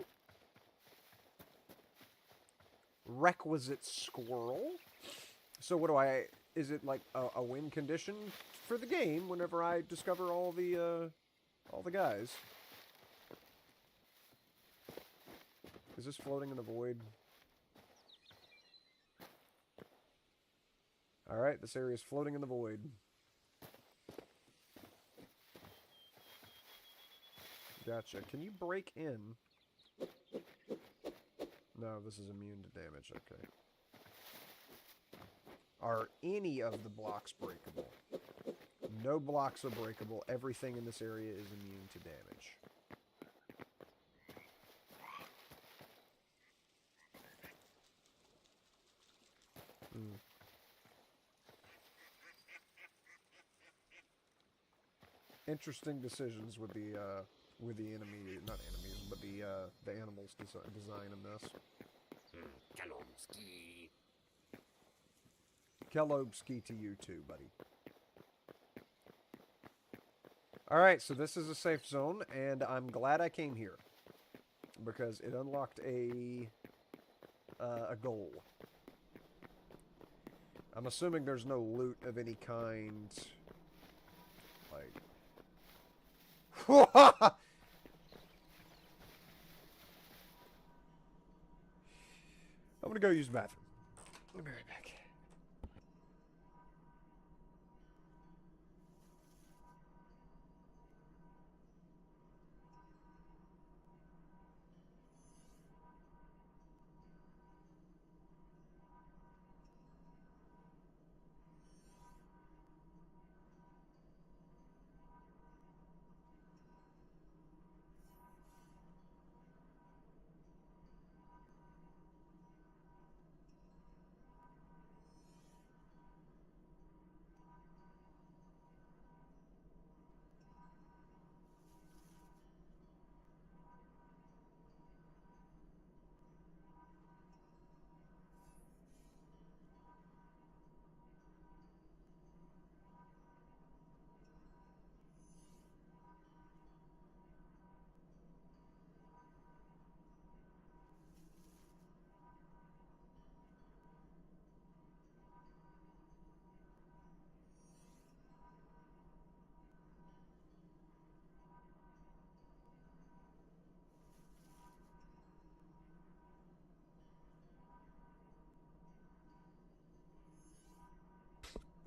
Requisite squirrel? So what do is it like a win condition for the game whenever I discover all the guys? Is this floating in the void? Alright, this area is floating in the void. Gotcha. Can you break in? No, this is immune to damage. Okay. Are any of the blocks breakable? No blocks are breakable. Everything in this area is immune to damage. Hmm. Interesting decisions with the enemy, not enemies, but the animals design in this. Kalomski. Kelobski to you too, buddy. Alright, so this is a safe zone, and I'm glad I came here. Because it unlocked a goal. I'm assuming there's no loot of any kind. Like... I'm gonna go use the bathroom. I'll be right back.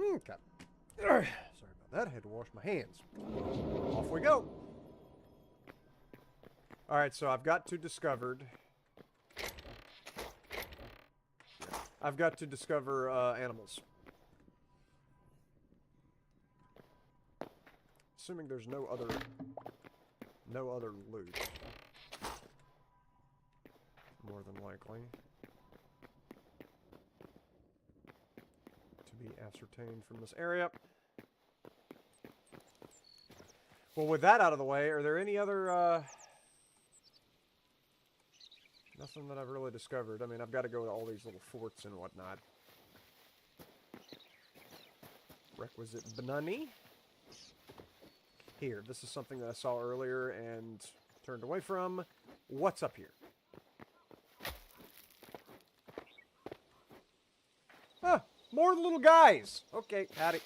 Okay. Sorry about that. I had to wash my hands. Off we go. Alright, so I've got to discovered... I've got to discover animals. Assuming there's no other loot. More than likely. To be ascertained from this area. Well, with that out of the way, are there any other, nothing that I've really discovered. I mean, I've got to go to all these little forts and whatnot. Requisite banani. Here, this is something that I saw earlier and turned away from. What's up here? Ah, more little guys. Okay, howdy.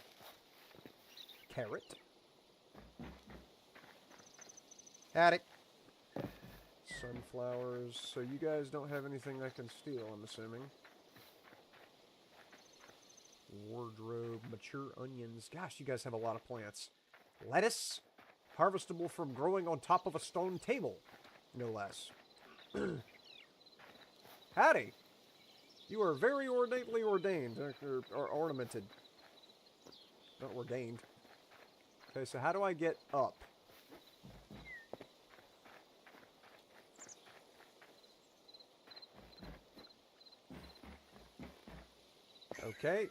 Carrot. Howdy. Sunflowers. So you guys don't have anything I can steal, I'm assuming. Wardrobe. Mature onions. Gosh, you guys have a lot of plants. Lettuce. Harvestable from growing on top of a stone table. No less. Howdy. You are very ornately ordained. Or ornamented. Not ordained. Okay, so how do I get up? Okay.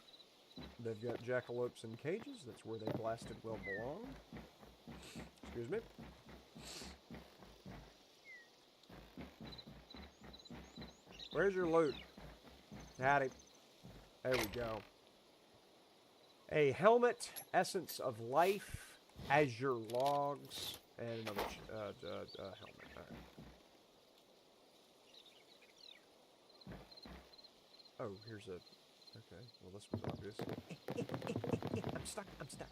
They've got jackalopes in cages. That's where they blasted well belong. Excuse me. Where's your loot? Howdy. There we go. A helmet, essence of life, azure logs, and another helmet. All right. Oh, here's a... Okay, well this was obvious. I'm stuck, I'm stuck.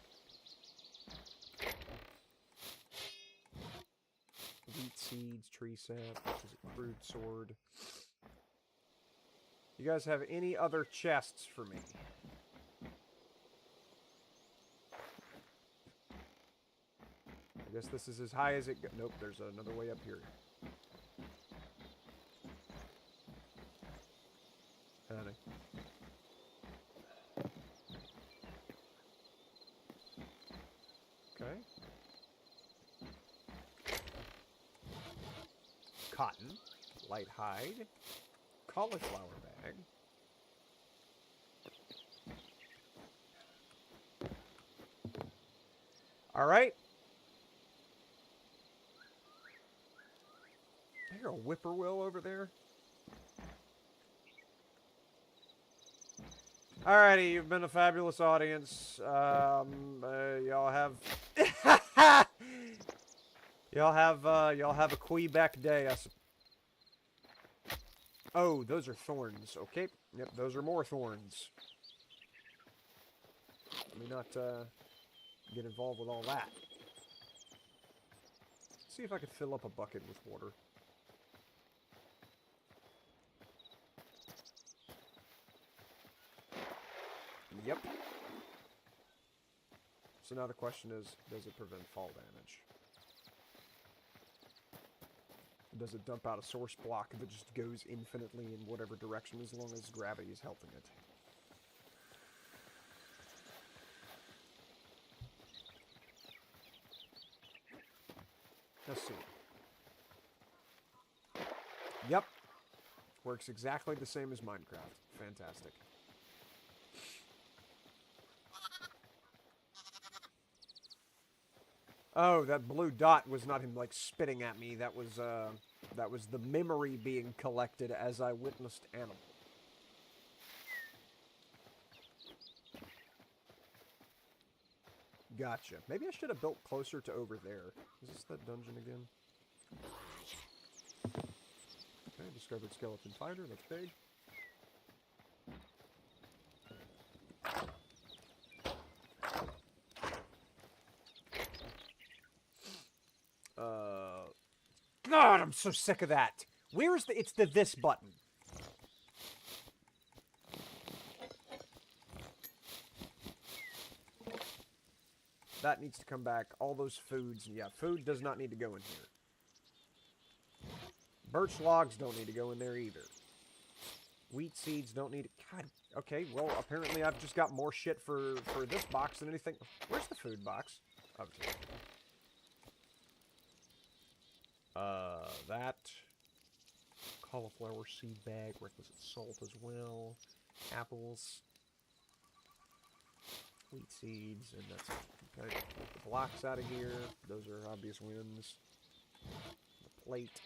Wheat seeds, tree sap, which is a crude sword. You guys have any other chests for me? I guess this is as high as it goes. Nope, there's another way up here. Honey. Okay. Cotton, light hide, cauliflower bag. All right. I hear a whippoorwill over there. Alrighty, you've been a fabulous audience. Y'all have... y'all have a Quebec day. Oh, those are thorns. Okay. Yep, those are more thorns. Let me not get involved with all that. Let's see if I can fill up a bucket with water. Yep. So now the question is, does it prevent fall damage? Does it dump out a source block that just goes infinitely in whatever direction as long as gravity is helping it? Let's see. Yep. Works exactly the same as Minecraft. Fantastic. Oh, that blue dot was not him, like, spitting at me. That was the memory being collected as I witnessed animal. Gotcha. Maybe I should have built closer to over there. Is this that dungeon again? Okay, discovered skeleton fighter. That's big. God, I'm so sick of that. Where is the... It's the this button. That needs to come back. All those foods. Yeah, food does not need to go in here. Birch logs don't need to go in there either. Wheat seeds don't need to... God, okay, well, apparently I've just got more shit for this box than anything... Where's the food box? Okay. That... Cauliflower seed bag, requisite salt as well. Apples. Wheat seeds, and that's it. Okay, get the blocks out of here. Those are obvious wins. The plate.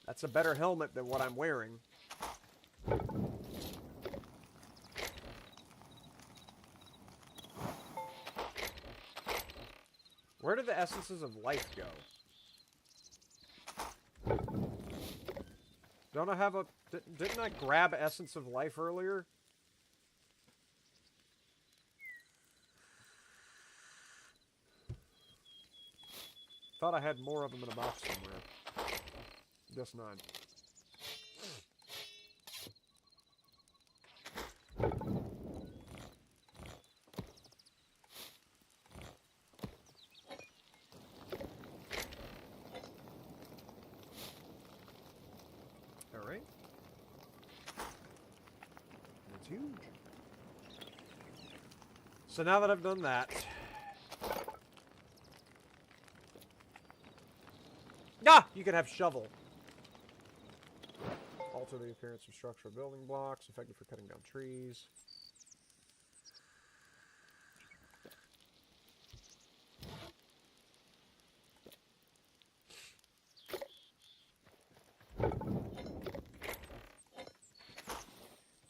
That's a better helmet than what I'm wearing. Where did the essences of life go? Don't I have a... Didn't I grab essence of life earlier? Thought I had more of them in a box somewhere. Guess not. Alright. That's huge. So now that I've done that... Ah! You can have shovel. Alter the appearance of structural building blocks, effective for cutting down trees.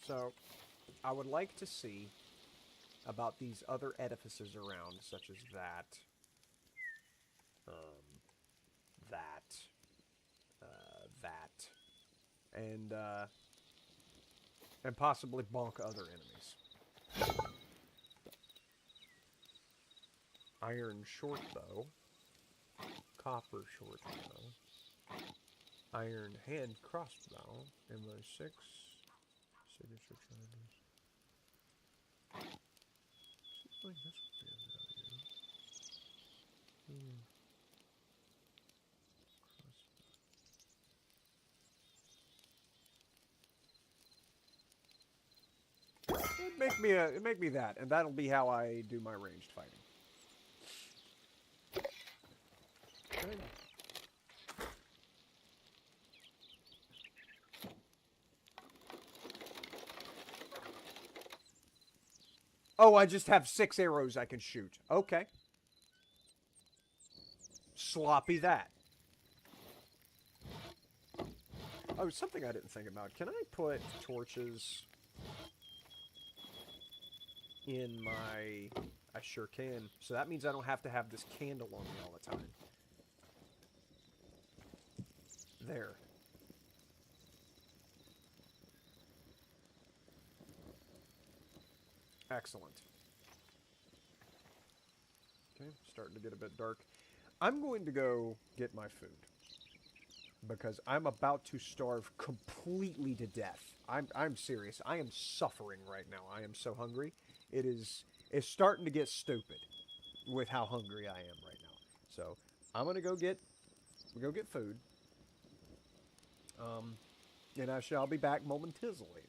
So, I would like to see about these other edifices around, such as that, that, and possibly bonk other enemies. Iron short bow, copper short bow, iron hand crossbow, MO6, signature charges. Seems like this would be a value. It'd make me that, and that'll be how I do my ranged fighting. Okay. Oh, I just have 6 arrows I can shoot. Okay. Sloppy that. Oh, something I didn't think about. Can I put torches in my... I sure can. So that means I don't have to have this candle on me all the time. There. Excellent. Okay, starting to get a bit dark. I'm going to go get my food. Because I'm about to starve completely to death. I'm serious. I am suffering right now. I am so hungry. It's starting to get stupid with how hungry I am right now. So I'm gonna go get food. And I shall be back momentarily.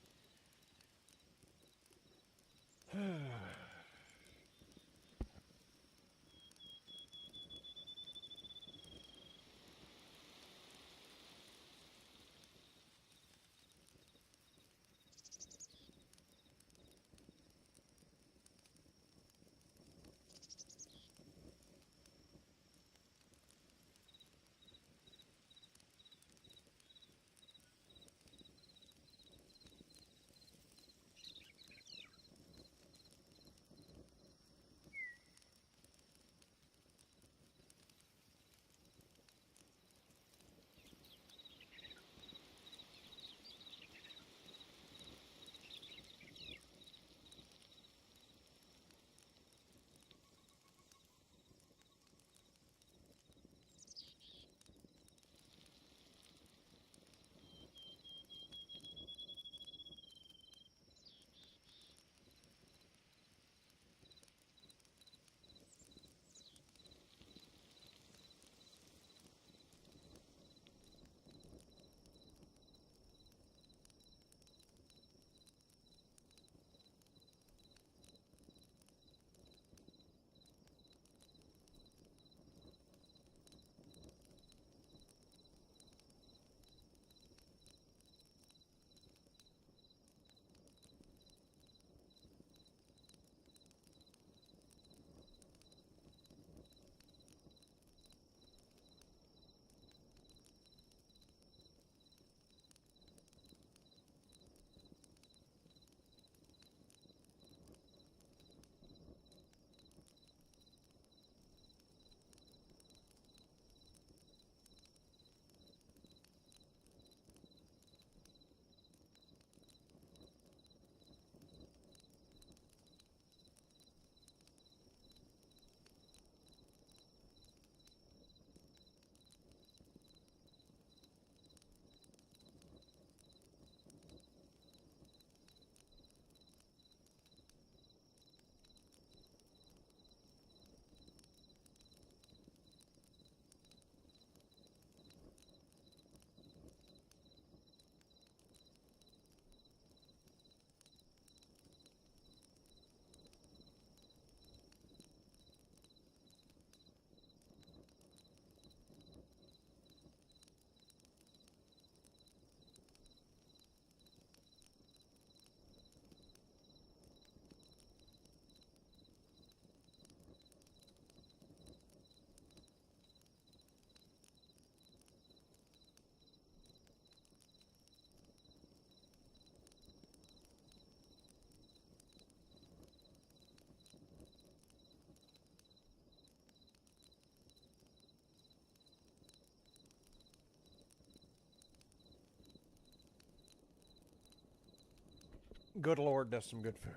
Good Lord, that's some good food.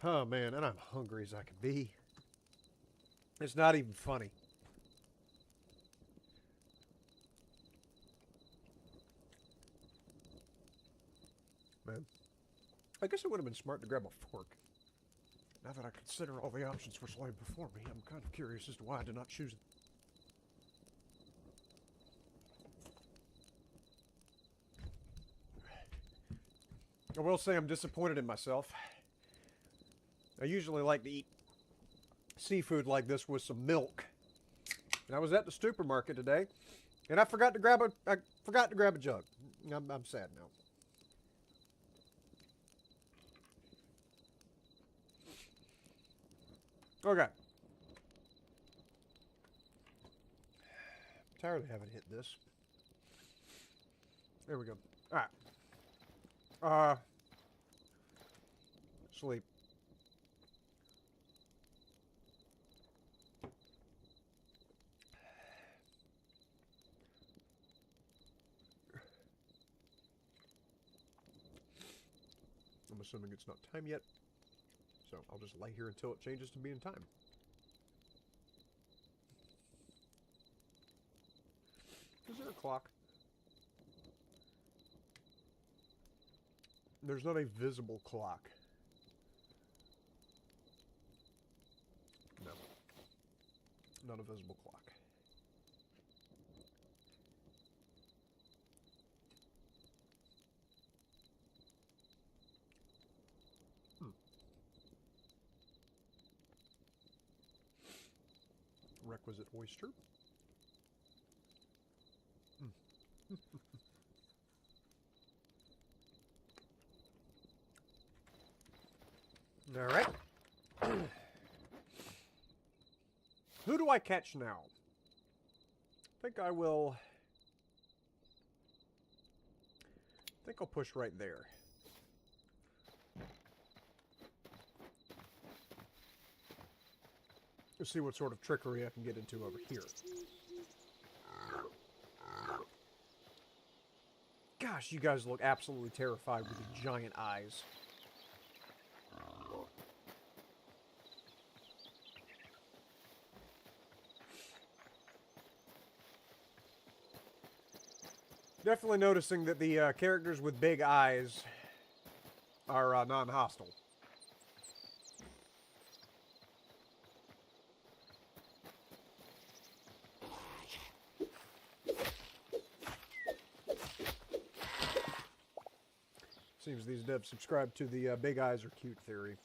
Oh, man, and I'm hungry as I can be. It's not even funny. Man, I guess it would have been smart to grab a fork. Now that I consider all the options which lay before me, I'm kind of curious as to why I did not choose it. I will say I'm disappointed in myself. I usually like to eat seafood like this with some milk. And I was at the supermarket today, and I forgot to grab a jug. I'm sad now. Okay. I'm tired of having hit this. There we go. Alright. Sleep. I'm assuming it's not time yet, so I'll just lay here until it changes to being time. Is there a clock? There's not a visible clock. No. Not a visible clock. Requisite oyster. All right. Who do I catch now? I think I will... I think I'll push right there. Let's see what sort of trickery I can get into over here. Gosh, you guys look absolutely terrified with your giant eyes. Definitely noticing that the characters with big eyes are non-hostile. Seems these devs subscribe to the big eyes are cute theory.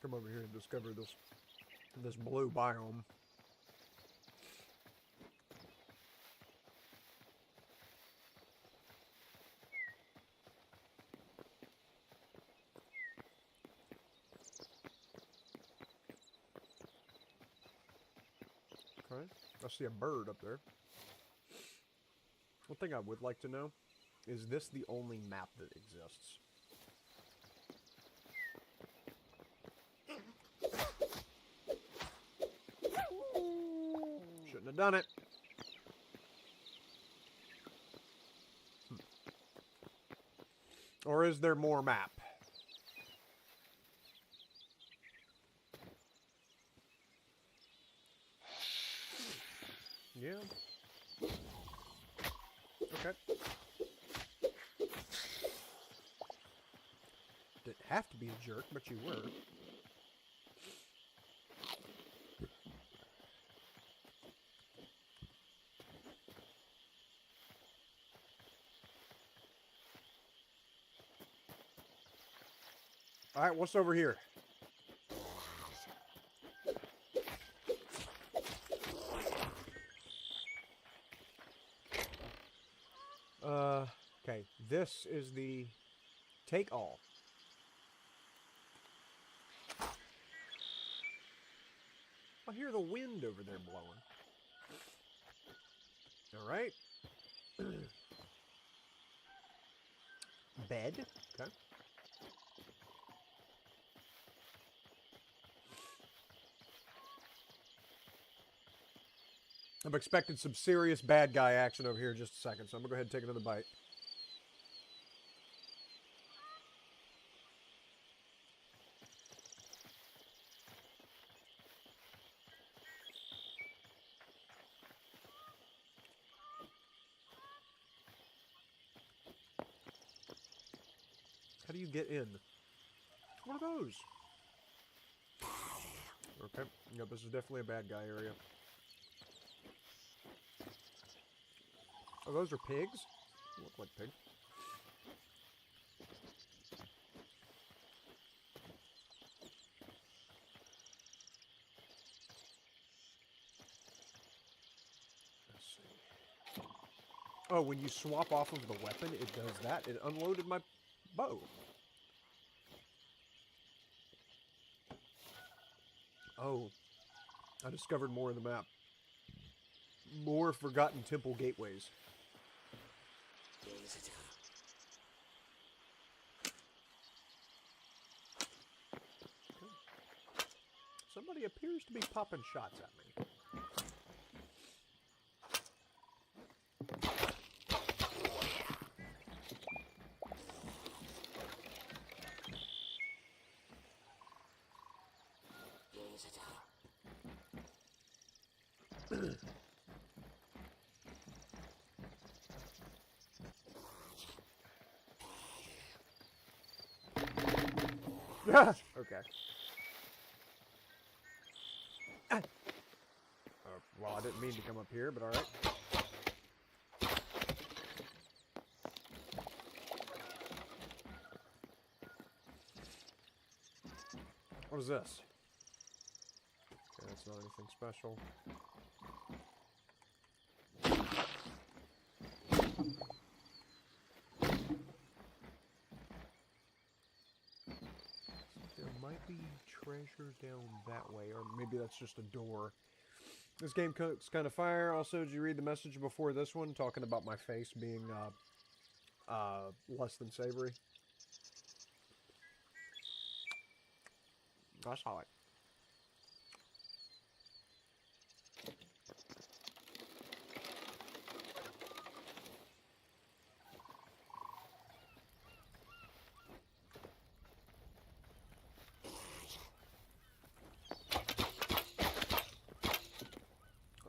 Come over here and discover this blue biome. Okay, I see a bird up there. One thing I would like to know, is this the only map that exists? Shouldn't have done it. Or is there more map? Yeah. Okay. Didn't have to be a jerk, but you were. Alright, what's over here? Okay, this is the take all. I hear the wind over there blowing. Alright. bed. Okay. I'm expecting some serious bad guy action over here in just a second, so I'm gonna go ahead and take another bite. How do you get in? What are those? Okay. Yep, this is definitely a bad guy area. Oh, those are pigs? They look like pigs. Let's see. Oh, when you swap off of the weapon, it does that. It unloaded my bow. Oh, I discovered more in the map. More forgotten temple gateways. Somebody appears to be popping shots at me. Okay. Well, I didn't mean to come up here, but alright. What is this? Okay, that's not anything special. There might be treasure down that way, or maybe that's just a door. This game cooks kind of fire. Also, did you read the message before this one talking about my face being less than savory? I saw it.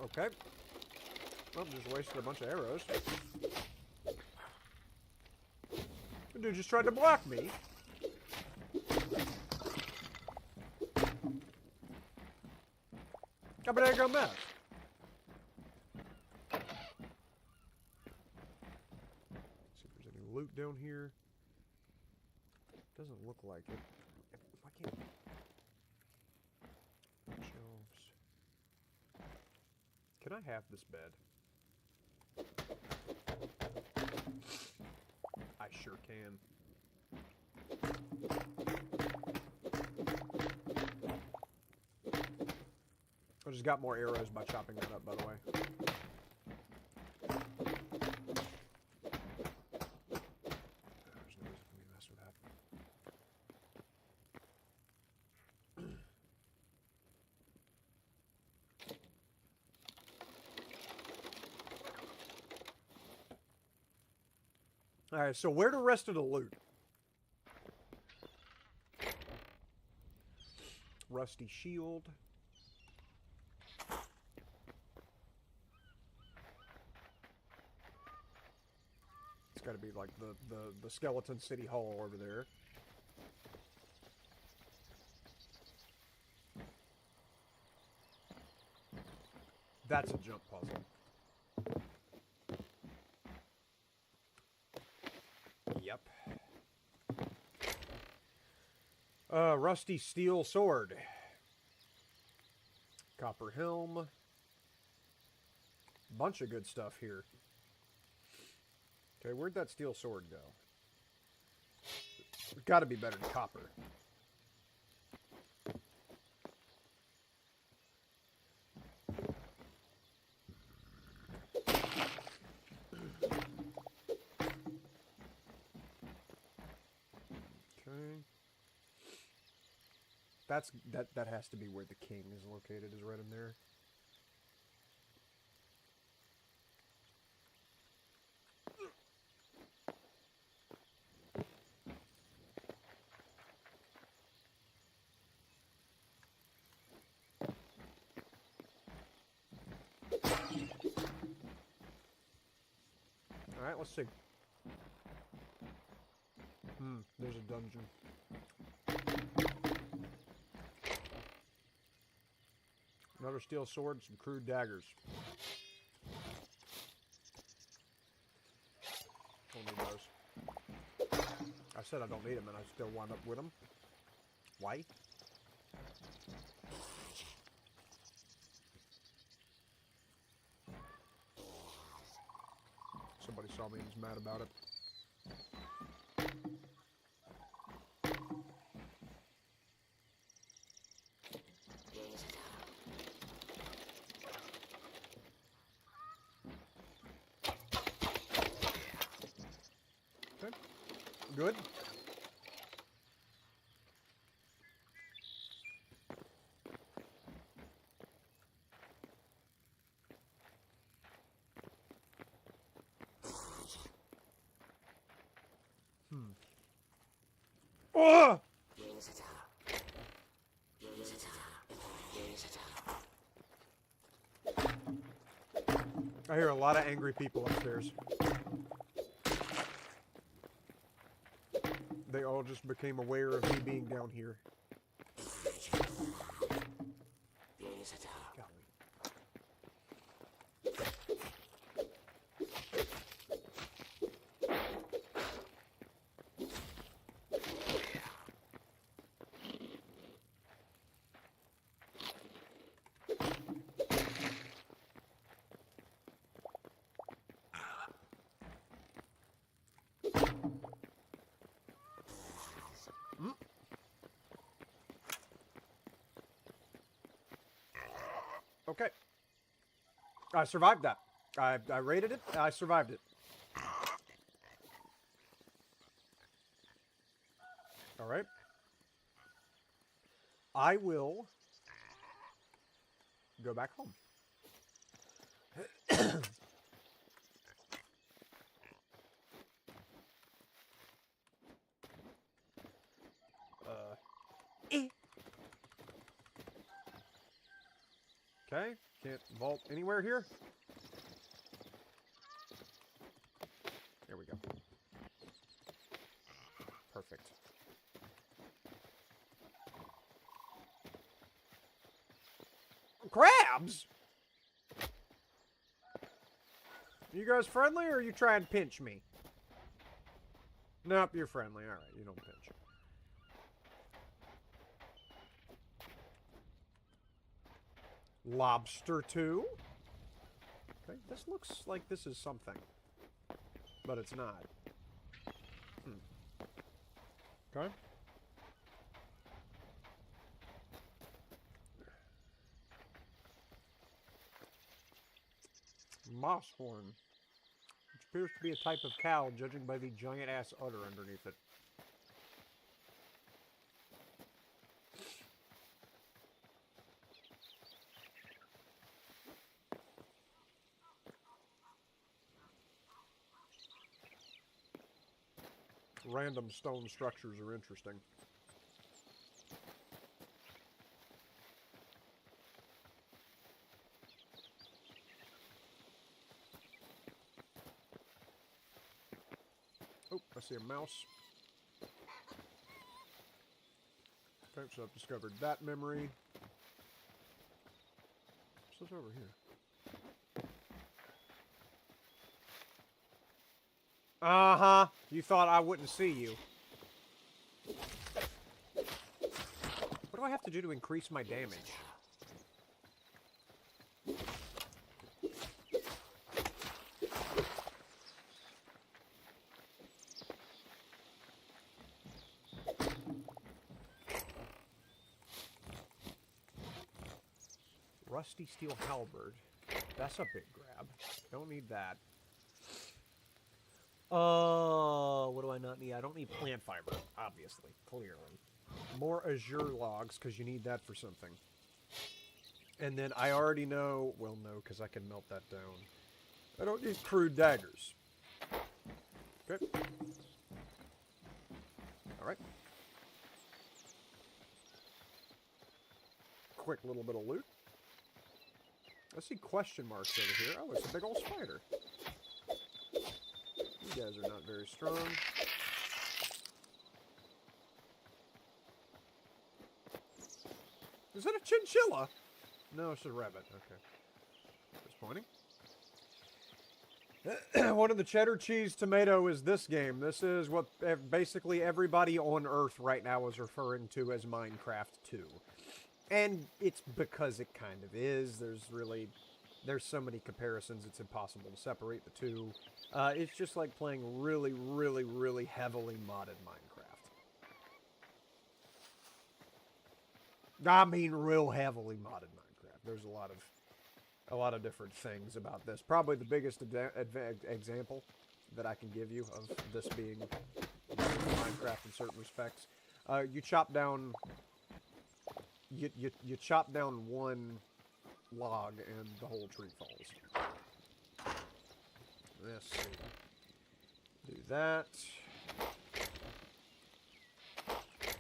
Okay. Well, just wasted a bunch of arrows. The dude just tried to block me. How about I go mess? See if there's any loot down here. Doesn't look like it. If I can't. Shelves. Can I have this bed? I sure can. I just got more arrows by chopping that up, by the way. There's no reason for me to mess with that. Alright, so where the rest of the loot? Rusty shield. It's got to be like the Skeleton City Hall over there. That's a jump puzzle. Yep. Rusty steel sword. Copper helm. Bunch of good stuff here. Okay, where'd that steel sword go? It's got to be better than copper. Okay. That has to be where the king is located, is right in there. Alright, let's see. There's a dungeon. Another steel sword and some crude daggers. Don't need those. I said I don't need them, and I still wind up with them. Why? Somebody saw me and was mad about it. Okay. Good. Oh! I hear a lot of angry people upstairs. They all just became aware of me being down here. Golly. Okay. I survived that. I rated it. I survived it. All right. I will go back home. Okay, can't vault anywhere here. There we go. Perfect. Crabs? You guys friendly, or are you trying to pinch me? Nope, you're friendly. Alright, you don't pinch. Lobster too? Okay, this looks like this is something. But it's not. Okay. Moss horn. Which appears to be a type of cow, judging by the giant-ass udder underneath it. Random stone structures are interesting. Oh, I see a mouse. Okay, so I've discovered that memory. What's this over here? Uh-huh. You thought I wouldn't see you. What do I have to do to increase my damage? Rusty steel halberd. That's a big grab. Don't need that. What do I not need? I don't need plant fiber. obviously, clearly. More azure logs, because you need that for something. And then I already know... Well, no, because I can melt that down. I don't need crude daggers. Okay. Alright. Quick little bit of loot. I see question marks over here. Oh, it's a big old spider. You guys are not very strong. Is that a chinchilla? No, it's a rabbit. Okay. Disappointing. One of the cheddar cheese tomato is this game. This is what basically everybody on Earth right now is referring to as Minecraft 2. And it's because it kind of is. There's so many comparisons, it's impossible to separate the two. It's just like playing really, really, really heavily modded Minecraft. I mean, real heavily modded Minecraft. There's a lot of different things about this. Probably the biggest example that I can give you of this being Minecraft in certain respects. You chop down... You chop down one log and the whole tree falls. Let's see. Do that.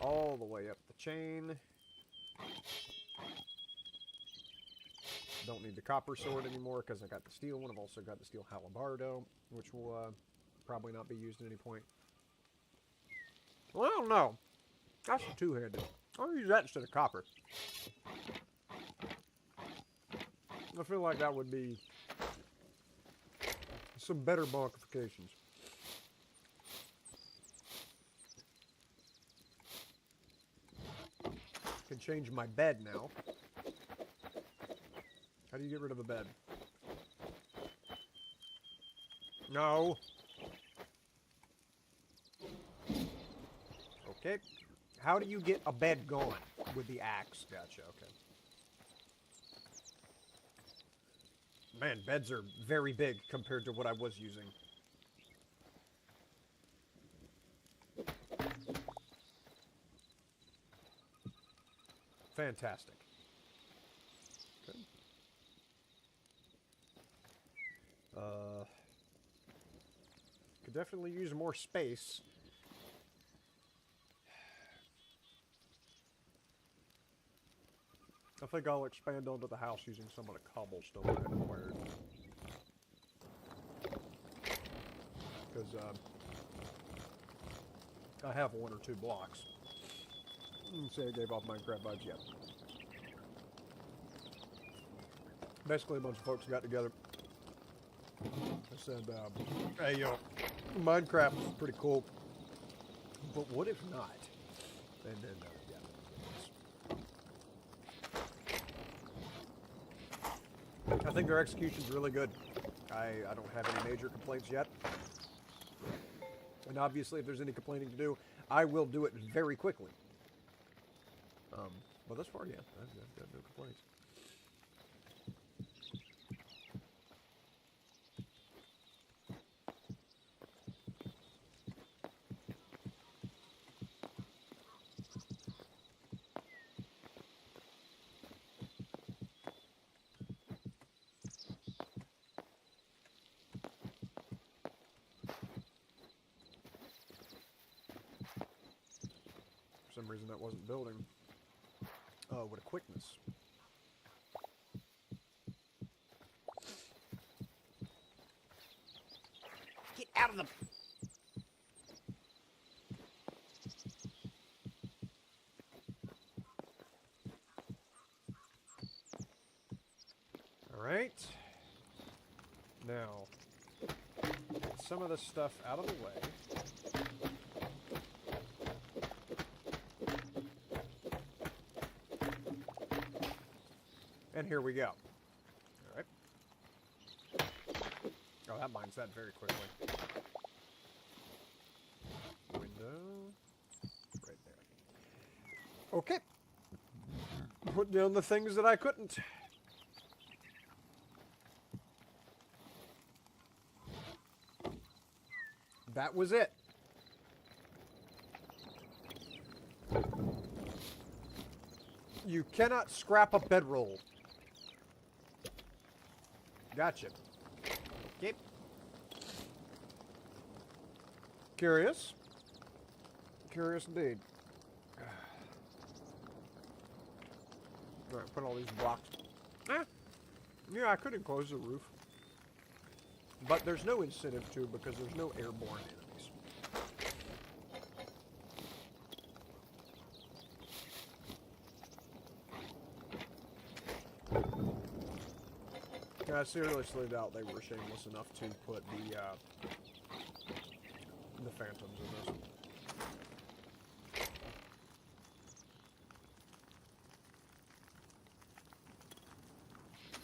All the way up the chain. Don't need the copper sword anymore because I got the steel one. I've also got the steel halberdo, which will probably not be used at any point. Well, I don't know. That's a two-handed. I'll use that instead of copper. I feel like that would be some better modifications. Can change my bed now. How do you get rid of a bed? No. Okay. How do you get a bed going? With the axe. Gotcha, okay. Man, beds are very big compared to what I was using. Fantastic. Okay. Could definitely use more space. I think I'll expand onto the house using some of the cobblestone I acquired. Because, I have one or two blocks. Say I gave off Minecraft vibes yet. Basically, a bunch of folks got together. I said, hey, yo, Minecraft is pretty cool, but what if not? And then, yeah. I think their execution's really good. I don't have any major complaints yet. And obviously, if there's any complaining to do, I will do it very quickly. But thus far, yeah, I've got no complaints. For some reason, that wasn't building. With a quickness. Get out of the... Alright. Now, get some of this stuff out of the way. And here we go. Alright. Oh, that mines that very quickly. Window. Right there. Okay. Put down the things that I couldn't. That was it. You cannot scrap a bedroll. Gotcha. Yep. Curious. Curious indeed. Alright, put all these blocks. Yeah, I could enclose the roof. But there's no incentive to because there's no airborne enemies. I seriously doubt they were shameless enough to put the phantoms in this.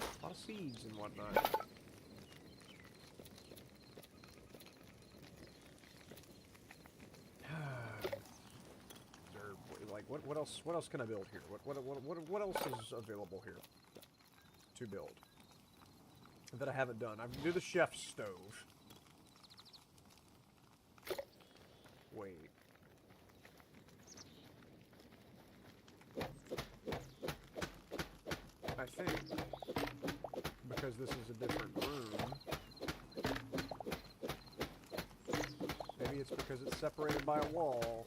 A lot of seeds and whatnot. Like what else? What else can I build here? What else is available here to build that I haven't done? I can do the chef's stove. Wait. I think because this is a different room. Maybe it's because it's separated by a wall.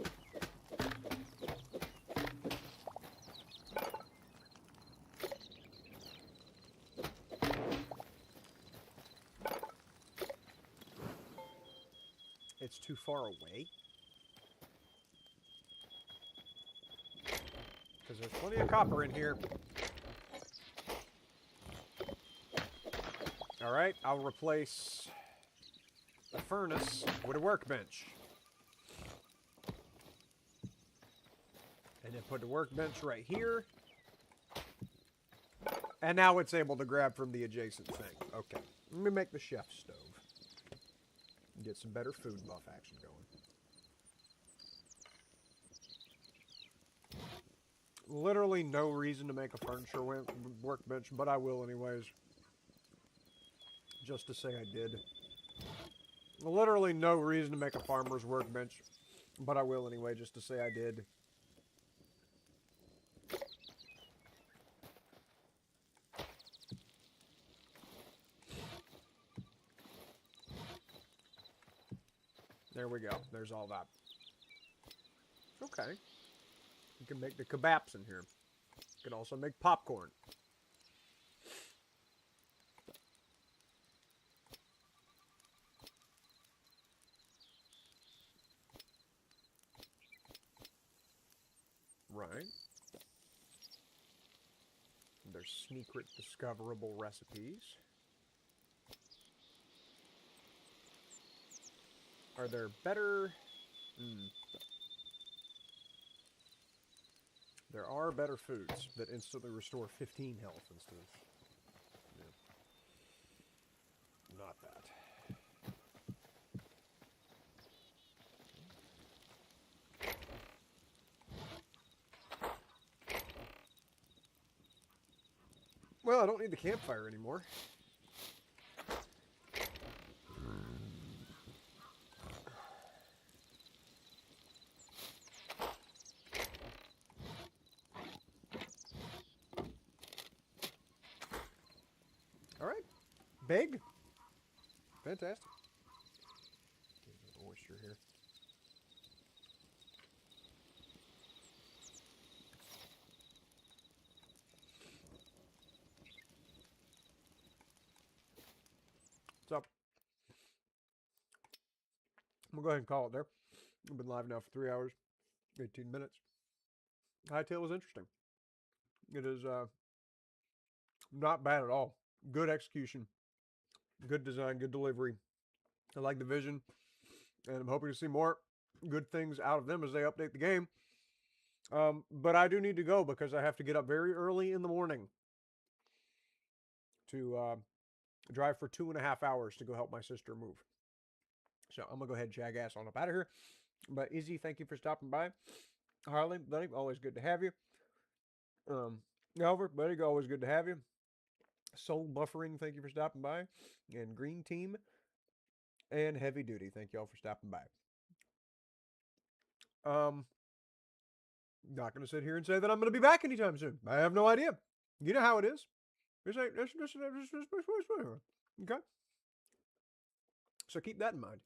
It's too far away? Because there's plenty of copper in here. Alright, I'll replace the furnace with a workbench. And then put the workbench right here. And now it's able to grab from the adjacent thing. Okay, let me make the chef's stove. Get some better food buff action going. Literally no reason to make a furniture workbench, but I will anyways. Just to say I did. Literally no reason to make a farmer's workbench, but I will anyway, just to say I did. There we go. There's all that. Okay. You can make the kebabs in here. You can also make popcorn. Right. There's secret discoverable recipes. Are there better... There are better foods that instantly restore 15 health instead of... Yeah. Not that. Well, I don't need the campfire anymore. Alright. Big. Fantastic. Get a little moisture here. So, I'm going to go ahead and call it there. I've been live now for 3 hours, 18 minutes. Hytale was interesting. It is not bad at all. Good execution. Good design, good delivery. I like the vision. And I'm hoping to see more good things out of them as they update the game. But I do need to go because I have to get up very early in the morning to drive for 2.5 hours to go help my sister move. So I'm going to go ahead and shag ass on up out of here. But Izzy, thank you for stopping by. Harley, buddy, always good to have you. Albert, buddy, always good to have you. Soul Buffering, thank you for stopping by. And Green Team and Heavy Duty, thank you all for stopping by. Not going to sit here and say that I'm going to be back anytime soon. I have no idea. You know how it is. Okay? So keep that in mind.